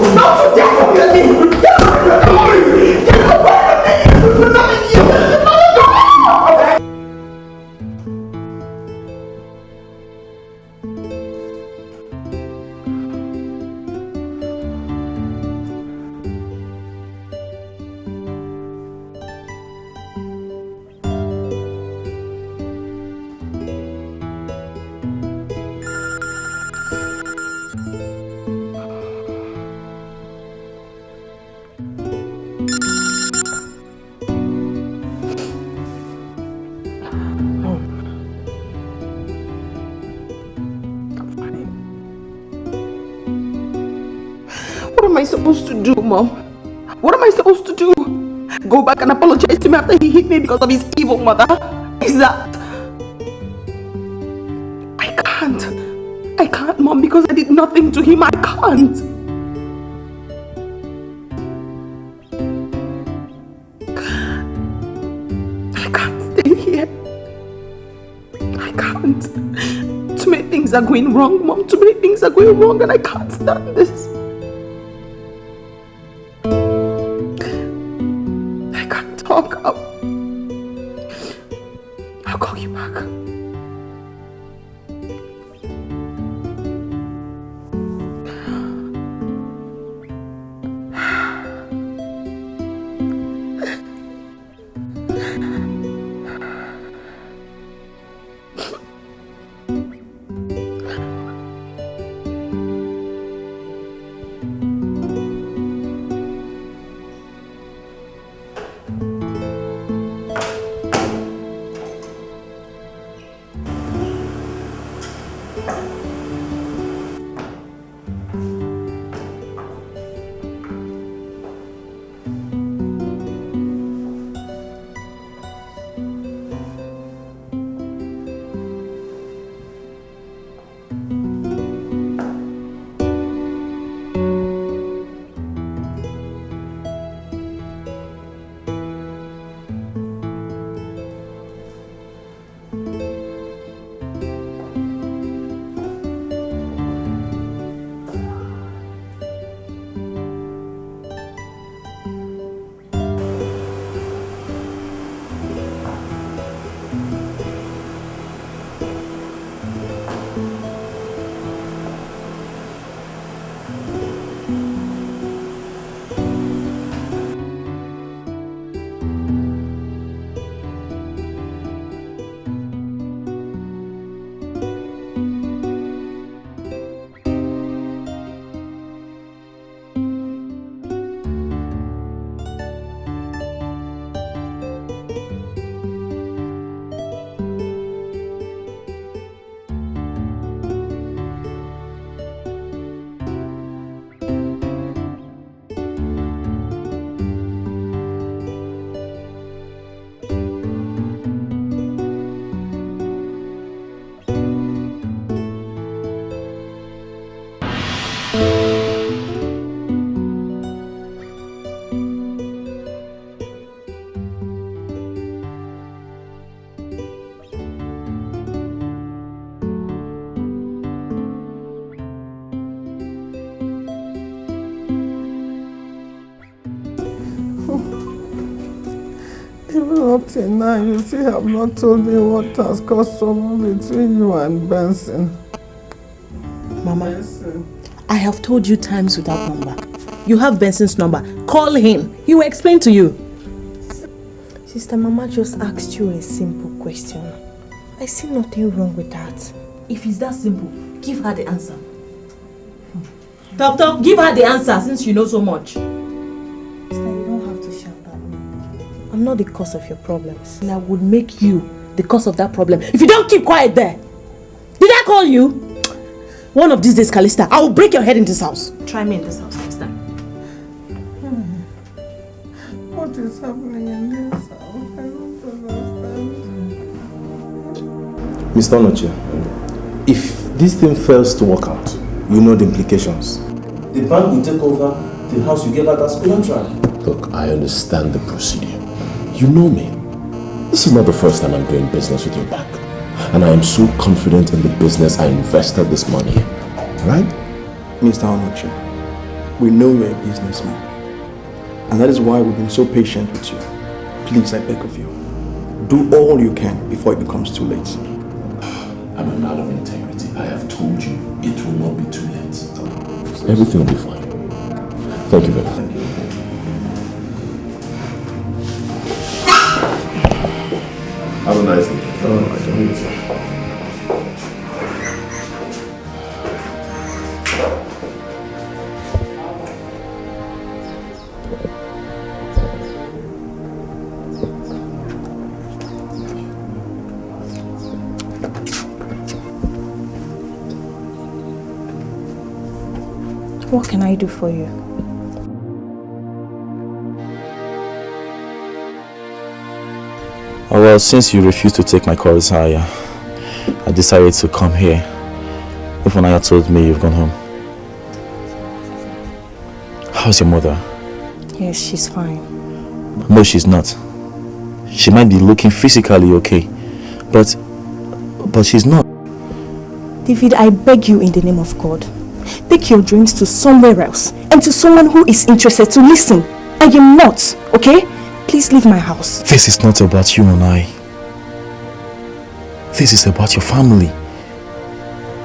Stop! I supposed to do, Mom? What am I supposed to do? Go back and apologize to me after he hit me because of his evil mother? Is that... I can't, Mom, because I did nothing to him. I can't. I can't stay here. I can't. Too many things are going wrong, Mom. Too many things are going wrong and I can't stand this. I can't talk. I'll call you back. Up till now, you still have not told me what has caused trouble between you and Benson. Mama, I have told you times without number. You have Benson's number. Call him. He will explain to you. Sister, Mama just asked you a simple question. I see nothing wrong with that. If it's that simple, give her the answer. Doctor, give her the answer since you know so much. I'm not the cause of your problems. And I would make you the cause of that problem if you don't keep quiet there. Did I call you? One of these days, Calista, I will break your head in this house. Try me in this house next time. What is happening in this house? I don't understand. Mr. Onoche, if this thing fails to work out, you know the implications. The bank will take over the house you gave out as collateral. Look, I understand the procedure. You know me. This is not the first time I'm doing business with your bank. And I am so confident in the business I invested this money in. Right? Mr. Onoche, we know you're a businessman. And that is why we've been so patient with you. Please, I beg of you, do all you can before it becomes too late. I'm a man of integrity. I have told you it will not be too late. Everything will be fine. Thank you very much. Have a nice day. Oh, I don't need to. What can I do for you? Oh, well, since you refused to take my calls, I decided to come here. Ifunanya told me you've gone home. How's your mother? Yes, she's fine. No, she's not. She might be looking physically okay, but she's not. David, I beg you in the name of God, take your dreams to somewhere else and to someone who is interested to listen. I am not, okay? Please leave my house. This is not about you and I. This is about your family.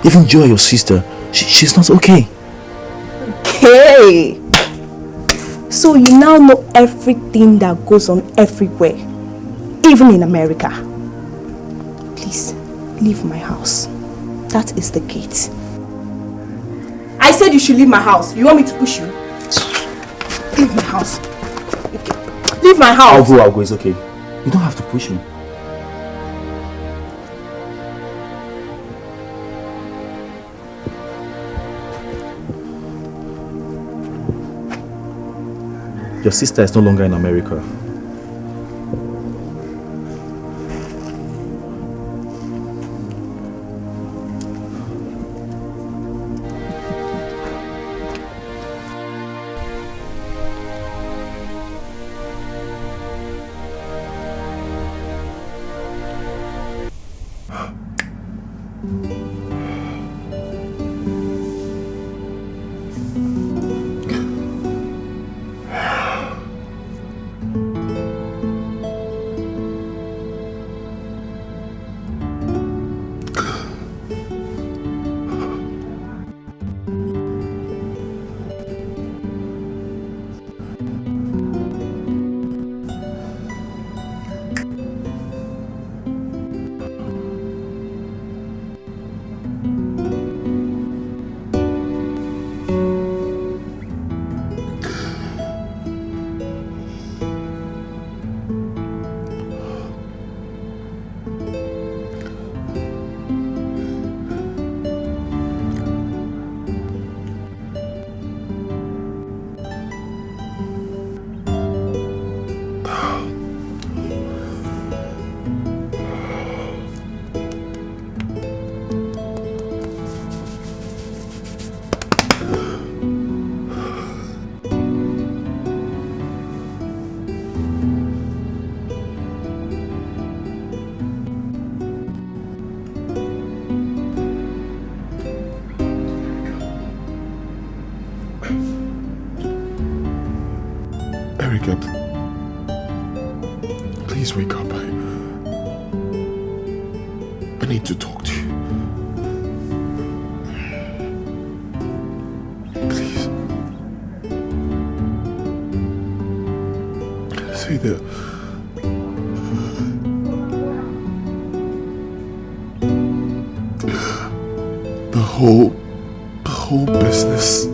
Even Joy, your sister, she's not okay. Okay. So you now know everything that goes on everywhere, even in America. Please, leave my house. That is the gate. I said you should leave my house. You want me to push you? Leave my house. Okay. Leave my house. I'll go, it's okay. You don't have to push me. Your sister is no longer in America. Please wake up. I need to talk to you. Please. Say that. The whole business.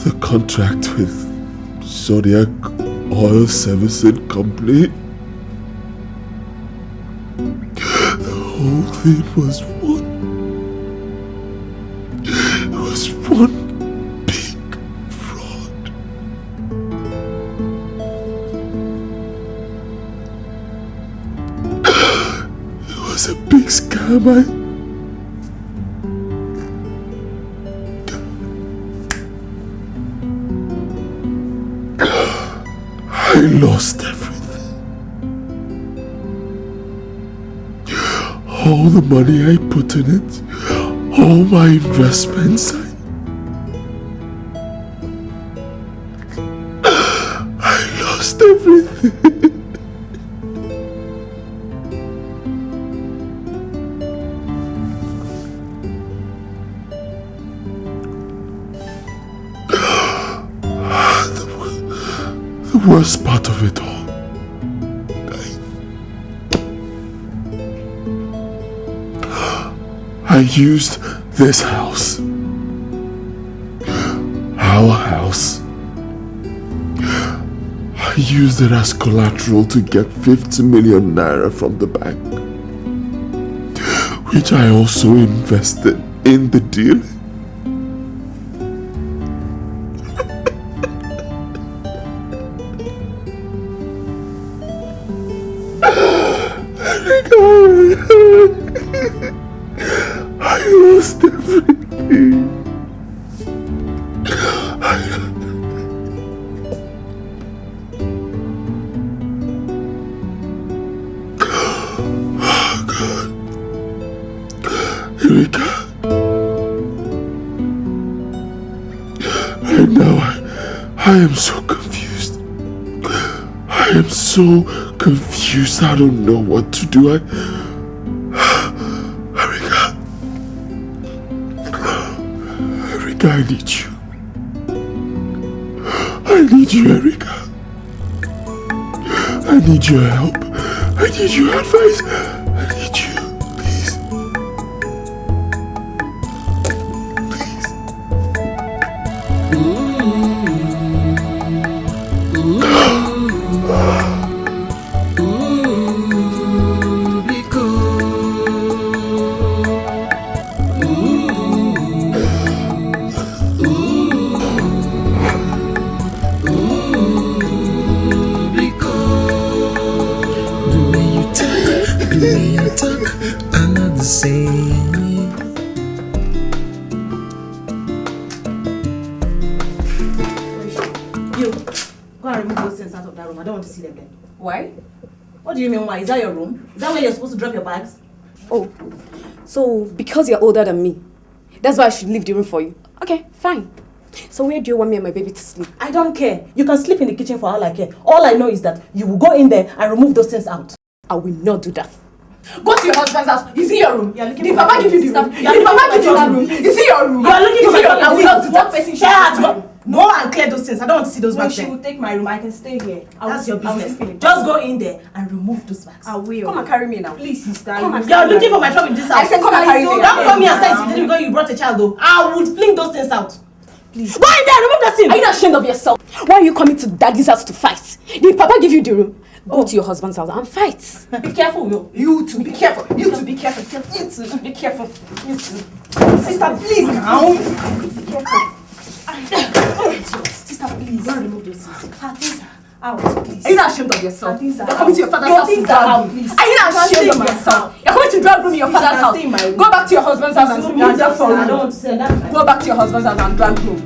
The contract with Zodiac Oil Servicing Company. The whole thing was one big fraud. It was a big scam. I lost everything. All the money I put in it, all my investments, I lost everything. The worst part of it all, I used this house, our house, I used it as collateral to get 50 million naira from the bank. which I also invested in the deal. I lost everything. Oh God. Erika. Right now I am so confused. I am so confused. I don't know what to do. Erika, I need you. I need you, Erika. I need your help. I need your advice. I need you. Please. Why? What do you mean why? Is that your room? Is that where you're supposed to drop your bags? Oh, so because you're older than me, that's why I should leave the room for you. Okay, fine. So where do you want me and my baby to sleep? I don't care. You can sleep in the kitchen for all I care. All I know is that you will go in there and remove those things out. I will not do that. Go to your husband's house. Is it your room? Did Papa give you the room? Did Papa give you that room? Is it your room? You are looking for my room. I will not do that. Go and clear those things. I don't want to see those bags. She will take my room. I can stay here. That's your business. Just go in there and remove those bags. I will. Come and carry me now. Please, sister. You are looking for my trouble in this house. I said come and carry me. Don't come here and say today because you brought a child though. I would fling those things out. Please. Go in there, remove the thing. Are you not ashamed of yourself? Why are you coming to daddy's house to fight? Did Papa give you the room? Go to your husband's house and fight. Be careful, yo. You too, be careful. You too, be careful. You too, be careful. You too. Sister, please now. Be careful. Sister, please. Don't remove those things. Things are out, please. Are you not ashamed of yourself? You're coming to your father's house to drag room. Are you not ashamed of yourself? You're coming to drag room in your father's house. Go back to your husband's house and remove that phone. I don't want to say that. Go back to your husband's house and drag room.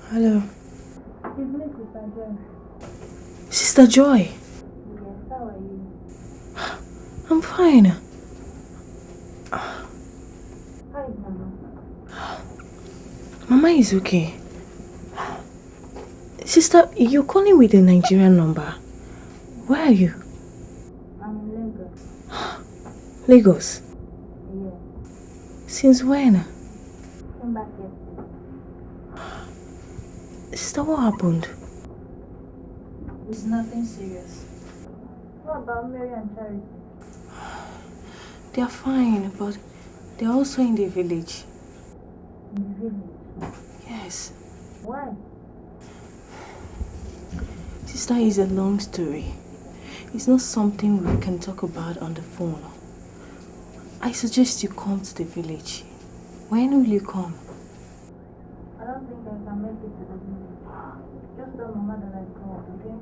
Hello. Sister Joy. Yes, how are you? I'm fine. How is Mama? Mama is okay. Sister, you're calling with a Nigerian number. Where are you? I'm in Lagos. Lagos? Yes. Since when? Came back yesterday. Sister, what happened? It's nothing serious. What about Mary and Charity? They are fine, but they're also in the village. In the village? Yes. Why? Sister, it's a long story. It's not something we can talk about on the phone. I suggest you come to the village. When will you come? I don't think I can make it to the village. Just tell Mama that I called, okay?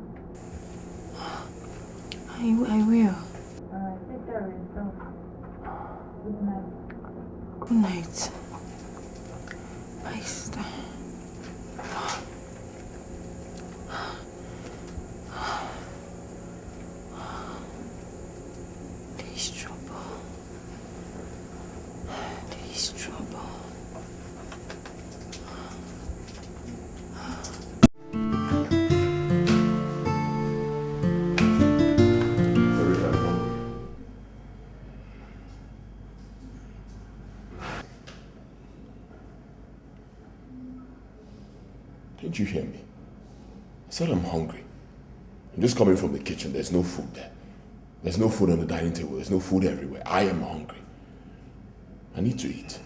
I will. Alright, take care of yourself. Good night. Good night. Bye, sister. There is trouble. There is trouble. Didn't you hear me? I said I'm hungry. I'm just coming from the kitchen. There's no food there. There's no food on the dining table. There's no food everywhere. I am hungry. I need to eat.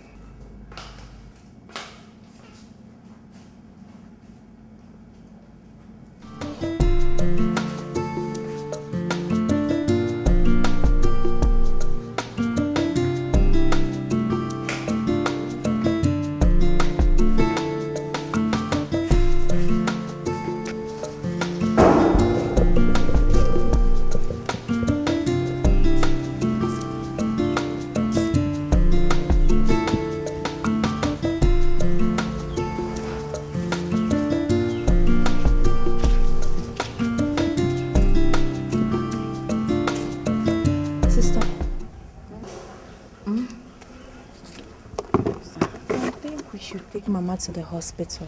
should take Mama to the hospital.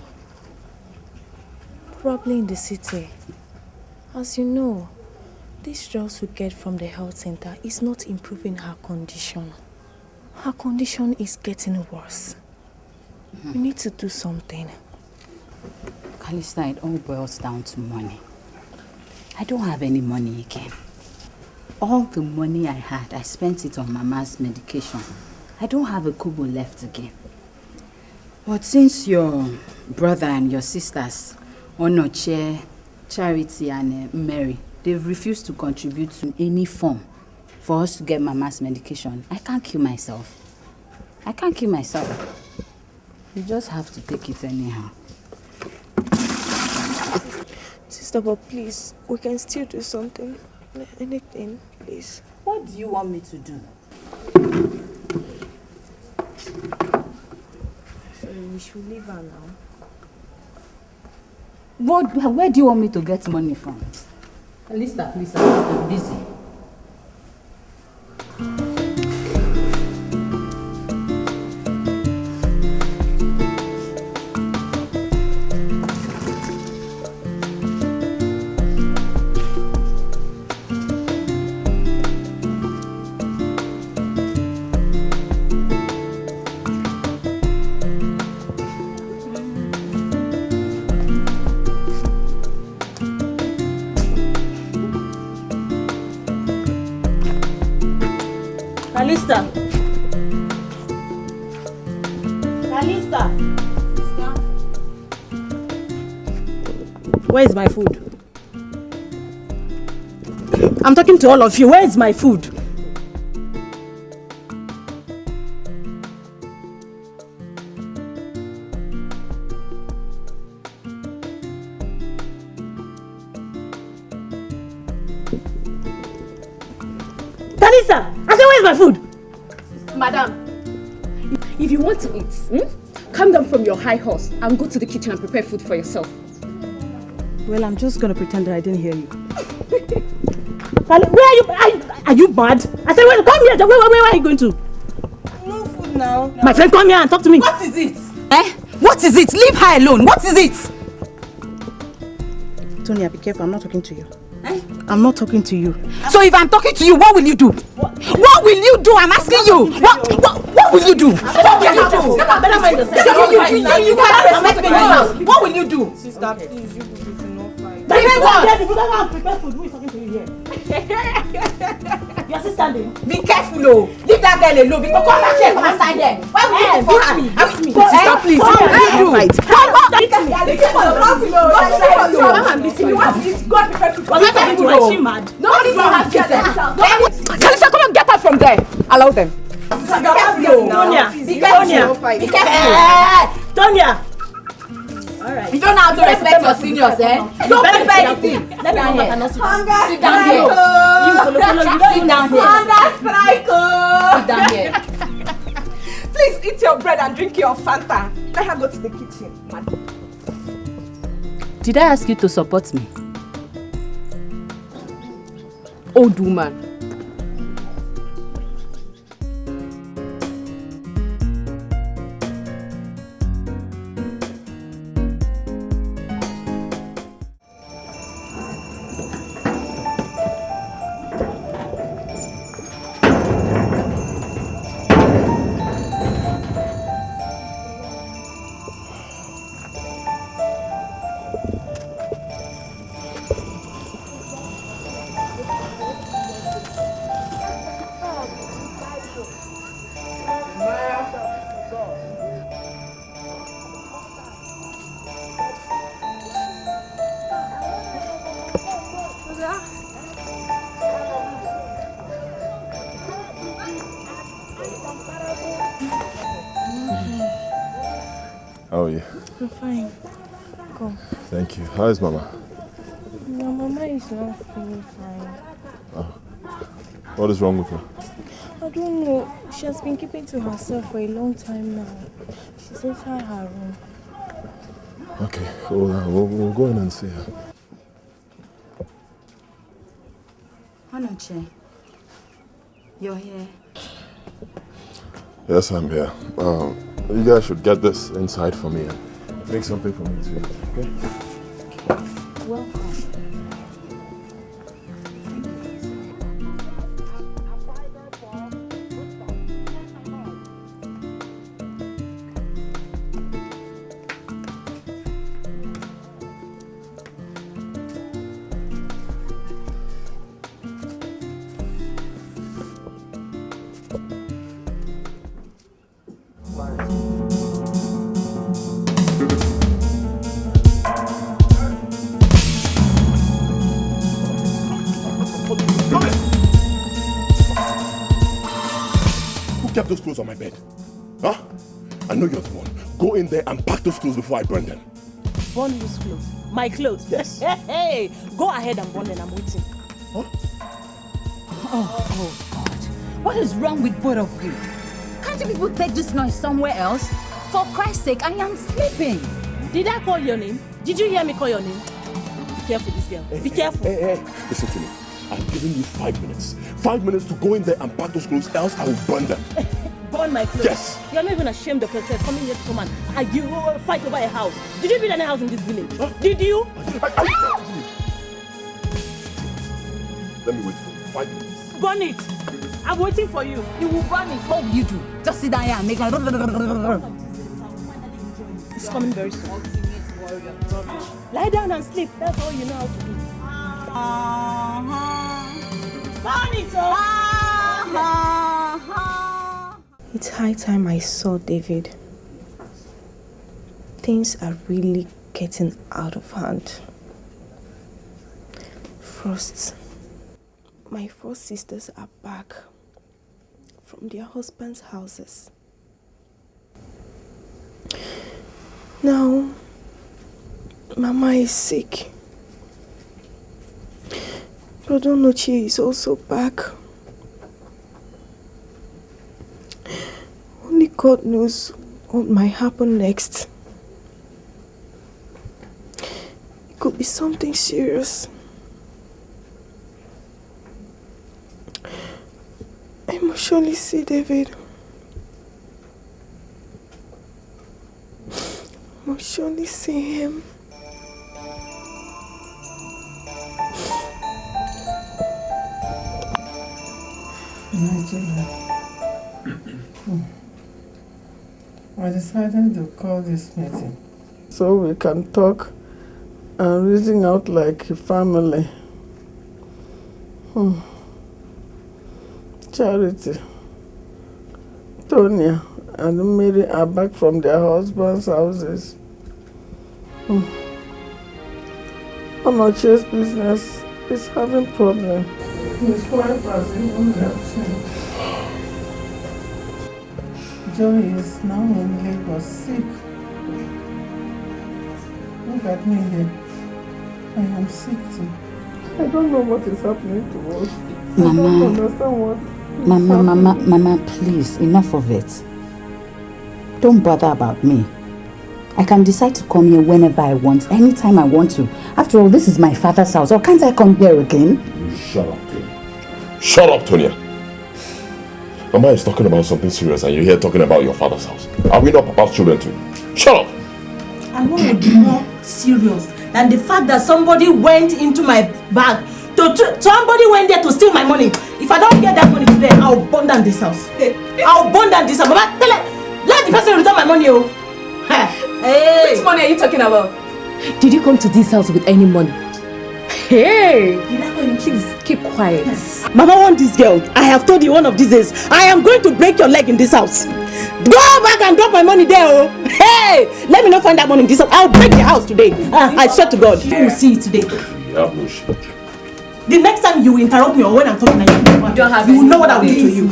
Probably in the city. As you know, this drugs we get from the health center is not improving her condition. Her condition is getting worse. We need to do something. Calista, it all boils down to money. I don't have any money again. All the money I had, I spent it on Mama's medication. I don't have a kobo left again. But since your brother and your sisters, Onoche, Charity and Mary, they've refused to contribute in any form for us to get Mama's medication, I can't kill myself. I can't kill myself. You just have to take it anyhow. Sister, but please, we can still do something. Anything, please. What do you want me to do? Sorry, we should leave her now. Where do you want me to get money from? Calista, please, I'm busy. Calista! Where is my food? I'm talking to all of you. Where is my food? Calista! I said, where is my food? Madam, if you want to eat, come down from your high horse and go to the kitchen and prepare food for yourself. Well, I'm just going to pretend that I didn't hear you. Where are you? Are you mad? I said, well, come here. Where are you going to? No food now. My friend, come here and talk to me. What is it? What is it? Leave her alone. What is it? Tonya, be careful. I'm not talking to you. I'm not talking to you. So if I'm talking to you, what will you do? What will you do? I'm asking you. What will you do? What will you do? Better mind yourself. You can't respect me in this house. What will you do? Sister, please, you will not fight. Prepare food. Who is talking to you here? Your sister standing. Be careful, oh. Leave that girl alone. Because come back here. Come and stand there. Why will you go for her? Beat me. Sister, please. What will you do? Was she mad? Nobody's going to get them. Calista, come and get her from there. Allow them. Tonya. Be careful. Be careful. Tonya. Alright. You don't know how to respect your seniors, eh? Don't prepare anything. Sit down here. Sit down here. Sit down here. Sit down here. Please eat your bread and drink your Fanta. Let her go to the kitchen, madam. Did I ask you to support me? Old woman. How are you? I'm fine. Come. Thank you. How is Mama? No, Mama is not feeling fine. Oh. What is wrong with her? I don't know. She has been keeping to herself for a long time now. She's inside her room. Okay, we'll go in and see her. Onoche, you're here. Yes, I'm here. You guys should get this inside for me and make something for me to eat, okay? Welcome. Kept those clothes on my bed. Huh? I know you're the one. Go in there and pack those clothes before I burn them. Burn whose clothes? My clothes? Yes. Hey, go ahead and burn them. I'm waiting. Huh? Oh God. What is wrong with both of you? Can't you people take this noise somewhere else? For Christ's sake, I am sleeping. Did I call your name? Did you hear me call your name? Be careful, this girl. Be careful. Hey. Listen to me. I'm giving you 5 minutes. 5 minutes to go in there and pack those clothes, else I will burn them. Burn my clothes? Yes. You're not even ashamed of yourself coming here to come and argue or fight over a house. Did you build any house in this village? Huh? Did you? Let me wait for you. 5 minutes. Burn it. I'm waiting for you. You will burn it. What will you do? Just sit down here and make a... It's coming very soon. Lie down and sleep. That's all you know how to do. Burn it, It's high time I saw David. Things are really getting out of hand. First, my 4 sisters are back from their husbands' houses. Now, Mama is sick. Brother Nochi is also back. Only God knows what might happen next. It could be something serious. I must surely see David. I must surely see him. Nigeria. I decided to call this meeting so we can talk and reason out like a family. Charity, Tonya, and Mary are back from their husbands' houses. Onoche's business is having problems. His wife has even left him. Joey is now in Lagos, sick. Look at me here. I am sick too. I don't know what is happening to us. Mama, I don't understand what is happening. Mama, please, enough of it. Don't bother about me. I can decide to come here whenever I want, anytime I want to. After all, this is my father's house, or can't I come here again? You shut up, Tonya. Shut up, Tonya. Mama is talking about something serious and you're here talking about your father's house. Are we not Papa's children too? Shut up! And what would be more serious than the fact that somebody went into my bag? Somebody went there to steal my money. If I don't get that money today, I'll burn down this house. I'll burn down this house. Mama, let the person return my money. Hey. Which money are you talking about? Did you come to this house with any money? Hey! Please keep quiet. Mama want this girl. I have told you one of these days, I am going to break your leg in this house. Go back and drop my money there. Oh. Hey! Let me not find that money in this house. I'll break the house today. I swear to God. You will see it today. The next time you interrupt me or when I'm talking, you will know what I will do to you.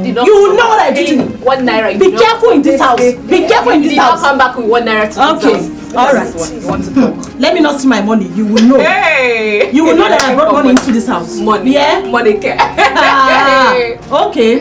You will know what I do to you. 1 naira. Be careful in this house. Be careful in this house. Come back with 1 naira to okay. All right. You want to talk? Let me not see my money. You will know. Hey. You will know that I brought money into this house. Money. Yeah. Money. Okay.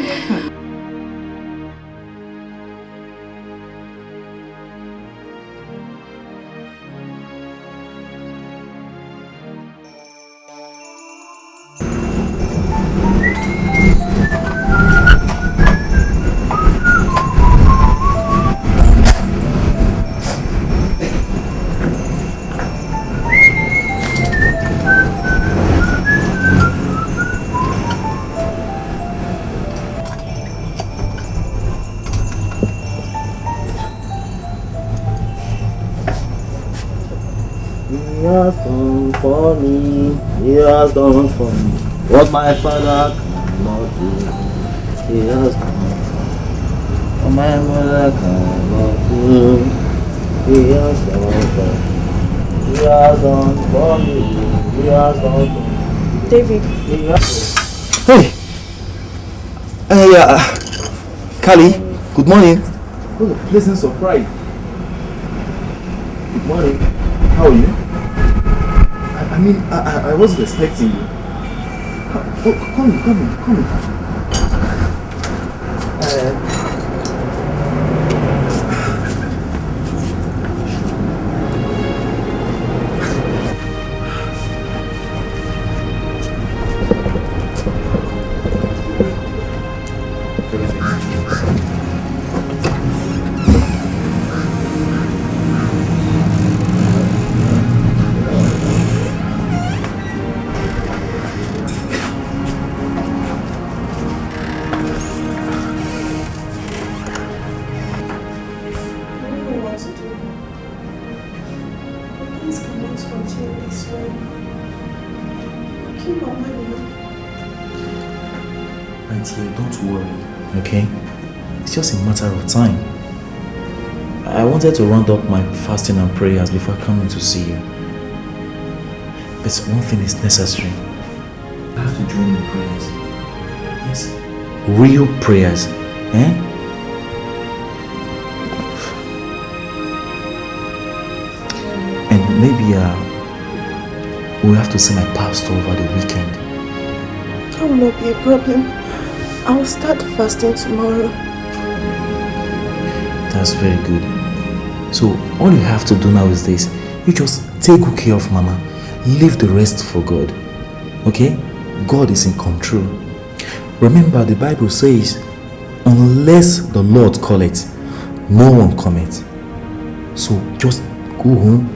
has done for me. He has done for me. What my father cannot do. He has done for me. What my mother cannot do. He has done for me. He has done for me. He has done for me. David. Hey! Kali, good morning. What a pleasant surprise. Good morning. How are you? I wasn't expecting you. Oh, come in. Don't worry, okay? It's just a matter of time. I wanted to round up my fasting and prayers before coming to see you. But one thing is necessary. I have to join in prayers. Yes? Real prayers. Eh? And maybe we'll have to see my pastor over the weekend. That will not be a problem. I will start fasting tomorrow. That's very good. So all you have to do now is this. You just take good care of Mama. Leave the rest for God. Okay? God is in control. Remember the Bible says, unless the Lord call it, no one cometh. So just go home,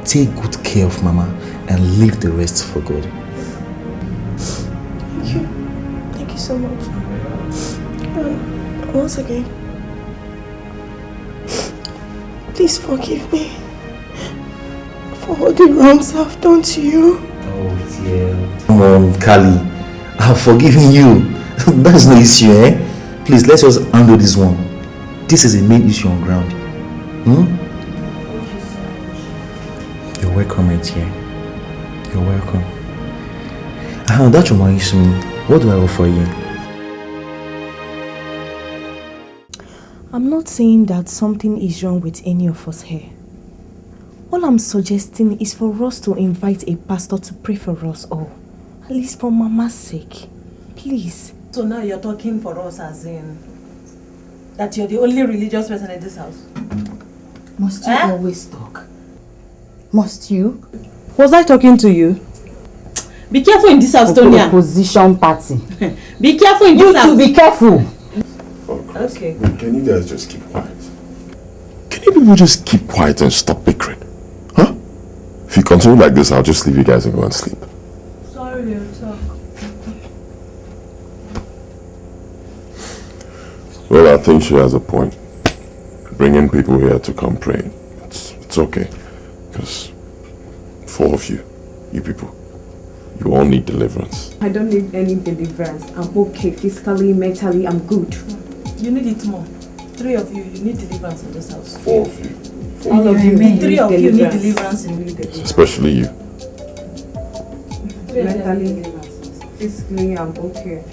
take good care of Mama, and leave the rest for God. Thank you. Thank you so much. Once again, please forgive me for all the wrongs I've done to you. Oh dear. Come on, Kali. I've forgiven you. That's no issue, eh? Please, let's just handle this one. This is the main issue on ground. Thank you so much. You're welcome, my dear. You're welcome. That reminds me, what do I offer you? I'm not saying that something is wrong with any of us here. All I'm suggesting is for us to invite a pastor to pray for us all. At least for Mama's sake. Please. So now you're talking for us as in that you're the only religious person in this house? Must you always talk? Must you? Was I talking to you? Be careful in this house, Tonya. Opposition party. Be careful in this house. You too, be careful. Okay. Can you guys just keep quiet? Can you people just keep quiet and stop bickering? Huh? If you continue like this, I'll just leave you guys and go and sleep. Sorry, you'll talk. Well, I think she has a point. Bringing people here to come pray, it's okay. Because 4 of you people, you all need deliverance. I don't need any deliverance. I'm okay. Physically, mentally, I'm good. You need it more. 3 of you need deliverance in this house. 4 of you. All of you. The 3 of you need deliverance in this house. Especially you. Mentally, physically, I'm okay.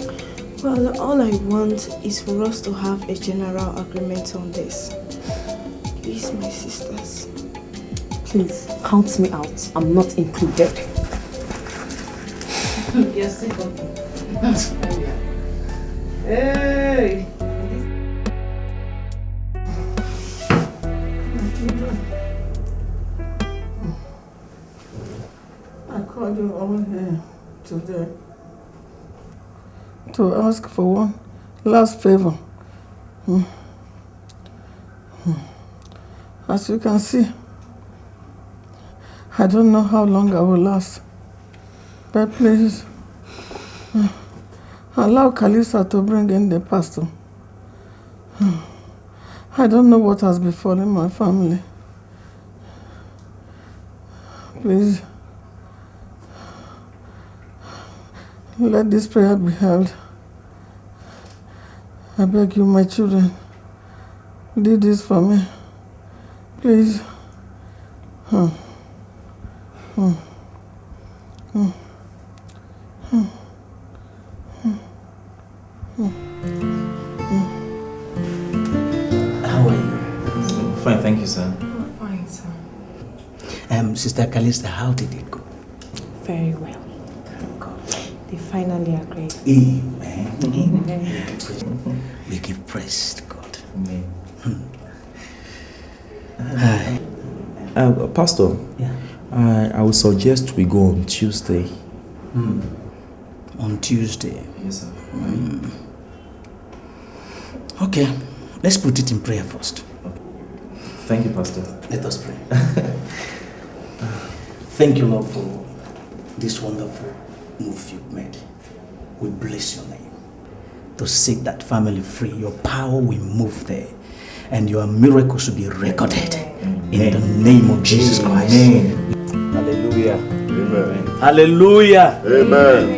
Well, all I want is for us to have a general agreement on this. Please, my sisters. Please, count me out. I'm not included. Yes, hey! I called you all here today to ask for one last favor. As you can see, I don't know how long I will last, but please allow Kalisa to bring in the pastor. I don't know what has befallen my family. Please, let this prayer be held. I beg you, my children, do this for me. Please. How are you? Fine, thank you, sir. Oh, fine, sir. Sister Calista, how did it go? Very well. They finally agreed. Amen. Amen. We give praise to God. Amen. Pastor, yeah. I would suggest we go on Tuesday. On Tuesday? Yes, sir. Okay, let's put it in prayer first. Thank you, Pastor. Let us pray. Thank you, Lord, for this wonderful move you've made. We bless your name. To set that family free, your power will move there, and your miracles will be recorded. Amen. In the name of Jesus Christ. Amen. Hallelujah. Amen. Hallelujah. Amen.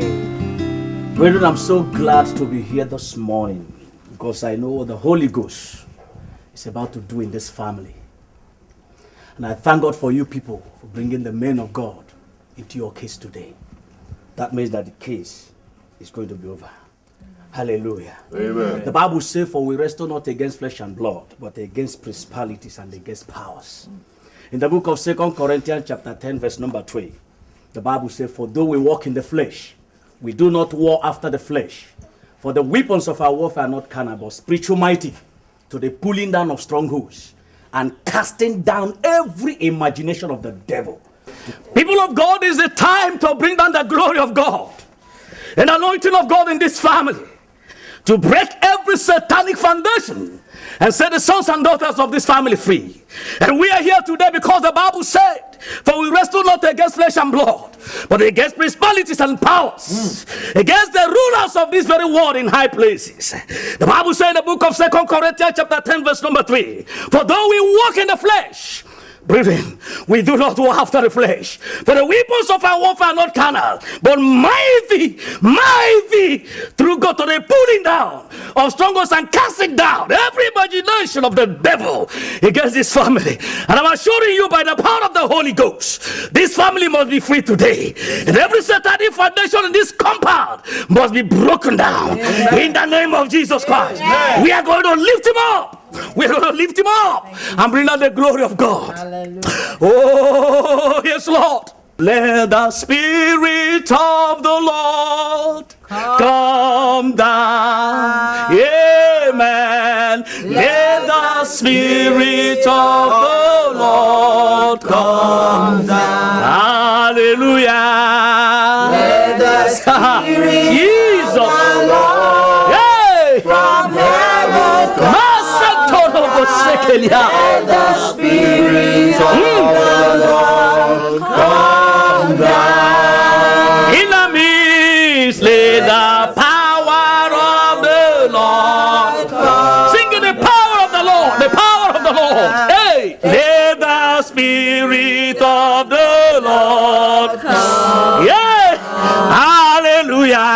Brethren, I'm so glad to be here this morning because I know what the Holy Ghost is about to do in this family. And I thank God for you people for bringing the men of God into your case today. That means that the case is going to be over. Hallelujah. Amen. The Bible says, for we wrestle not against flesh and blood, but against principalities and against powers. In the book of 2 Corinthians chapter 10, verse number 3, the Bible says, for though we walk in the flesh, we do not war after the flesh. For the weapons of our warfare are not carnal, but spiritual, mighty to the pulling down of strongholds and casting down every imagination of the devil. People of God, is the time to bring down the glory of God and anointing of God in this family, to break every satanic foundation and set the sons and daughters of this family free. And we are here today because the Bible said, for we wrestle not against flesh and blood, but against principalities and powers, against the rulers of this very world in high places. The Bible said in the book of 2 Corinthians chapter 10, verse number 3, for though we walk in the flesh, brethren, we do not war after the flesh. For the weapons of our warfare are not carnal, but mighty through God to the pulling down of strongholds and casting down every imagination of the devil against this family. And I'm assuring you by the power of the Holy Ghost, this family must be free today. And every satanic foundation in this compound must be broken down. Amen. In the name of Jesus Christ. Amen. We are going to lift him up. We're going to lift him up and bring out the glory of God. Hallelujah. Oh, yes, Lord. Let the Spirit of the Lord come down. Amen. Let the Spirit of the Lord come down. Hallelujah. Let the Spirit Jesus. Of the Lord from heaven come. Let the Spirit of the Lord come down. In the midst, let the power of the Lord come. Sing the power of the Lord, the power of the Lord. Hey, let the Spirit of the Lord come. Yeah, hallelujah.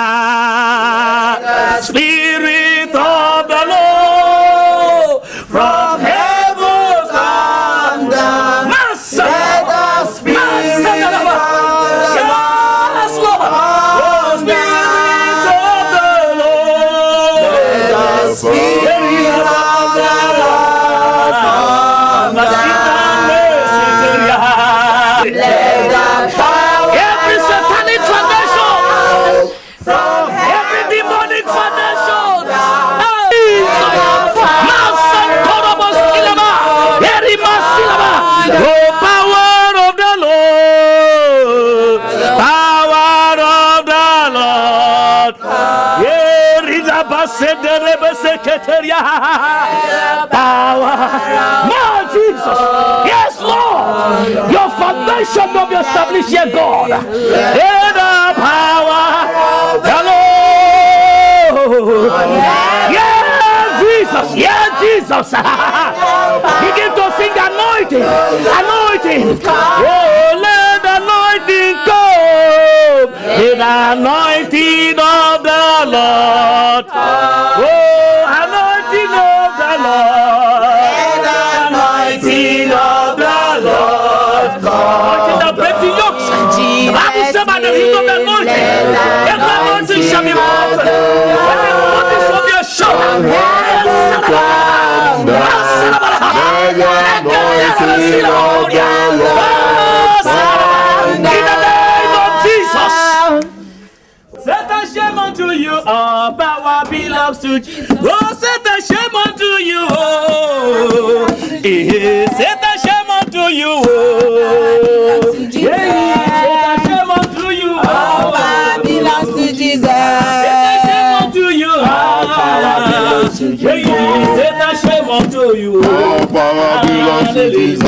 The Spirit of the Lord from heaven come down. Master, let the Spirit of the Lord. Yes, Lord. The Spirit of the Lord. Let the Spirit of the Lord come down. Let the power every satanic foundation from every demonic foundation. The power of the Lord, power of the Lord. Power, my Jesus, yes, Lord. Your foundation will be established here, God. In the power of the Lord. Yeah, Jesus, yeah, Jesus. Begin to sing anointing, anointing. Oh, let the in the anointing of the Lord. Oh, anointing of the Lord. In the anointing of the Lord. Anointing that breaks the yokes. The Bible says by the heat of the anointing, every anointing shall be broken. Every anointing shall be a show. In the name of Jesus. Satan, shame unto you. All power belongs to Jesus. Oh, Satan, shame unto you. Satan, shame unto you. Satan, shame unto you. All power belongs to Jesus. Satan, shame unto you. All power belongs to Jesus. Satan, shame unto you. All power belongs to Jesus.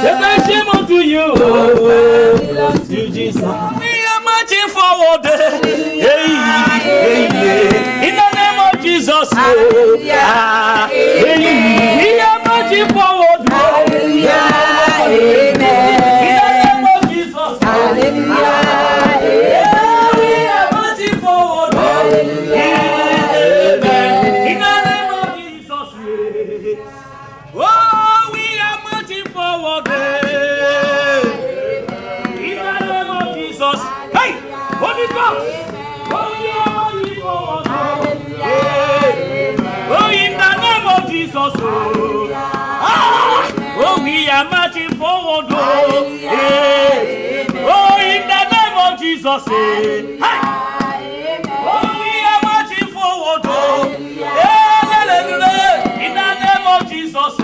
Satan, shame unto you. Belongs to Jesus. We are marching forward. In the name of Jesus. We are marching forward. In the name of Jesus. We are marching forward. In the name of Jesus. Oh, we are marching forward. In the name of Jesus. Hey, Holy Ghost. Oh, we are marching forward. Oh, in the name of Jesus. Oh, we are marching forward. Oh, in the name of Jesus. Hey. Oh, we are marching forward. In the name of Jesus.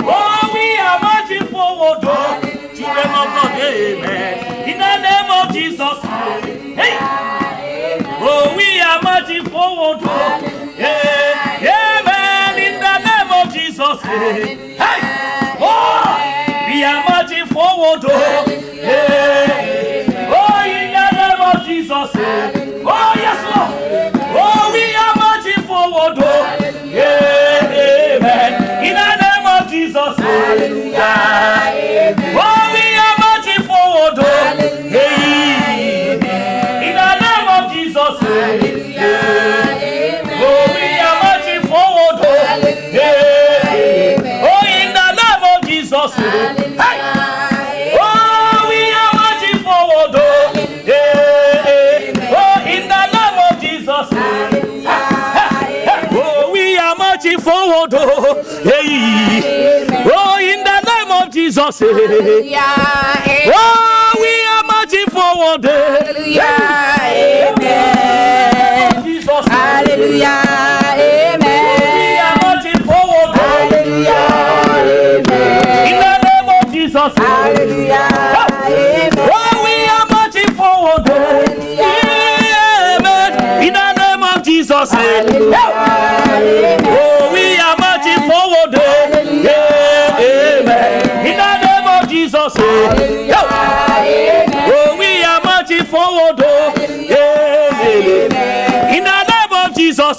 Oh, we are marching forward. Children of God, amen. In the name of Jesus. Hey. Oh, we are marching forward. Amen. In the name of Jesus. Hey. Oh, we are marching forward. Oh, in the name of Jesus. Oh, yes, Lord. Oh, we are marching forward. Amen. In the name of Jesus. Oh, we are marching forward. In the name of Jesus. Oh, we are marching forward. Oh, in the name of Jesus. Hey. Oh, we are marching forward. Oh, in the name of Jesus. Oh, we are marching forward. Oh, in the name of Jesus. Oh, we are marching forward. Hallelujah. Amen. We are marching forward. In the name of Jesus. Hallelujah. Oh, we are marching forward. Amen. In the name of Jesus. Oh, we are marching forward. Amen. In the name of Jesus. Oh, we are marching forward. In the name of Jesus.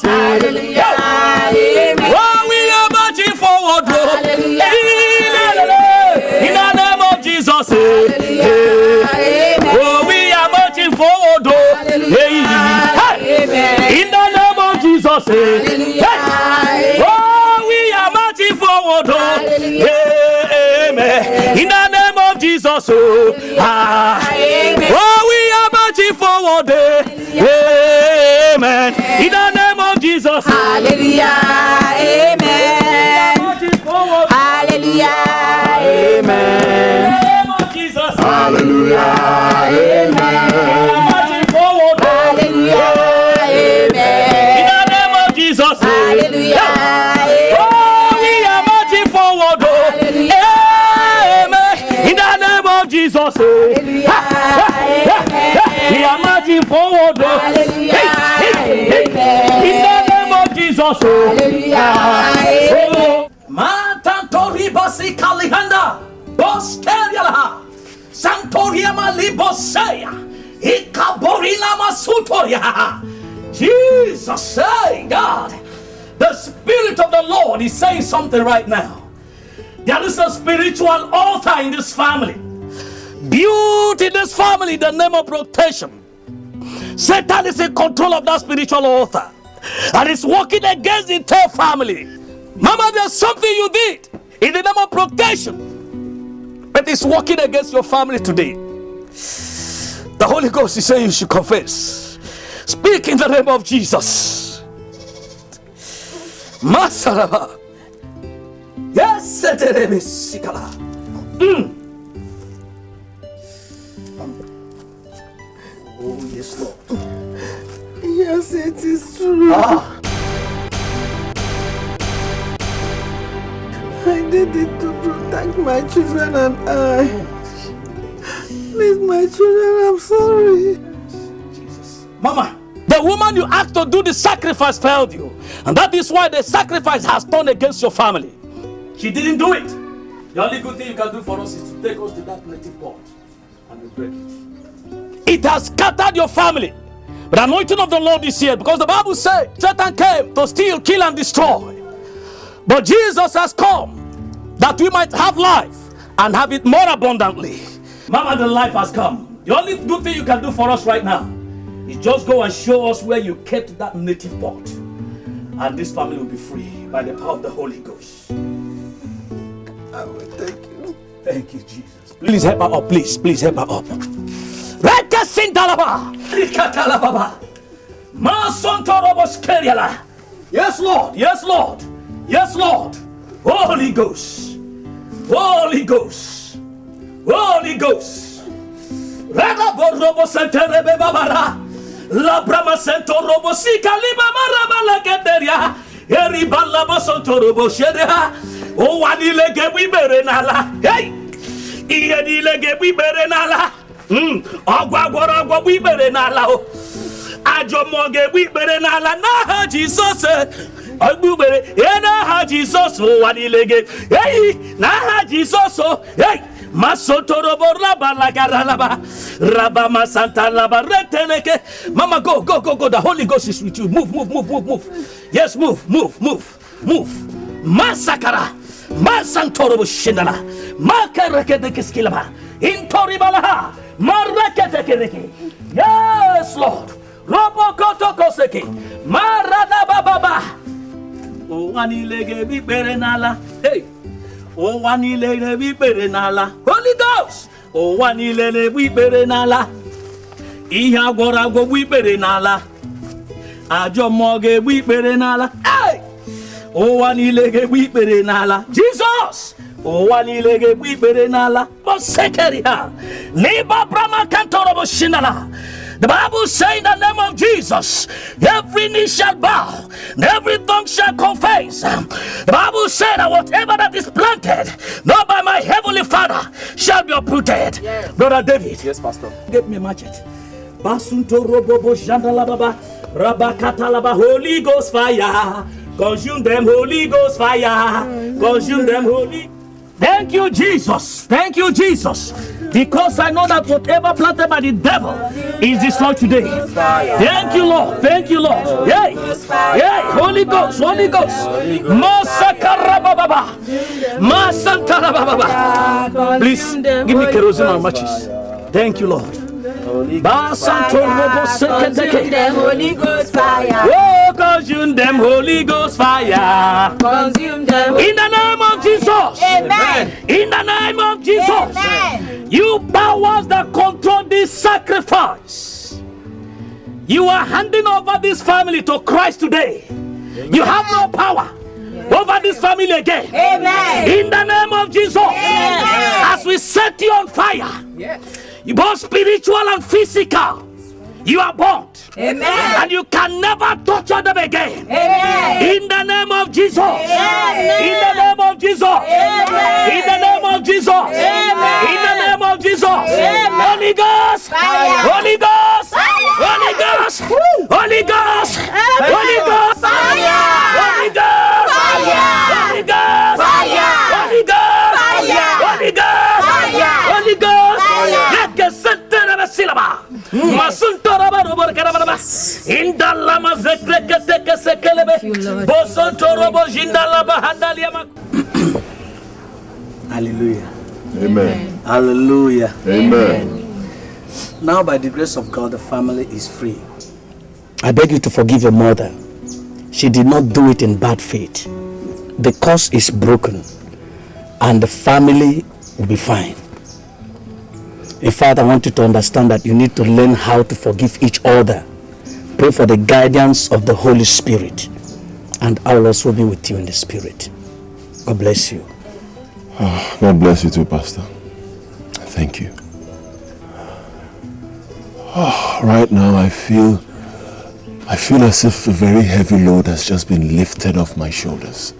Oh, we are marching forward. In the name of Jesus. Oh, we are marching forward. In the name of Jesus. Oh, we are marching forward. Amen. In the name of Jesus. Oh, we are marching forward. Amen. In the name of Jesus. Hallelujah. Amen. Hallelujah. Amen. In the name of Jesus. Hallelujah. Amen. Hallelujah. Amen. In the name of Jesus. Hallelujah. Oh, we are marching forward. Amen. In the name of Jesus. We are marching forward. In the name of Jesus. Matantori basi kalihanda. Boskeriala. Santoria maliboseya. Ikaborina masutoria. Jesus, say God. The Spirit of the Lord is saying something right now. There is a spiritual altar in this family. built in this family the name of protection. Satan is in control of that spiritual altar and is working against the entire family. Mama, there's something you did in the name of protection, but it's working against your family today. The Holy Ghost is saying you should confess. Speak in the name of Jesus. Masaraba. Yes, oh, yes, Lord. Yes, it is true. I did it to protect my children and I. Please, my children, I'm sorry. Mama, the woman you asked to do the sacrifice failed you. And that is why the sacrifice has turned against your family. She didn't do it. The only good thing you can do for us is to take us to that native pot and we break it. It has scattered your family. But the anointing of the Lord is here, because the Bible says Satan came to steal, kill, and destroy. But Jesus has come that we might have life and have it more abundantly. Mama, the life has come. The only good thing you can do for us right now is just go and show us where you kept that native pot. And this family will be free by the power of the Holy Ghost. I will thank you. Thank you, Jesus. Please help her up, please. Please help her up. Yes, Lord. Yes, Lord. Yes, Lord. Holy Ghost. Holy Ghost. Holy Ghost. La brama sento robo sika liba maraba la keteria. Eri balla bosonto robo shedea. O wani lege wibere nala. Hey! Iye ni lege wibere nala. Agwa wibere nala o. Ajo moge wibere nala na Jesus. Agbubere na ha Jesus o wani lege. Hey! Na ha Jesus o. Hey! Masotorobo raba la garalaba. Rabama Santa Laba Reteneke. Mama, go. The Holy Ghost is with you. Move. Yes, move. Masakara. Masantorobo Shindala. Makarekete Skilaba. Intoribalaha. Marakete. Yes, Lord. Robokoto Koseki. Marada Baba. Oh, Wanilege Biberenala. Hey. Oh, Wanilege Biberenala. Holy Ghost. Oh, Wanilele Wibere Nala. Iha Gorago Wibere Nala. Ajo Moge Wibere Nala. Hey! Oh, Wanilege Wibere Nala. Jesus! Oh, Wanilege Wibere Nala. Mosekeria. Liba Brahma Kantorobo Shinala. The Bible says in the name of Jesus, every knee shall bow, and every tongue shall confess. The Bible said that whatever that is planted, not by my heavenly Father, shall be uprooted. Yes. Brother David. Yes, Pastor. Give me a machete. Basunto robobo jandalababa, rabakatalaba, Holy Ghost fire. Consume them, Holy Ghost fire. Consume them, Holy. Thank you, Jesus. Thank you, Jesus. Because I know that whatever planted by the devil is destroyed today. Thank you, Lord. Thank you, Lord. Yay. Holy Ghost. Masakarababa. Masantarababa. Please give me kerosene and matches. Thank you, Lord. Consume them, Holy Ghost fire. Oh, consume them, Holy Ghost fire. Consume them. In the name of Jesus. Amen. In the name of Jesus. Amen. You powers that control this sacrifice, you are handing over this family to Christ today. Amen. You have no power over this family again. Amen. In the name of Jesus. Amen. As we set you on fire, both spiritual and physical, you are burnt. Amen. And you can never torture them again. Amen. In the name of Jesus. Amen. In the name of Jesus. Amen. In the name of Jesus. Amen. In the name of Jesus. Amen. Holy Ghost. Fire. Holy Ghost. Fire. Holy Ghost. Holy Ghost. Holy Ghost. Fire. Holy Ghost. Fire. Holy Ghost. Fire. Holy Ghost. Fire. Holy Ghost. Fire. Holy Ghost. Fire. Hallelujah. Amen. Hallelujah. Amen. Now, by the grace of God, the family is free. I beg you to forgive your mother. She did not do it in bad faith. The curse is broken and the family will be fine. In fact, I want you to understand that you need to learn how to forgive each other. Pray for the guidance of the Holy Spirit, and I will also be with you in the Spirit. God bless you. Oh, God bless you too, Pastor. Thank you. Oh, right now I feel as if a very heavy load has just been lifted off my shoulders.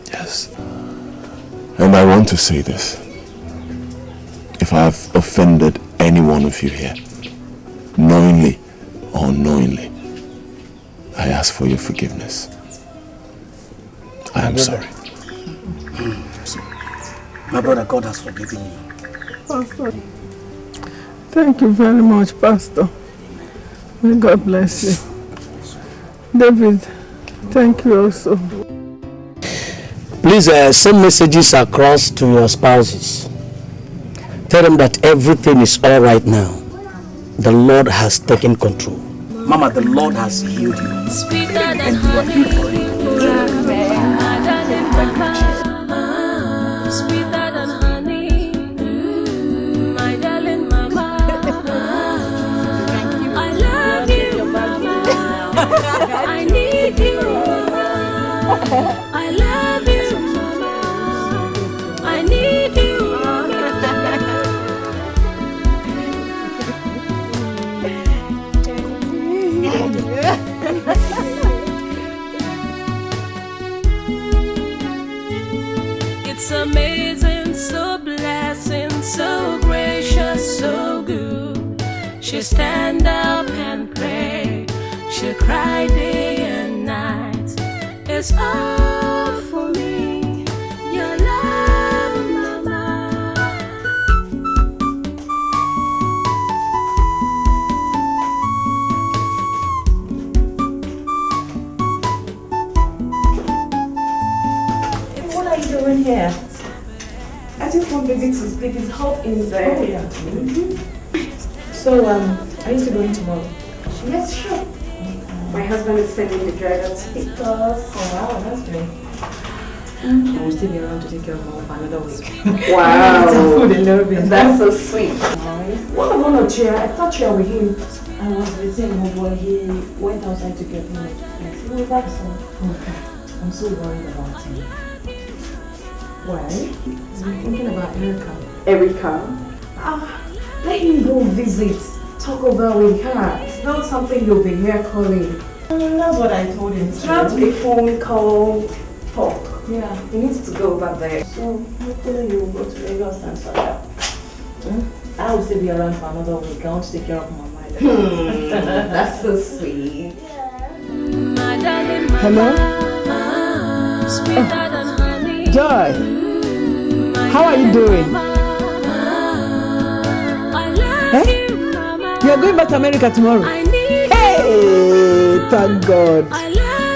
Yes. And I want to say this. If I have offended any one of you here, knowingly or unknowingly, I ask for your forgiveness. I am sorry. My brother, God has forgiven you. Pastor, thank you very much, Pastor. May God bless you. David, thank you also. Please send messages across to your spouses. Tell them that everything is all right now. The Lord has taken control. Mama, the Lord has healed you. And you are healed for it. Sweeter than honey, my darling mama. I love you, mama. I need you, mama. I love you, mama. I need you, It's amazing, so blessing, so gracious, so good. She stand up and pray. She cry day and night. It's all for me. Your love, mama. What are you doing here? I just want baby to sleep. It's hot inside. Oh, yeah. So, are you still going tomorrow? Yes, sure. My husband is sending the driver to pick us. Oh, wow, that's great. I will still be around to take care of mom for another week. Wow. That's so sweet. What about no chair? I thought you were with him. I was with him, but he went outside to get me. He was back soon. Okay. I'm so worried about him. Why? I'm thinking about Erica. Erica? Let him go visit. Talk over with her. It's not something you'll be here calling. That's what I told him. It's not a phone call talk. Yeah, he needs to go over there. So hopefully you will go to Lagos and sort out. I will still be around for another week. I want to take care of my mind. That's so sweet. Hello? Joy, how are you doing? Eh? You're going back to America tomorrow? Hey, thank God.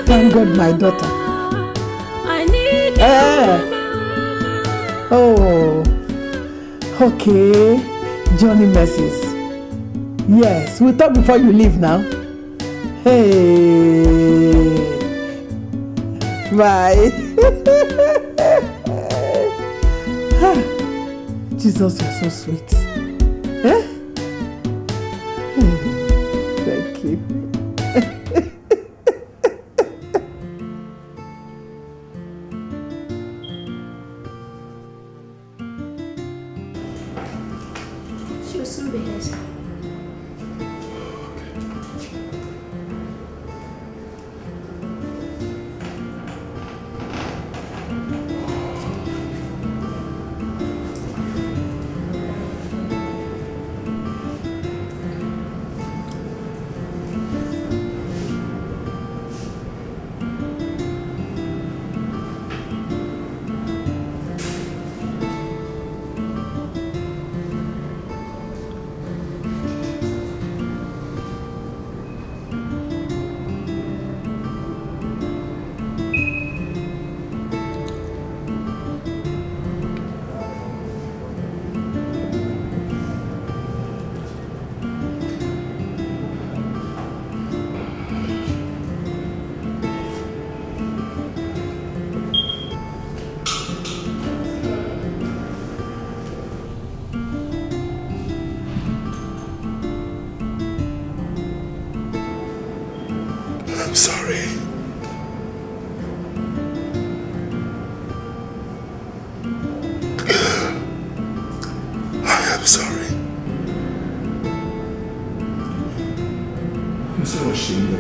Thank God, my daughter. Oh, okay. Johnny Mercies. Yes, we'll talk before you leave now. Hey, bye. Jesus, you're so sweet. Eh? Thank you. She will soon be here.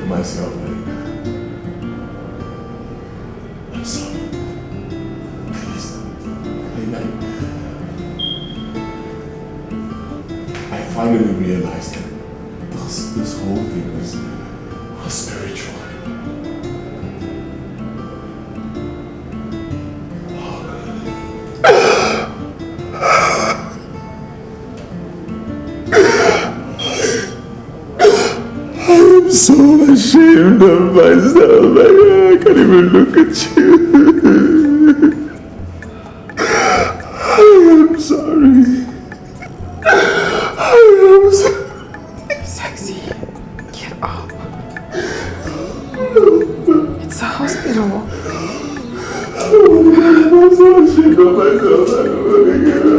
myself, babe. I'm sorry. Please. Babe, I finally realized that this whole thing was spiritual. I'm so ashamed of myself. I can't even look at you. I'm sorry. I'm sorry. Sexy, get up. It's a hospital. I'm so ashamed of myself. I don't want to get up.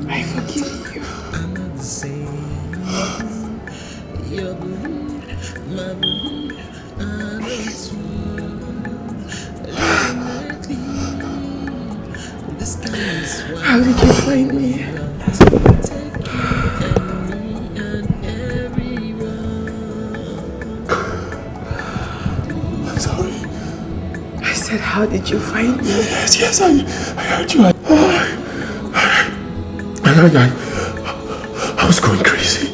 I forgive you. How did you find me? I'm sorry. I said, how did you find me? Yes, I heard you. I was going crazy.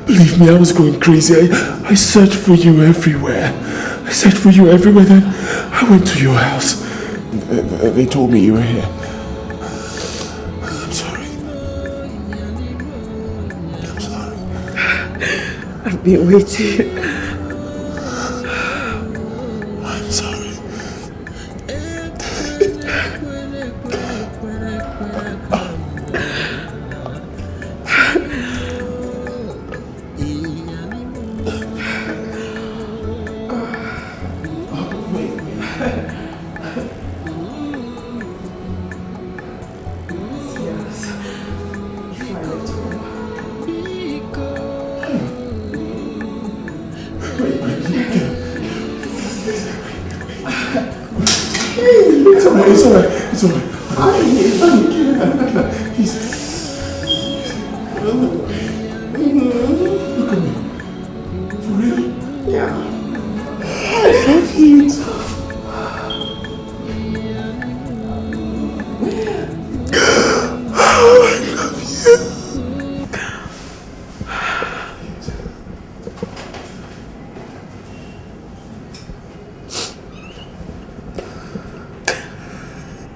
Believe me, I was going crazy. I searched for you everywhere. Then I went to your house. They told me you were here. I'm sorry. I've been waiting. I'm sorry. It's alright. Look at me. For real? Yeah. I love you.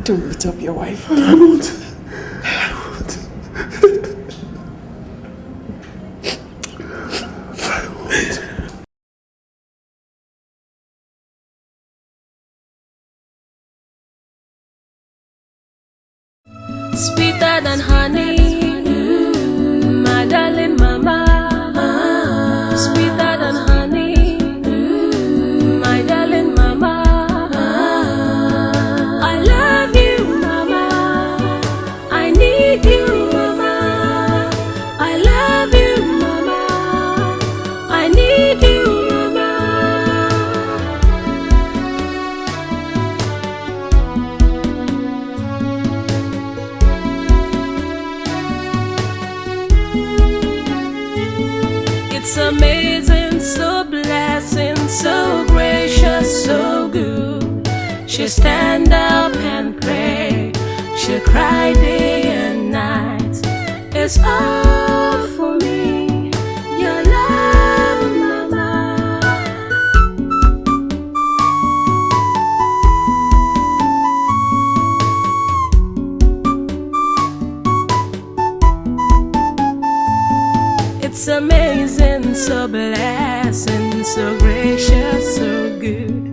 Don't beat up your wife. I won't. Sweeter than honey, my darling mama. Sweeter than honey, my darling mama. I love you, mama. I need you, mama. I love you, mama. I need you, mama. It's amazing, so blessing, so gracious, so good. She stand up and pray. She cry day and night. It's all for me, your love, mama. It's amazing, so blessing, so gracious, so good.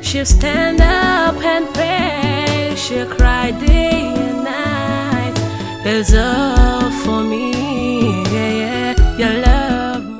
She stand up and pray. She cry day and night. It's all